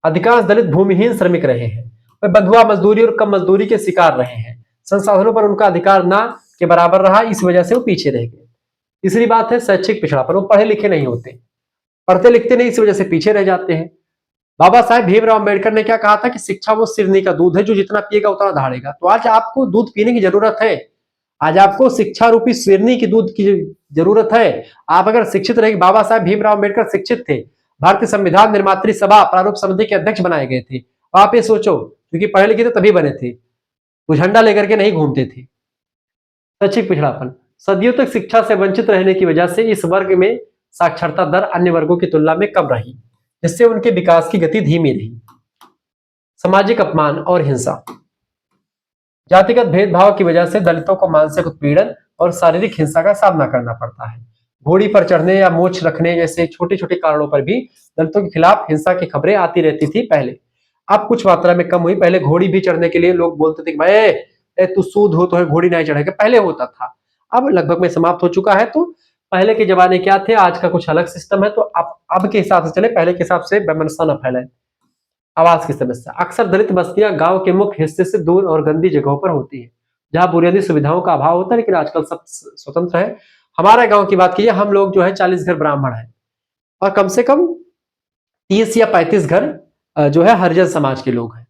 अधिकांश दलित भूमिहीन श्रमिक रहे हैं, वे बंधुआ मजदूरी और कम मजदूरी के शिकार रहे हैं। संसाधनों पर उनका अधिकार ना के बराबर रहा, इस वजह से वो पीछे रह गए। तीसरी बात है शैक्षिक पिछड़ापन, वो पढ़े लिखे नहीं होते, पढ़ते लिखते नहीं, इस वजह से पीछे रह जाते हैं। बाबा साहेब भीमराव अम्बेडकर ने क्या कहा था कि शिक्षा वो सिरनी का दूध है, जो जितना पिएगा उतना दहाड़ेगा। तो आज आपको दूध पीने की जरूरत है, आज आपको शिक्षा रूपी सिरनी की दूध की जरूरत है। आप अगर शिक्षित रहेंगे, बाबा साहेब भीमराव अम्बेडकर शिक्षित थे, भारतीय संविधान निर्मात्री सभा प्रारूप समिति के अध्यक्ष बनाए गए थे। आप ये सोचो, क्योंकि पढ़े लिखे थे तभी बने थे, वो झंडा लेकर के नहीं घूमते थे। शैक्षिक पिछड़ापन, सदियों तक शिक्षा से वंचित रहने की वजह से इस वर्ग में साक्षरता दर अन्य वर्गों की तुलना में कम रही, जिससे उनके विकास की गति धीमी रही। सामाजिक अपमान और हिंसा, जातिगत भेदभाव की वजह से दलितों को मानसिक उत्पीड़न और शारीरिक हिंसा का सामना करना पड़ता है। घोड़ी पर चढ़ने या मोछ रखने जैसे छोटे छोटे कारणों पर भी दलितों के खिलाफ हिंसा की खबरें आती रहती थी पहले। अब कुछ मात्रा में कम हुई। पहले घोड़ी भी चढ़ने के लिए लोग बोलते थे भाई तू सूद हो तो है घोड़ी नहीं चढ़ेगा, पहले होता था, अब लगभग में समाप्त हो चुका है। तो पहले के जमाने क्या थे, आज का कुछ अलग सिस्टम है। तो अब के हिसाब से चले, पहले के हिसाब से वैमनस्य न फैलाए। आवास की समस्या, अक्सर दलित बस्तियां गांव के मुख्य हिस्से से दूर और गंदी जगहों पर होती है, जहां बुनियादी सुविधाओं का अभाव होता है, लेकिन आजकल सब स्वतंत्र है। हमारे गांव की बात कीजिए, हम लोग जो है 40 घर ब्राह्मण है और कम से कम 30 या 35 घर जो है हरिजन समाज के लोग हैं।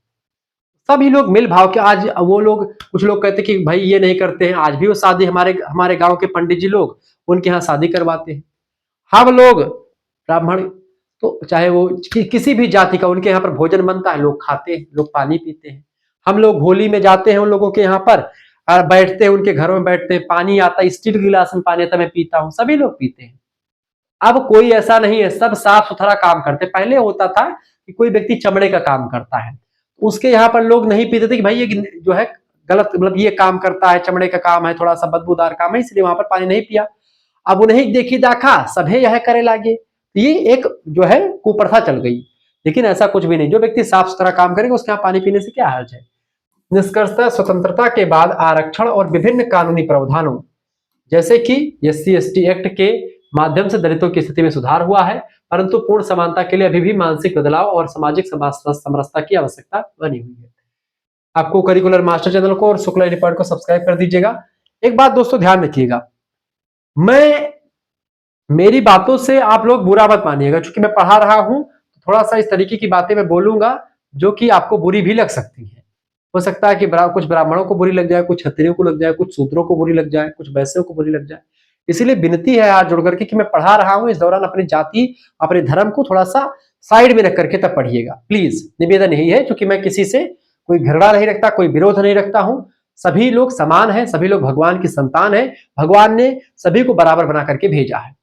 सभी लोग मिल भाव के, आज वो लोग, कुछ लोग कहते कि भाई ये नहीं करते हैं, आज भी वो शादी हमारे गांव के पंडित जी लोग उनके यहाँ शादी करवाते हैं। हम लोग ब्राह्मण तो चाहे वो किसी भी जाति का, उनके यहाँ पर भोजन बनता है, लोग खाते हैं, लोग पानी पीते हैं। हम लोग होली में जाते हैं उन लोगों के यहाँ पर और बैठते हैं, उनके घरों में बैठते हैं, पानी आता है, स्टील गिलास में पानी आता है, मैं पीता हूँ, सभी लोग पीते हैं। अब कोई ऐसा नहीं है, सब साफ सुथरा काम करते। पहले होता था कि कोई व्यक्ति चमड़े का काम करता है, उसके यहाँ पर लोग नहीं पीते थे कि भाई ये जो है गलत, मतलब ये काम करता है, चमड़े का काम है, थोड़ा सा बदबूदार काम है, इसलिए वहां पर पानी नहीं पिया। अब उन्हें देखी दाखा सभे यह करे लागे, ये एक जो है कुप्रथा चल गई। लेकिन ऐसा कुछ भी नहीं, जो व्यक्ति साफ सुथरा काम करेगा उसके यहाँ पानी पीने से क्या हर्ज है। निष्कर्षतः स्वतंत्रता के बाद आरक्षण और विभिन्न कानूनी प्रावधानों जैसे कि SC/ST एक्ट के माध्यम से दलितों की स्थिति में सुधार हुआ है, परंतु पूर्ण समानता के लिए अभी भी मानसिक बदलाव और सामाजिक समरसता की आवश्यकता बनी हुई है। आपको करिकुलर मास्टर चैनल को और शुक्ला रिपोर्ट को सब्सक्राइब कर दीजिएगा। एक बात दोस्तों ध्यान रखिएगा, मैं मेरी बातों से आप लोग बुरा मत मानिएगा, क्योंकि मैं पढ़ा रहा हूं, थोड़ा सा इस तरीके की बातें मैं बोलूंगा जो कि आपको बुरी भी लग सकती है। हो सकता है कि कुछ ब्राह्मणों को बुरी लग जाए, कुछ क्षत्रियों को लग जाए, कुछ शूद्रों को बुरी लग जाए, कुछ वैश्यों को बुरी लग जाए। इसीलिए विनती है हाथ जोड़ करके कि मैं पढ़ा रहा हूं, इस दौरान अपनी जाति, अपने धर्म को थोड़ा सा साइड में रख करके तब पढ़िएगा, प्लीज। निवेदन यही है, क्योंकि मैं किसी से कोई घृणा नहीं रखता, कोई विरोध नहीं रखता हूं। सभी लोग समान है, सभी लोग भगवान की संतान है, भगवान ने सभी को बराबर बना करके भेजा है।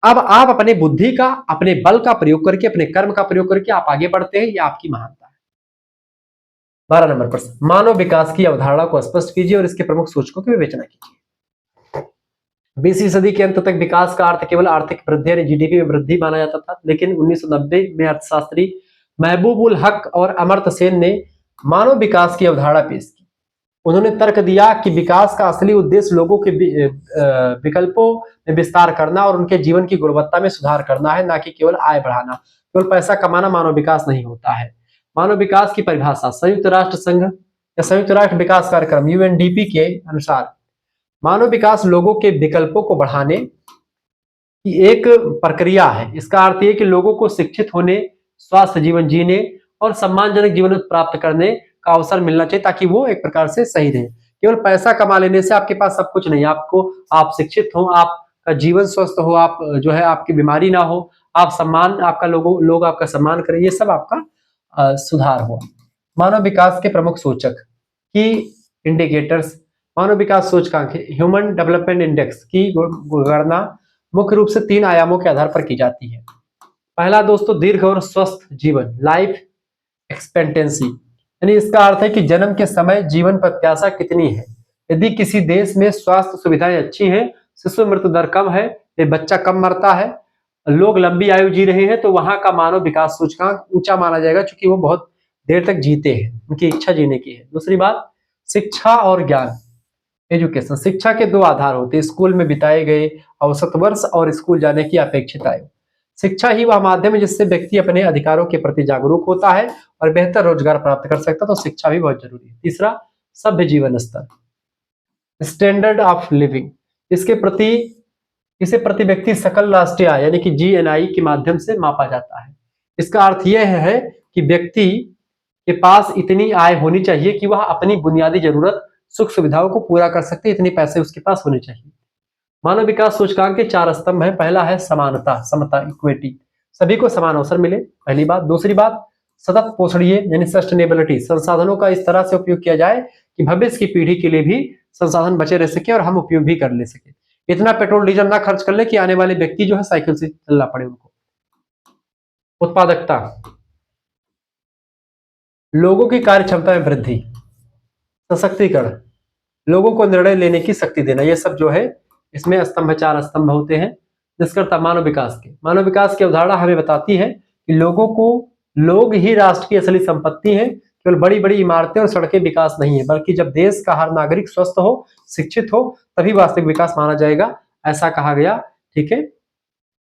अब आप अपने बुद्धि का, अपने बल का प्रयोग करके, अपने कर्म का प्रयोग करके आप आगे बढ़ते हैं, ये आपकी महानता है। 12 नंबर प्रश्न, मानव विकास की अवधारणा को स्पष्ट कीजिए और इसके प्रमुख सूचकों की विवेचना कीजिए। 20वीं सदी के अंत तक विकास का अर्थ केवल आर्थिक वृद्धि यानी GDP में वृद्धि माना जाता था, लेकिन 1990 में अर्थशास्त्री महबूब उल हक और अमर्त्य सेन ने मानव विकास की अवधारणा पेश की। उन्होंने तर्क दिया कि विकास का असली उद्देश्य लोगों के विकल्पों में विस्तार करना और उनके जीवन की गुणवत्ता में सुधार करना है, ना कि केवल आय बढ़ाना। केवल पैसा कमाना मानव विकास नहीं होता है। मानव विकास की परिभाषा संयुक्त राष्ट्र संघ या संयुक्त राष्ट्र विकास कार्यक्रम UNDP के अनुसार मानव विकास लोगों के विकल्पों को बढ़ाने की एक प्रक्रिया है। इसका अर्थ यह कि लोगों को शिक्षित होने, स्वास्थ्य जीवन जीने और सम्मानजनक जीवन प्राप्त करने का अवसर मिलना चाहिए, ताकि वो एक प्रकार से सही रहे। केवल पैसा कमा लेने से आपके पास सब कुछ नहीं, आपको, आप शिक्षित हो, आपका जीवन स्वस्थ हो, आप जो है आपकी बीमारी ना हो, आप सम्मान, आपका लोग आपका सम्मान करें, ये सब आपका सुधार हो। मानव विकास के प्रमुख सूचक की इंडिकेटर्स। मानव विकास सूचकांक ह्यूमन डेवलपमेंट इंडेक्स की गणना मुख्य रूप से 3 आयामों के आधार पर की जाती है। पहला दोस्तों, दीर्घ और स्वस्थ जीवन, लाइफ एक्सपेक्टेंसी, यानी इसका अर्थ है कि जन्म के समय जीवन प्रत्याशा कितनी है। यदि किसी देश में स्वास्थ्य सुविधाएं अच्छी हैं, शिशु मृत्यु दर कम है, बच्चा कम मरता है, लोग लंबी आयु जी रहे हैं, तो वहां का मानव विकास सूचकांक ऊंचा माना जाएगा, क्योंकि वो बहुत देर तक जीते हैं, उनकी इच्छा जीने की है। दूसरी बात, शिक्षा और ज्ञान, एजुकेशन। शिक्षा के 2 आधार होते हैं, स्कूल में बिताए गए औसत वर्ष और स्कूल जाने की अपेक्षित आयु। शिक्षा ही वह माध्यम है जिससे व्यक्ति अपने अधिकारों के प्रति जागरूक होता है और बेहतर रोजगार प्राप्त कर सकता है, तो शिक्षा भी बहुत जरूरी है। तीसरा, सभ्य जीवन स्तर, स्टैंडर्ड ऑफ लिविंग। इसे प्रति व्यक्ति सकल राष्ट्रीय आय यानी कि GNI के माध्यम से मापा जाता है। इसका अर्थ यह है कि व्यक्ति के पास इतनी आय होनी चाहिए कि वह अपनी बुनियादी जरूरत, सुख सुविधाओं को पूरा कर सकते, इतने पैसे उसके पास होने चाहिए। मानव विकास सूचकांक के 4 स्तंभ हैं। पहला है समानता, समता, इक्विटी, सभी को समान अवसर मिले, पहली बात। दूसरी बात, सतत पोषणीय यानी सस्टेनेबिलिटी, संसाधनों का इस तरह से उपयोग किया जाए कि भविष्य की पीढ़ी के लिए भी संसाधन बचे रह सके और हम उपयोग भी कर ले सके। इतना पेट्रोल डीजल ना खर्च कर ले कि आने वाले व्यक्ति जो है साइकिल से चलना पड़े उनको। उत्पादकता, लोगों की कार्य क्षमता में वृद्धि, सशक्तिकरण, लोगों को निर्णय लेने की शक्ति देना, ये सब जो है इसमें स्तंभ, 4 स्तंभ होते हैं। निष्कर्षतः मानव विकास की अवधारणा हमें बताती है कि लोग ही राष्ट्र की असली संपत्ति है। केवल बड़ी बड़ी इमारतें और सड़कें विकास नहीं है, बल्कि जब देश का हर नागरिक स्वस्थ हो, शिक्षित हो, तभी वास्तविक विकास माना जाएगा, ऐसा कहा गया। ठीक है,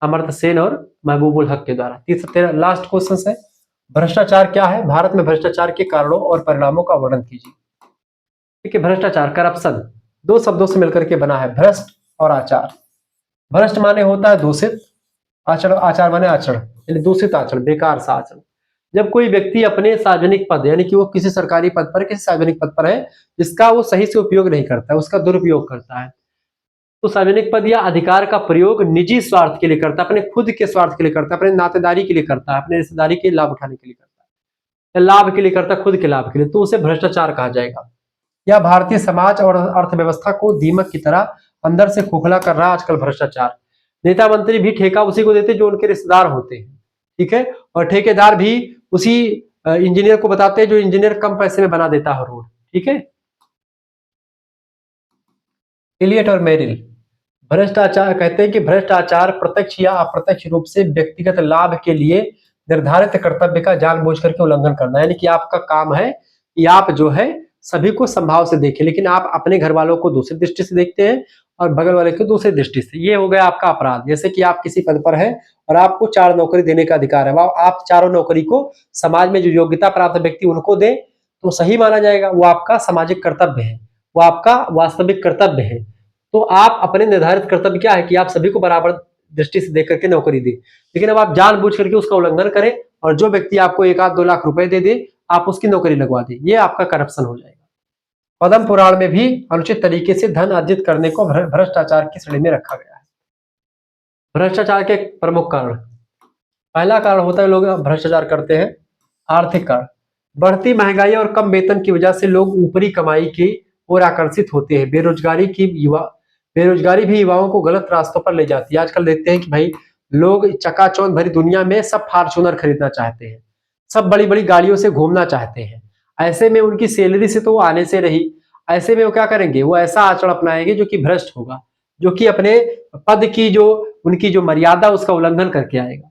अमर्त्य सेन और महबूब उल हक के द्वारा। तीसरा लास्ट क्वेश्चन है, भ्रष्टाचार क्या है? भारत में भ्रष्टाचार के कारणों और परिणामों का वर्णन कीजिए। ठीक है, भ्रष्टाचार, करप्शन 2 शब्दों से मिलकर के बना है, भ्रष्ट और आचार। भ्रष्ट माने होता है दूषित, आचार माने आचरण, यानी दूषित आचरण, बेकार सा आचरण। जब कोई व्यक्ति अपने सार्वजनिक पद यानी कि वो किसी सरकारी पद पर, किसी सार्वजनिक पद पर है, जिसका वो सही से उपयोग नहीं करता है, उसका दुरुपयोग करता है, तो सार्वजनिक पद या अधिकार का प्रयोग निजी स्वार्थ के लिए करता है, अपने खुद के स्वार्थ के लिए करता है, अपने नातेदारी के लिए करता है, अपने रिश्तेदारी के लाभ उठाने के लिए करता है, या लाभ के लिए करता है, खुद के लाभ के लिए, तो उसे भ्रष्टाचार कहा जाएगा। या भारतीय समाज और अर्थव्यवस्था को दीमक की तरह अंदर से खोखला कर रहा आजकल भ्रष्टाचार। नेता मंत्री भी ठेका उसी को देते जो उनके रिश्तेदार होते हैं, ठीक है, और ठेकेदार भी उसी इंजीनियर को बताते हैं जो इंजीनियर कम पैसे में बना देता है रोड, ठीक है। इलियट और मेरिल भ्रष्टाचार कहते हैं कि भ्रष्टाचार प्रत्यक्ष या अप्रत्यक्ष रूप से व्यक्तिगत लाभ के लिए निर्धारित कर्तव्य का जानबूझ करके उल्लंघन करना, यानी कि आपका काम है कि आप जो है सभी को संभाव से देखें, लेकिन आप अपने घर वालों को दूसरी दृष्टि से देखते हैं और बगल वाले को दूसरी दृष्टि से। ये हो गया आपका अपराध। जैसे कि आप किसी पद पर हैं और आपको 4 नौकरी देने का अधिकार है, आप चारों नौकरी को समाज में जो योग्यता प्राप्त व्यक्ति उनको दे तो सही माना जाएगा, वो आपका सामाजिक कर्तव्य है, वो आपका वास्तविक कर्तव्य है। तो आप अपने निर्धारित कर्तव्य क्या है कि आप सभी को बराबर दृष्टि से देख करके नौकरी दे, लेकिन अब आप जानबूझ करके उसका उल्लंघन करें और जो व्यक्ति आपको 1-2 लाख रुपए दे दे आप उसकी नौकरी लगवा दें, ये आपका करप्शन हो जाएगा। पद्म पुराण में भी अनुचित तरीके से धन अर्जित करने को भ्रष्टाचार की श्रेणी में रखा गया है। भ्रष्टाचार के प्रमुख कारण, पहला कारण होता है लोग भ्रष्टाचार करते हैं आर्थिक कारण। बढ़ती महंगाई और कम वेतन की वजह से लोग ऊपरी कमाई की ओर आकर्षित होते हैं। बेरोजगारी भी युवाओं को गलत रास्तों पर ले जाती है। आजकल देखते हैं कि भाई लोग चकाचौंध भरी दुनिया में सब फॉर्च्यूनर खरीदना चाहते हैं, सब बड़ी बड़ी गाड़ियों से घूमना चाहते हैं। ऐसे में उनकी सैलरी से तो वो आने से रही, ऐसे में वो क्या करेंगे, वो ऐसा आचरण अपनाएंगे जो कि भ्रष्ट होगा, जो कि अपने पद की जो उनकी जो मर्यादा उसका उल्लंघन करके आएगा।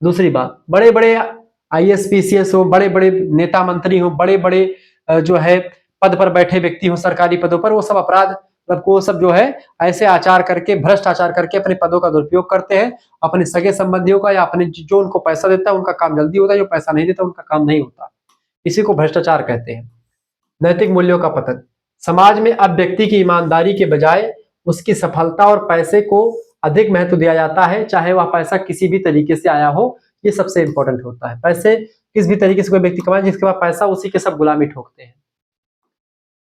दूसरी बात, बड़े बड़े आईएएस पीसीएस हो, बड़े बड़े नेता मंत्री हो, बड़े बड़े जो है पद पर बैठे व्यक्ति हो सरकारी पदों पर, वो सब अपराध मतलब वो सब जो है ऐसे आचार करके भ्रष्ट आचार करके अपने पदों का दुरुपयोग करते हैं, अपने सगे संबंधियों का या अपने जो उनको पैसा देता है उनका काम जल्दी होता है, जो पैसा नहीं देता उनका काम नहीं होता। इसी को भ्रष्टाचार कहते हैं। नैतिक मूल्यों का पतन, समाज में अब व्यक्ति की ईमानदारी के बजाय उसकी सफलता और पैसे को अधिक महत्व दिया जाता है, चाहे वह पैसा किसी भी तरीके से आया हो। ये सबसे इंपॉर्टेंट होता है। पैसे किस भी तरीके से कोई व्यक्ति कमाए, जिसके पास पैसा उसी के सब गुलामी ठोकते हैं।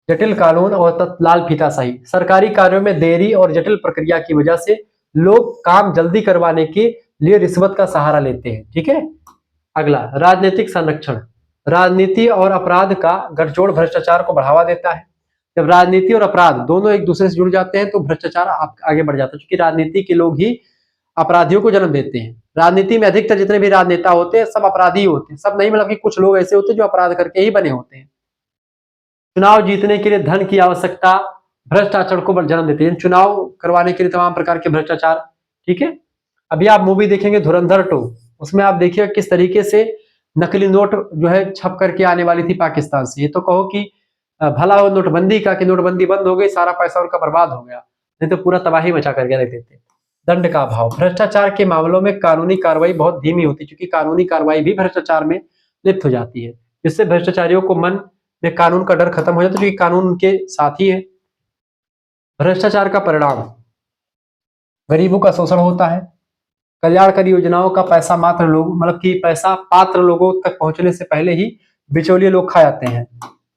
जटिल कानून और तत्काल फीताशाही, सरकारी कार्यों में देरी और जटिल प्रक्रिया की वजह से लोग काम जल्दी करवाने के लिए रिश्वत का सहारा लेते हैं, ठीक है। अगला, राजनीतिक संरक्षण, राजनीति और अपराध का गठजोड़ भ्रष्टाचार को बढ़ावा देता है। जब राजनीति और अपराध दोनों एक दूसरे से जुड़ जाते हैं तो भ्रष्टाचार आगे बढ़ जाता है, क्योंकि राजनीति के लोग ही अपराधियों को जन्म देते हैं। राजनीति में अधिकतर जितने भी राजनेता होते हैं सब अपराधी होते हैं, सब नहीं, मतलब कि कुछ लोग ऐसे होते हैं जो अपराध करके ही बने होते हैं। चुनाव जीतने के लिए धन की आवश्यकता भ्रष्टाचार को जन्म देती है, चुनाव करवाने के लिए तमाम प्रकार के भ्रष्टाचार, ठीक है। अभी आप मूवी देखेंगे धुरंधर 2, उसमें आप देखिए किस तरीके से नकली नोट जो है छप करके आने वाली थी पाकिस्तान से। ये तो कहो कि भला हो नोटबंदी का कि नोटबंदी बंद हो गई, सारा पैसा उनका बर्बाद हो गया, नहीं तो पूरा तबाही मचा करके रख देते। दंड का अभाव, भ्रष्टाचार के मामलों में कानूनी कार्रवाई बहुत धीमी होती है, क्योंकि कानूनी कार्रवाई भी भ्रष्टाचार में लिप्त हो जाती है, जिससे भ्रष्टाचारियों को मन में कानून का डर खत्म हो जाता है, क्योंकि कानून उनके साथ ही है। भ्रष्टाचार का परिणाम, गरीबों का शोषण होता है, कल्याणकारी योजनाओं का पैसा मात्र लोग मतलब कि पैसा पात्र लोगों तक पहुंचने से पहले ही बिचौलिए लोग खा जाते हैं।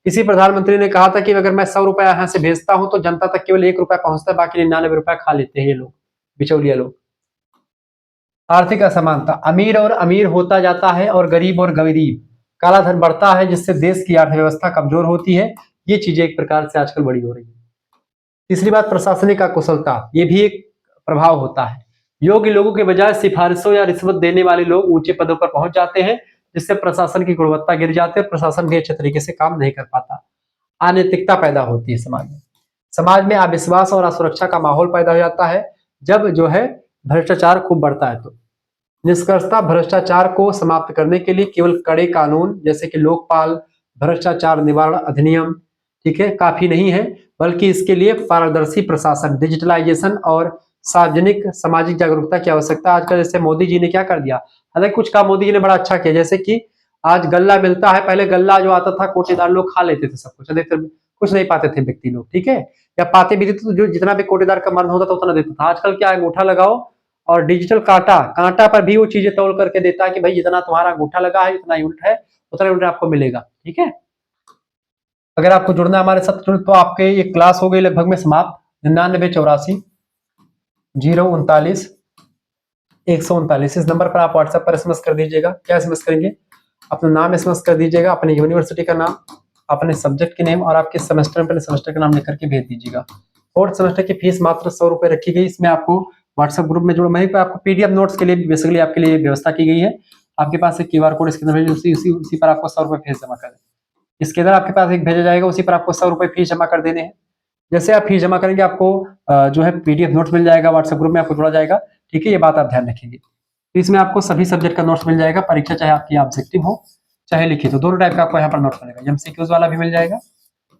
किसी प्रधानमंत्री ने कहा था कि अगर मैं 100 रुपया यहाँ से भेजता हूं तो जनता तक केवल 1 रुपया पहुंचता है, बाकी 99 रुपया खा लेते हैं ये लोग, बिचौलिया लोग। आर्थिक असमानता, अमीर और अमीर होता जाता है और गरीब काला धन बढ़ता है, जिससे देश की अर्थव्यवस्था कमजोर होती है। ये चीजें एक प्रकार से आजकल बड़ी हो रही है। तीसरी बात, प्रशासनिक अकुशलता, ये भी एक प्रभाव होता है। योग्य लोगों के बजाय सिफारिशों या रिश्वत देने वाले लोग ऊंचे पदों पर पहुंच जाते हैं, जिससे प्रशासन की गुणवत्ता गिर जाती है, प्रशासन भी अच्छे तरीके से काम नहीं कर पाता। अनैतिकता पैदा होती है समाज में अविश्वास और असुरक्षा का माहौल पैदा हो जाता है जब जो है भ्रष्टाचार खूब बढ़ता है। तो निष्कर्षतः भ्रष्टाचार को समाप्त करने के लिए केवल कड़े कानून जैसे कि लोकपाल, भ्रष्टाचार निवारण अधिनियम, ठीक है, काफी नहीं है, बल्कि इसके लिए पारदर्शी प्रशासन, डिजिटलाइजेशन और सार्वजनिक सामाजिक जागरूकता की आवश्यकता। आजकल जैसे मोदी जी ने क्या कर दिया, हालांकि कुछ काम मोदी जी ने बड़ा अच्छा किया, जैसे कि आज गल्ला मिलता है, पहले गल्ला जो आता था कोटेदार लोग खा लेते थे सब कुछ, अधिकतर कुछ नहीं पाते थे व्यक्ति लोग, ठीक है, या पाते भी थे तो जो जितना भी कोटेदार का मर्द होता था उतना देता था। आजकल क्या है, अंगूठा लगाओ और डिजिटल कांटा पर भी वो चीजें तौल करके देता है कि भाई जितना तुम्हारा अंगूठा लगा है इतना यूनिट है, उतना यूनिट आपको मिलेगा, ठीक है। अगर आपको जुड़ना है हमारे साथ तो आपके ये क्लास हो गई लगभग में समाप्त। 9984 039 इस नंबर पर आप व्हाट्सएप पर एसएमएस कर दीजिएगा। क्या एसएमएस करेंगे? अपना नाम एसएमएस कर दीजिएगा, अपने यूनिवर्सिटी का नाम, अपने सब्जेक्ट के नेम और आपके सेमेस्टर में पहले सेमेस्टर का नाम लिख करके भेज दीजिएगा। फोर्थ सेमेस्टर की फीस मात्र 100 रुपए रखी गई। इसमें आपको व्हाट्सएप ग्रुप में जुड़ो, वहीं पे आपको पीडीएफ नोट्स के लिए बेसिकली आपके लिए व्यवस्था की गई है। आपके पास एक क्यूआर कोड इसके अंदर भेज, उसी पर आपको 100 रुपए फीस जमा कर दें। इसके अंदर आपके पास एक भेजा जाएगा, उसी पर आपको 100 रुपए फीस जमा कर देने हैं। जैसे आप फीस जमा करेंगे आपको जो है पीडीएफ नोट्स मिल जाएगा, व्हाट्सएप ग्रुप में आपको जोड़ा जाएगा। ठीक है, ये बात आप ध्यान रखेंगे। तो इसमें आपको सभी सब्जेक्ट का नोट्स मिल जाएगा, परीक्षा चाहे आपकी ऑब्जेक्टिव हो चाहे लिखित हो, दोनों टाइप का आपको यहाँ पर नोट्स मिलेगा। एमसीक्यूज वाला भी मिल जाएगा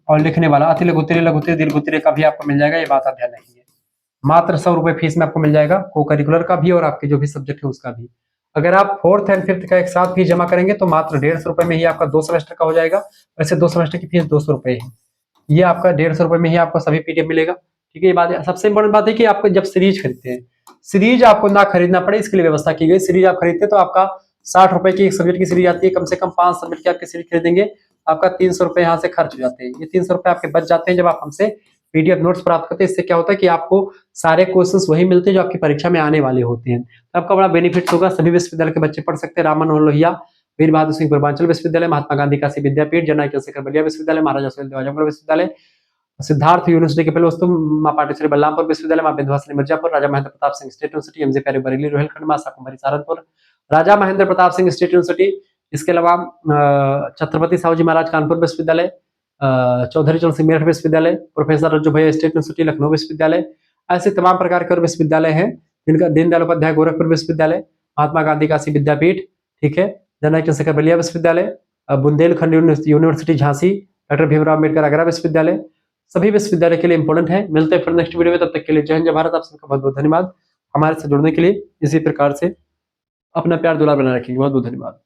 और लिखने वाला अति लघु उत्तरीय, लघु उत्तरीय, दीर्घ उत्तरीय का भी आपको मिल जाएगा। ये बात आप ध्यान रखिए। मात्र 100 रुपए फीस में आपको मिल जाएगा, को करिकुलर का भी और आपके जो भी सब्जेक्ट है उसका भी। अगर आप फोर्थ एंड फिफ्थ का एक साथ फीस जमा करेंगे तो मात्र 150 रुपए में ही आपका 2 सेमेस्टर का हो जाएगा। वैसे 2 सेमेस्टर की फीस 200 रुपए है, ये आपका 150 रुपए में ही आपको सभी पीडीएफ मिलेगा। ठीक है, ये बात सबसे इंपॉर्टेंट बात है कि आपको जब सीरीज खरीदते हैं, सीरीज आपको ना खरीदना पड़े इसके लिए व्यवस्था की गई। सीरीज आप खरीदते हैं तो आपका 60 रुपए की एक सब्जेक्ट की सीरीज आती है, कम से कम 5 सब्जेक्ट की आपकी सीरीज खरीदेंगे, आपका 300 रुपए यहाँ से खर्च हो जाते हैं। ये 300 रुपए आपके बच जाते हैं जब आप हमसे पीडीएफ नोट्स प्राप्त करते हैं। इससे क्या होता है कि आपको सारे क्वेश्चंस वही मिलते हैं जो आपकी परीक्षा में आने वाले होते हैं। तो आपका बड़ा बेनिफिट होगा। सभी विश्वविद्यालय के बच्चे पढ़ सकते हैं। राम मनोहर लोहिया, वीर बहादुर सिंह पूर्वांचल विश्वविद्यालय, महात्मा गांधी काशी विद्यापीठ, जननायक चंद्रशेखर बलिया विश्वविद्यालय, महाराजा सुहेलदेव आजमगढ़ विश्वविद्यालय, सिद्धार्थ यूनिवर्सिटी के पहले मां पाटेश्वरी बलरामपुर विश्वविद्यालय, Maa Vindhyavasini Mirzapur, Raja Mahendra Pratap Singh state university, MJ पैरी बरेली रोहिलखंड, मां शाकुंभरी सहारनपुर, राजा महेंद्र प्रताप सिंह स्टेट यूनिवर्सिटी। इसके अलावा छत्रपति साहू जी महाराज कानपुर विश्वविद्यालय, चौधरी चरण सिंह मेरठ विश्वविद्यालय, प्रोफेसर रज्जू भैया स्टेट यूनिवर्सिटी लखनऊ विश्वविद्यालय। ऐसे तमाम प्रकार के और विश्वविद्यालय हैं जिनका दीनदयाल उपाध्याय गोरखपुर विश्वविद्यालय, महात्मा गांधी काशी विद्यापीठ, ठीक है, जननायक चंद्रशेखर बलिया विश्वविद्यालय, बुंदेलखंड यूनिवर्सिटी झांसी, डॉक्टर भीमराव अम्बेडकर आगरा विश्वविद्यालय। सभी विश्वविद्यालय के लिए इंपॉर्टेंट है। मिलते हैं फिर नेक्स्ट वीडियो में, तब तक के लिए जय हिंद जय भारत। आप सबका बहुत बहुत धन्यवाद हमारे से जुड़ने के लिए। इसी प्रकार से अपना प्यार दुलार बनाए रखेंगे। बहुत बहुत धन्यवाद।